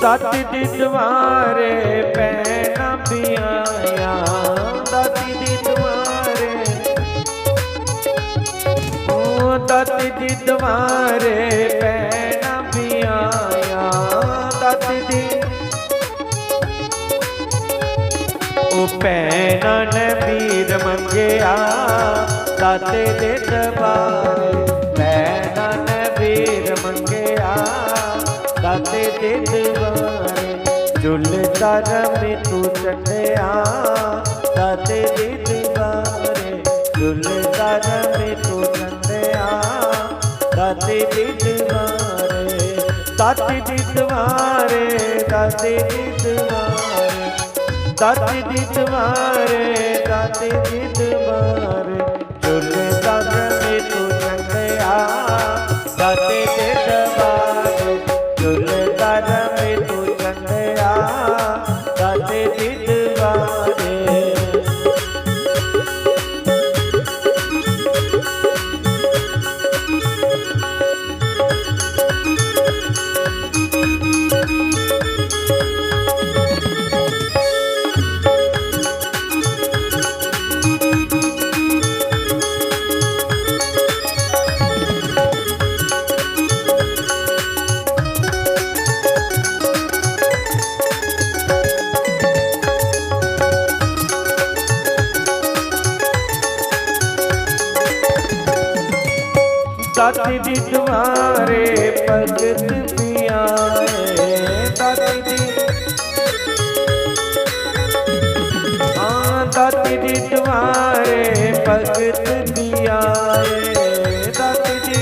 दाती दी दवारे पैना पियाया दाती दी दवारे ओ दाती दी दवारे पैना पियाया दाती दी ओ पैना ने वीर मंगया दाते दे दवारे पैना ने वीर मंगया दाते दे दवारे झुलदार में तू चंडया दाते दे दवारे झुलदार में तू चंडया दाते दे दवारे दाते दे दवारे दाते दे दवारे दाते दे दवारे दाते दे दवारे झुलदार में तू चंडया दाते दे दवारे झुलदार में तू चंडया दाते दी दवारे दाती दी दवारे भगत भी आए दाती दी हाँ दाती दी दवारे भगत भी आए दाती दी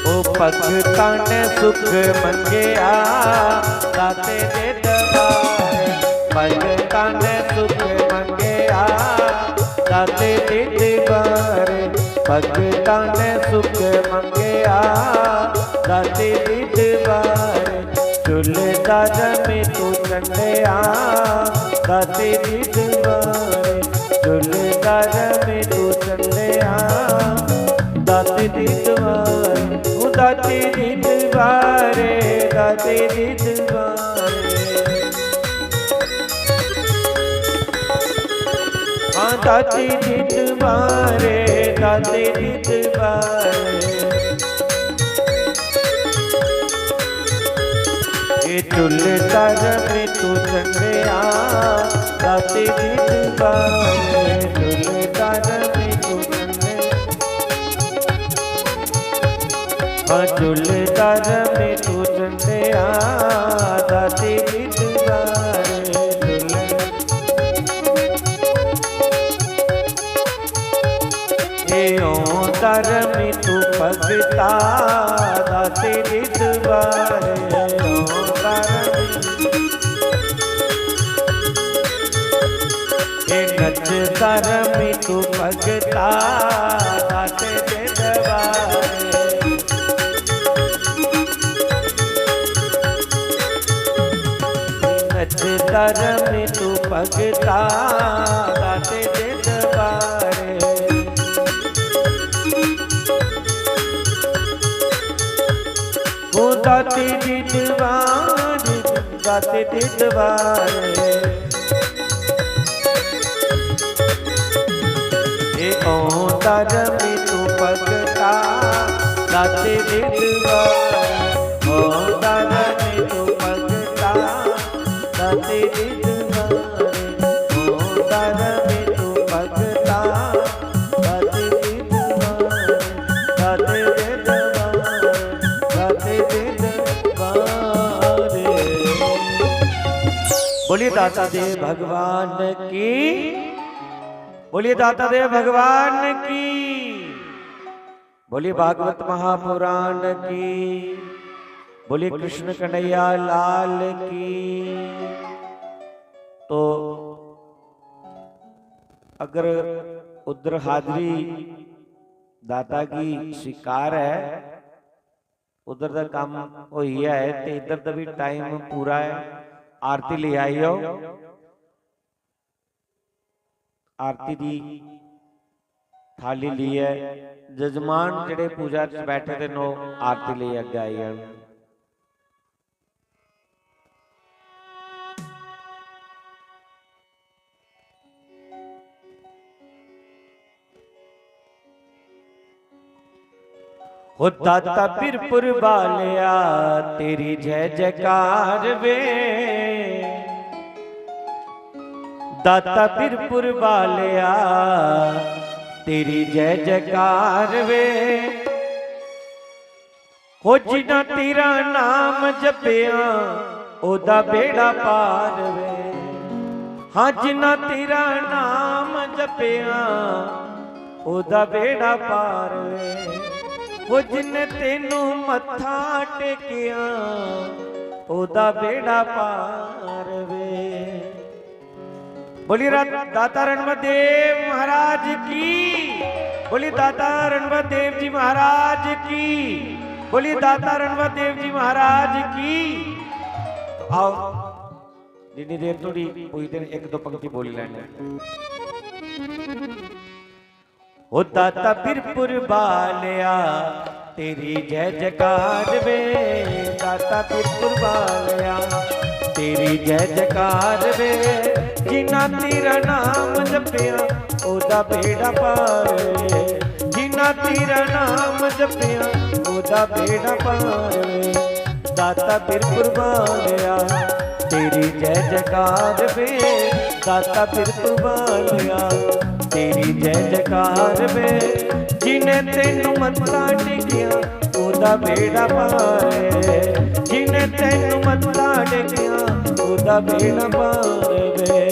ओ भगतां ने सुख मंगया दाते दे दवारे भगतां ने सुख मंगया दाते दे दवारे भगतां ने सुख मंगया दाते दे दवारे झुलदार में तू चंडया दाते दे दवारे झुलदार में तू चंडया दाते दे दवारे ओ दाते दे दवारे दाते दे दवारे हाँ दाते दे बारे दाते नित बारे ये चुल तर में तू चंद्रिया दाते नित बारे चुल तर में तू चंद्रिया चुल तर में तू चंद्रिया दाते नित दर में तू भगता दाते नित बारे नच दर में तू भगता दाते नित बारे नच दर में तू भगता दाते नित बारे दाते दिदवारे दाते दिदवारे ओ दर में तू भगता दाते दिदवारे ओ दर में तू भगता दाते दिदवारे ओ दर में तू भगता दाते दिदवारे दाते बोलिए दाता देव भगवान की बोलिए दाता देव भगवान की बोलिए भागवत महापुराण की बोलिए कृष्ण कन्हैया लाल की। तो अगर उधर हाजरी दाता की स्वीकार है उधर का काम हो ही है तो इधर का भी टाइम पूरा है। आरती ले आइयो आरती दी थाली ली है जजमान जेडे पूजा च बैठे थे नो आरती ले अगे आई है। हो दाता पिरपुर वालिया तेरी जय जयकार वे दाता पिरपुर वालिया तेरी जय जयकार वे हो जिना तेरा नाम जपिया ओदा बेड़ा पार वे हाँ जिना तेरा नाम जपिया ओदा बेड़ा पार वे वो जिन्ने तेनू मत्था टेकिया ओदा बेड़ा पार वे। बोली दाता रणवदेव महाराज की बोली दाता रणवदेव जी महाराज की बोली दाता रणवदेव जी महाराज की। तो आओ जितनी देर थोड़ी पूरी देर एक दो पंक्ति बोली लेने। ओ दाता पिरपुर वालिया तेरी जय जयकार वे दाता पिरपुर वालिया तेरी जय जयकार वे जिना तेरा नाम जपिया ओदा बेड़ा पार वे जिना तेरा नाम जपिया ओदा बेड़ा पार वे दाता पिरपुर वालिया तेरी जय जयकार वे दाता पिरपुर वालिया तेरी जय जयकार वे जिन्हें तेनू मत्था टेकिया ओदा बेड़ा पार जिन्हें तेनू मत्था टेकिया ओदा बेड़ा पार वे।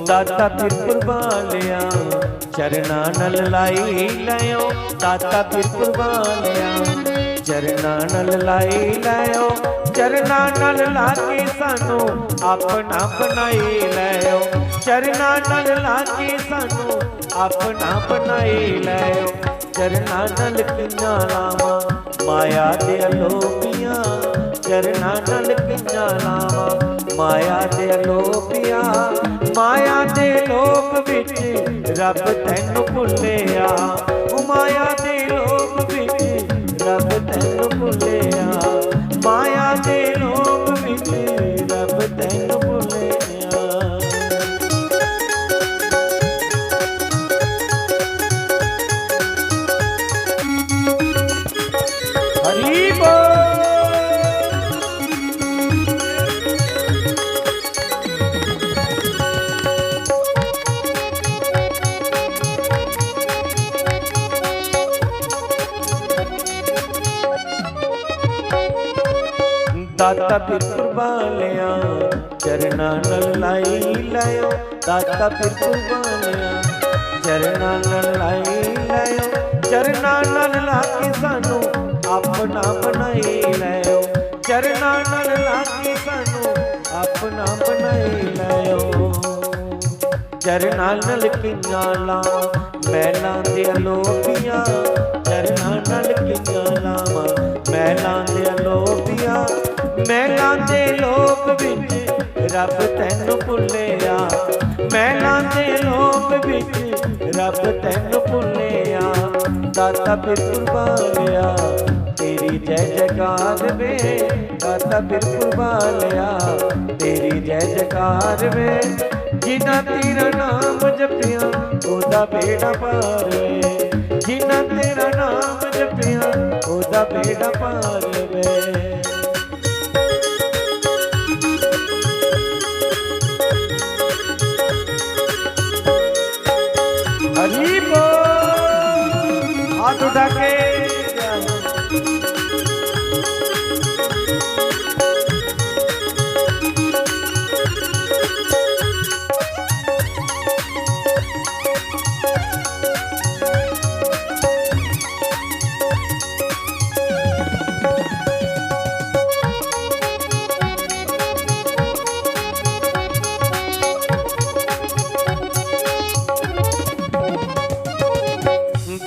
दाता पिरपुर वालिया चरना नल लाई लयो दाता पिरपुर वालिया चरना नल लाई लयो चरना नल लाके सानू अपना बनाई लयो चरना नल लाके सानू अपना बनाई लयो ਚਰਨਾਂ ਨਾਲ ਕਿੰਨਾ ਲਾਵਾਂ ਮਾਇਆ ਦੇ ਅਲੋਪੀਆਂ ਚਰਨਾਂ ਨਾਲ ਕਿੰਨਾ ਲਾਵਾਂ ਮਾਇਆ ਦੇ ਅਲੋਪੀਆਂ ਮਾਇਆ ਦੇ ਲੋਕ ਵਿੱਚ ਰੱਬ ਤੈਨੂੰ ਭੁੱਲਿਆ ਉਹ ਮਾਇਆ ਦੇ ਲੋਕ ਵਿੱਚ ਰੱਬ ਤੈਨੂੰ ਭੁੱਲਿਆ ਮਾਇਆ ਦੇ ਲੋਕ ਵਿੱਚ ਰੱਬ ਤੈਨੂੰ ਭੁੱਲਿਆ ਹਰੀ ਬੋਲ ਦਾਤਾ ਫਿਰ ਕੁਰਬਾਨਿਆਂ ਚਰਨਾਂ ਨਾਲ ਲਾਈ ਲਾਇਓ ਦਾਤਾ ਫਿਰ ਕੁਰਬਾਨਿਆਂ ਚਰਨਾਂ ਨਾਲ ਲਾਈ ਲਾਇਓ ਚਰਨਾਂ ਨਾਲ ਲਾ ਕੇ ਸਾਨੂੰ ਆਪਣਾ ਬਣਾਈ ਲੈਓ ਚਰਨਾਂ ਨਾਲ ਲਾ ਕੇ ਸਾਨੂੰ ਆਪਣਾ ਬਣਾਈ ਲੈਓ ਚਰਨਾਂ ਨਾਲ ਕਿੰਨਾ ਲਾਵਾਂ ਮਹਿਲਾਂ ਦੇ ਅਲੋਪੀਆਂ ਚਰਨਾਂ ਨਾਲ ਕਿੰਨਾ ਲਾਵਾਂ ਮਹਿਲਾਂ ਦੇ ਅਲੋਪੀਆਂ ਮਹਿਲਾਂ ਦੇ ਲੋਕ ਵਿੱਚ ਰੱਬ ਤੈਨੂੰ ਭੁੱਲਿਆ ਮਹਿਲਾਂ ਦੇ ਲੋਕ ਵਿੱਚ ਰੱਬ ਤੈਨੂੰ ਭੁੱਲਿਆ ਦਾਤਾ ਫਿਰ ਕੁਰਬਾਨਿਆ ਤੇਰੀ ਜੈ ਜੈਕਾਰ ਵੇ ਦਾਤਾ ਫਿਰ ਕੁਰਬਾਨਿਆ ਤੇਰੀ ਜੈ ਜੈਕਾਰ ਵੇ ਜਿਨ੍ਹਾਂ ਤੇਰਾ ਨਾਮ ਜਪਿਆ ਉਹਦਾ ਬੇੜਾ ਪਾਰ ਵੇ ਜਿਨ੍ਹਾਂ ਤੇਰਾ ਨਾਮ ਜਪਿਆ ਉਹਦਾ ਬੇੜਾ ਪਾਰ ਵੇ हरी बोल हाथ उठा के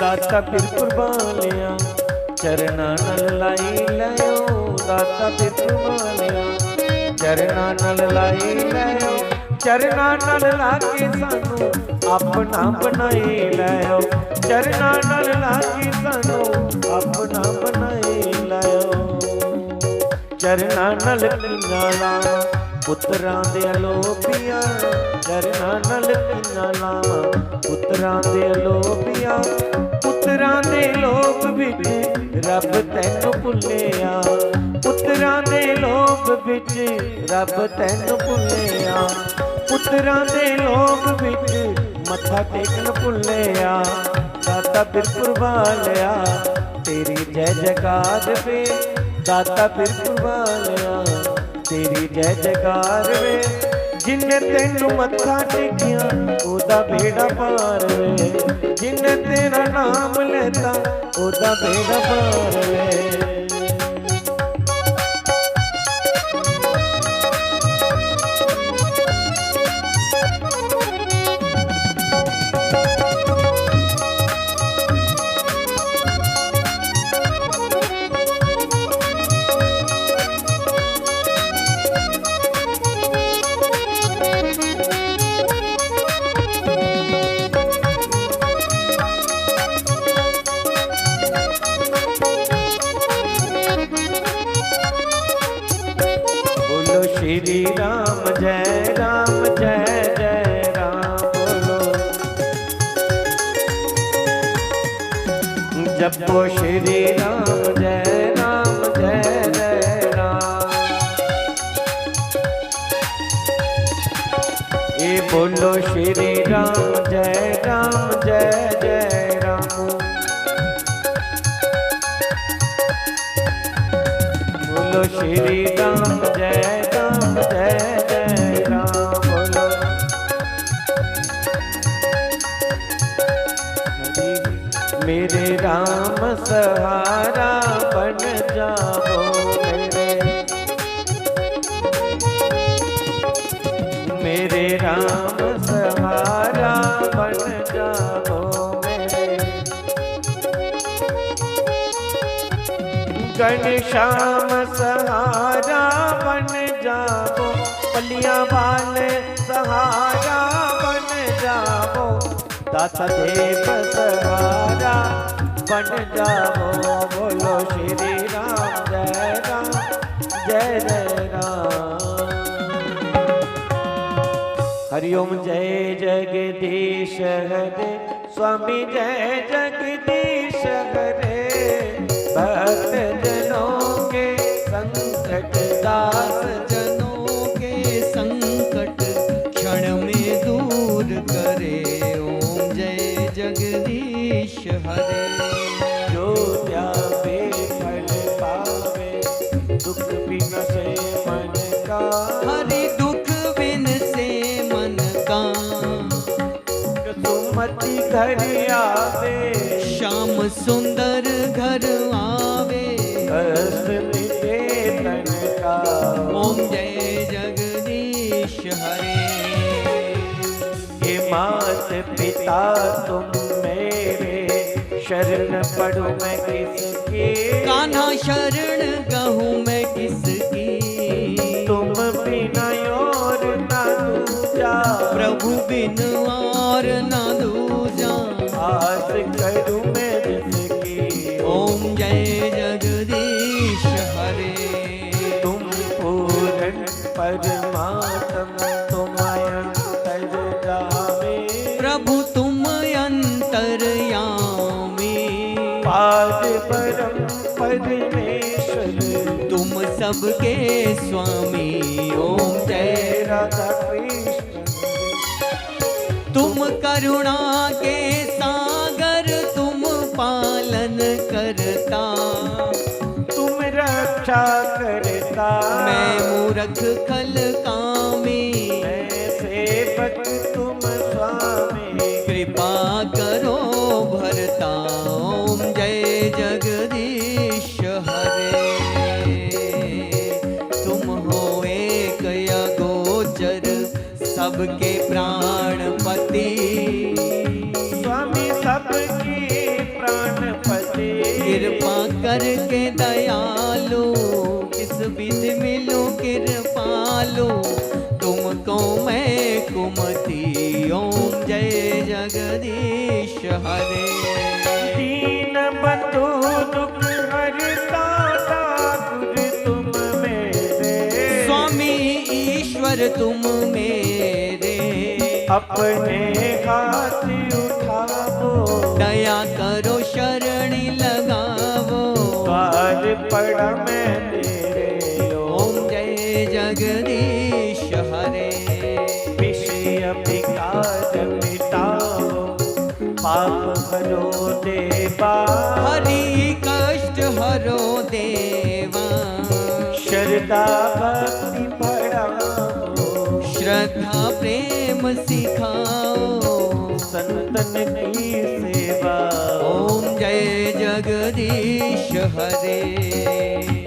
ਦਾਤਾ ਫਿਰ ਕੁਰਬਾਨਿਆਂ ਚਰਨਾਂ ਨਾਲ ਲਾਈ ਲਿਓ ਦਾਤਾ ਫਿਰ ਕੁਰਬਾਨਿਆਂ ਚਰਨਾਂ ਨਾਲ ਲਾਈ ਲਿਓ ਚਰਨਾਂ ਨਾਲ ਲਾ ਕੇ ਸਾਨੂੰ ਆਪਣਾ ਬਣਾਈ ਲਿਓ ਚਰਨਾਂ ਨਾਲ ਲਾ ਕੇ ਸਾਨੂੰ ਆਪਣਾ ਬਣਾਈ ਲਿਓ ਚਰਨਾਂ ਨਾਲ ਕਿੰਨਾ ਲਾਵਾਂ ਪੁੱਤਰਾਂ ਦੇ ਅਲੋਪੀਆਂ ਚਰਨਾਂ ਨਾਲ ਕਿੰਨਾ ਲਾਵਾਂ ਪੁੱਤਰਾਂ ਦੇ ਅਲੋਪੀਆਂ ਪੁੱਤਰਾਂ ਦੇ ਲੋਕ ਵਿੱਚ ਰੱਬ ਤੈਨੂੰ ਭੁੱਲਿਆ ਪੁੱਤਰਾਂ ਦੇ ਲੋਕ ਵਿੱਚ ਰੱਬ ਤੈਨੂੰ ਭੁੱਲਿਆ ਪੁੱਤਰਾਂ ਦੇ ਲੋਕ ਵਿੱਚ ਮੱਥਾ ਟੇਕਣ ਭੁੱਲਿਆ ਦਾਤਾ ਫਿਰ ਕੁਰਬਾਨਿਆ ਤੇਰੀ ਜੈ ਜੈਕਾਰ ਵੇ ਦਾਤਾ ਫਿਰ ਕੁਰਬਾਨਿਆ ਤੇਰੀ ਜੈ ਜੈਕਾਰ ਵੇ ਜਿਨੇ ਤੈਨੂੰ ਮੱਥਾ ਟੇਕਿਆ ਉਹਦਾ ਬੇੜਾ ਪਾਰ ਵੇ ਜਿਨੇ ਤੇਰਾ ਨਾਮ ਲੈਤਾ ਉਹਦਾ ਬੇੜਾ ਪਾਰ ਵੇ श्री राम जय जय राम बोलो जपो श्री राम जय राम ये बोलो श्री राम जय राम बोलो श्री राम जय राम बोलो मेरे राम सहारा बन जाओ मेरे राम सहारा बन जाओ मेरे घनश्याम सहारा बन जाओ, पलिया वाले सहारा बन जाओ, दाता देव सहारा बन जाओ। बोलो श्री राम जय राम जय जय राम। हरिओम जय जगदीश हरे, स्वामी जय जगदीश हरे। भक्त जनों के संकट दास जनों के संकट क्षण में दूर करे। ओम जय जगदीश हरे। जो त्यावे फल पावे, दुख बिन से मन का। हरि दुख बिन से मन का। सुमति घर आवे, श्याम सुंदर घर आवे। कष्ट मिटे तन का। ओम जय जगदीश हरे। हे मात पिता तुम मेरे, शरण पढ़ूं मैं किसकी। कान्हा शरण कहूँ मैं किसकी। तुम बिना और ना दूजा, प्रभु बिन और न दूजा। आस करूं मैं जिसकी। ओम जय जगदीश हरे। तुम पूर्ण परमात्मा, तुम अंतर जावे। प्रभु तुम अंतर्यामी। पाद परम परमेश्वर, तुम सबके स्वामी। ओम जय। राधा कृष्ण। तुम करुणा के सागर, तुम पालन करता। तुम रक्षा करता, मैं मूर्ख खल कामी। मैं सेवक तुम स्वामी। कृपा करो भरता। ओम जय जगदीश हरे। तुम हो एक अगोचर, सबके प्राणपति। स्वामी सबकी प्राणपति। कृपा करके दयालु, किस विधि मिलो कृपालु। तुमको मैं कुमति। ओम जय जगदीश हरे। दीन बंधु दुख हरता, ठाकुर तुम मेरे। स्वामी ईश्वर तुम मेरे। अपने हाथ उठाओ, दया करो शरणी लगावो। द्वार पड़ा मैं तेरे। ओम जय जगदीश हरे। विषय विकार मिटाओ, पाप हरो देवा। हरि कष्ट हरो देवा। श्रद्धा भक्ति बढ़ाओ, श्रद्धा प्रेम सिखाओ। संतन की सेवा। ओम जय जगदीश हरे।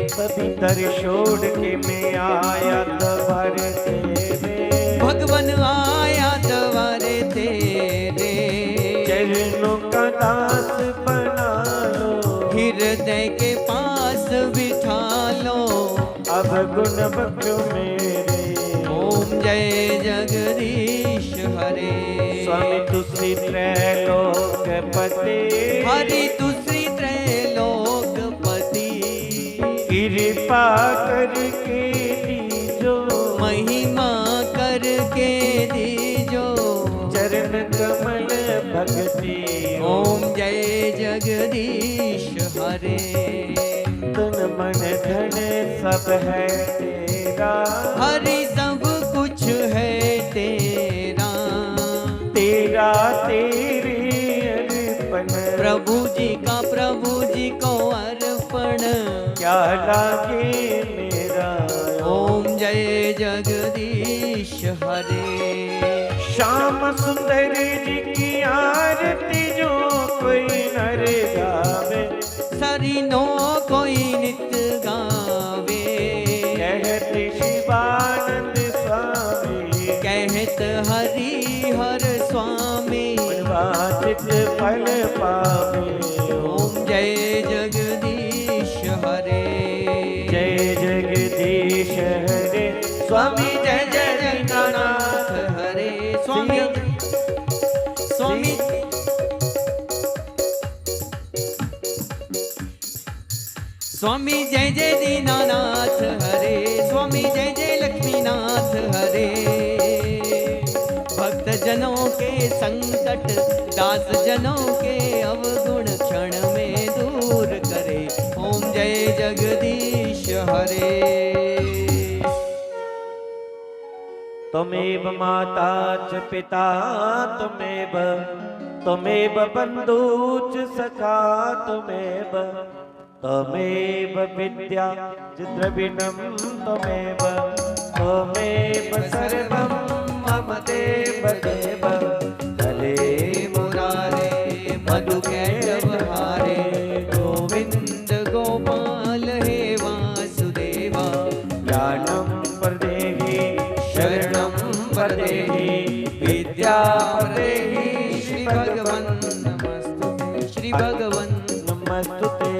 सभी दर छोड़ के मैं आया द्वार तेरे। भगवन आया द्वारे तेरे। चरणों का दास बना लो, हृदय के पास बिठा लो। अब गुण बख्शो मेरे। ओम जय जगदीश हरे। स्वामी तुसी त्रैलोकपति। हरि तुसी त्रैलोकपति। कृपा करके दीजो, महिमा करके दीजो। चरण कमल भक्ति। ओम जय जगदीश हरे। तन मन धन सब है तेरा। हरि सब कुछ है तेरा। तेरा तेरे अर्पण। प्रभु जी का प्रभु जी को अर्पण। क्या लागे मेरा। ओम जय जगदीश हरे। श्याम सुंदर जी की आरती जो कोई नर गावे। सरिनो कोई नित गावे। कहते शिवानंद स्वामी। कहत हरि हर स्वामी। वांछित फल पावे। ओम जय जगदीश हरे। स्वामी जय जय दीनानाथ हरे, स्वामी जय जय लक्ष्मीनाथ हरे। भक्त जनों के संकट, दास जनों के अवगुण क्षण में दूर करे। ओम जय जगदीश हरे। त्वमेव माता च पिता त्वमेव बन्धु च सखा त्वमेव विद्या च द्रविणं त्वमेव सर्वं मम देव देव। हरे मुरारे मधुकैटवहारे, गोविंद गोपाल हे वासुदेवा। ज्ञानं प्रदेहि शरणं प्रदेहि, विद्या प्रदेहि। श्री भगवन् नमस्तुते, श्री भगवन् नमस्तुते।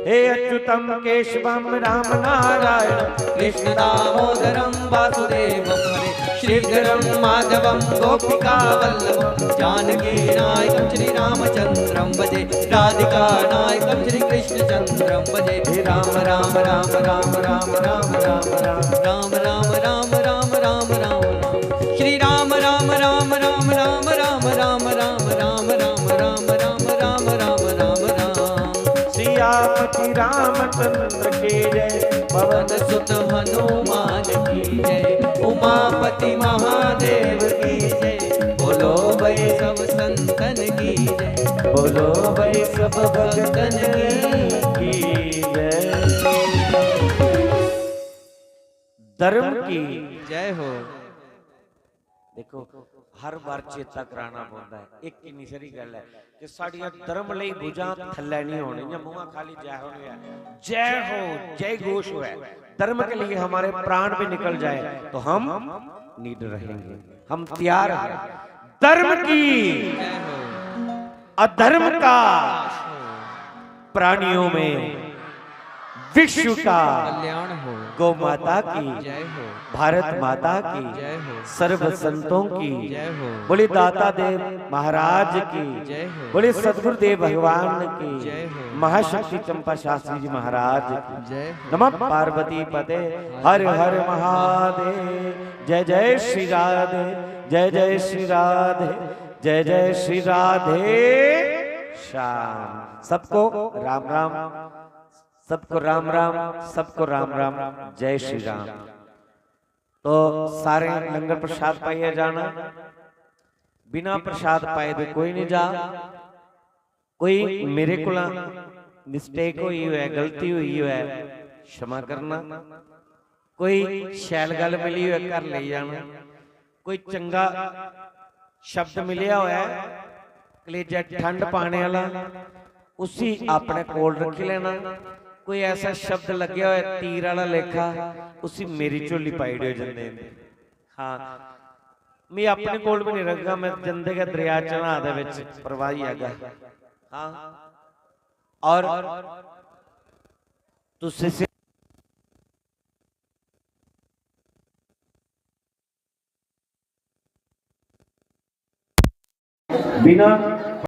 हे अच्युतं केशवं राम नारायण, कृष्ण दामोदरं वासुदेवं हरे। श्रीधरं माधवं गोपिका वल्लभं, जानकी नायकं श्री रामचन्द्रं भजे। राधिका नायकं श्री कृष्णचन्द्रं भजे। हे राम राम राम राम राम राम राम राम राम राम राम राम राम राम। श्री राम राम राम राम राम राम राम राम राम राम राम राम राम राम राम राम। सियापति रामचंद्र की जय, पवन सुत हनुमान की जय, उमापति महादेव की जय। बोलो भाई सब संतन की जय, बोलो भाई सब भक्तन की जय। धर्म की जय हो। देखो हर बार चेता कराना पड़ता है। एक किन्नी सारी गल है कि साड़ियां धर्म लई भुजां थल्ले नहीं होनी, या मुंह खाली जय हो जय हो जय घोष हो। धर्म के लिए हमारे प्राण भी निकल जाए तो हम निडर रहेंगे, हम तैयार हैं। धर्म की अधर्म का, प्राणियों में विश्व का कल्याण हो। गौ माता की जय हो, भारत माता की जय हो, सर्व संतों की जय हो, बोले दाता देव महाराज की जय हो, बोले सदगुरुदेव भगवान की जय हो, महाशक्ति चंपा शास्त्री जी महाराज की जय हो। नमः पार्वती पते हर हर महादेव। जय जय श्री राधे, जय जय श्री राधे, जय जय श्री राधे श्याम। सबको राम राम, सबको राम राम, सबको राम राम, जय श्री राम। तो सारे लंगर प्रसाद पाइए जाना, बिना प्रसाद पाए तो कोई नहीं जा। कोई मेरे को मिस्टेक हुई है, गलती हुई है, क्षमा करना। कोई शैल गल मिली है घर ले जाना। कोई चंगा शब्द मिलिया होया कलेजा ठंड पाने वाला, उसी अपने कोल रख लेना। कोई ऐसा शब्द लगे हुआ तीर वाला लेखा, उसी मेरी झोली पाई हो जाते। हाँ मैं अपने कोल भी नहीं रखगा, मैं जंदे का दरिया चढ़ा दे विच प्रवाही हैगा। हाँ और तुझसे बिना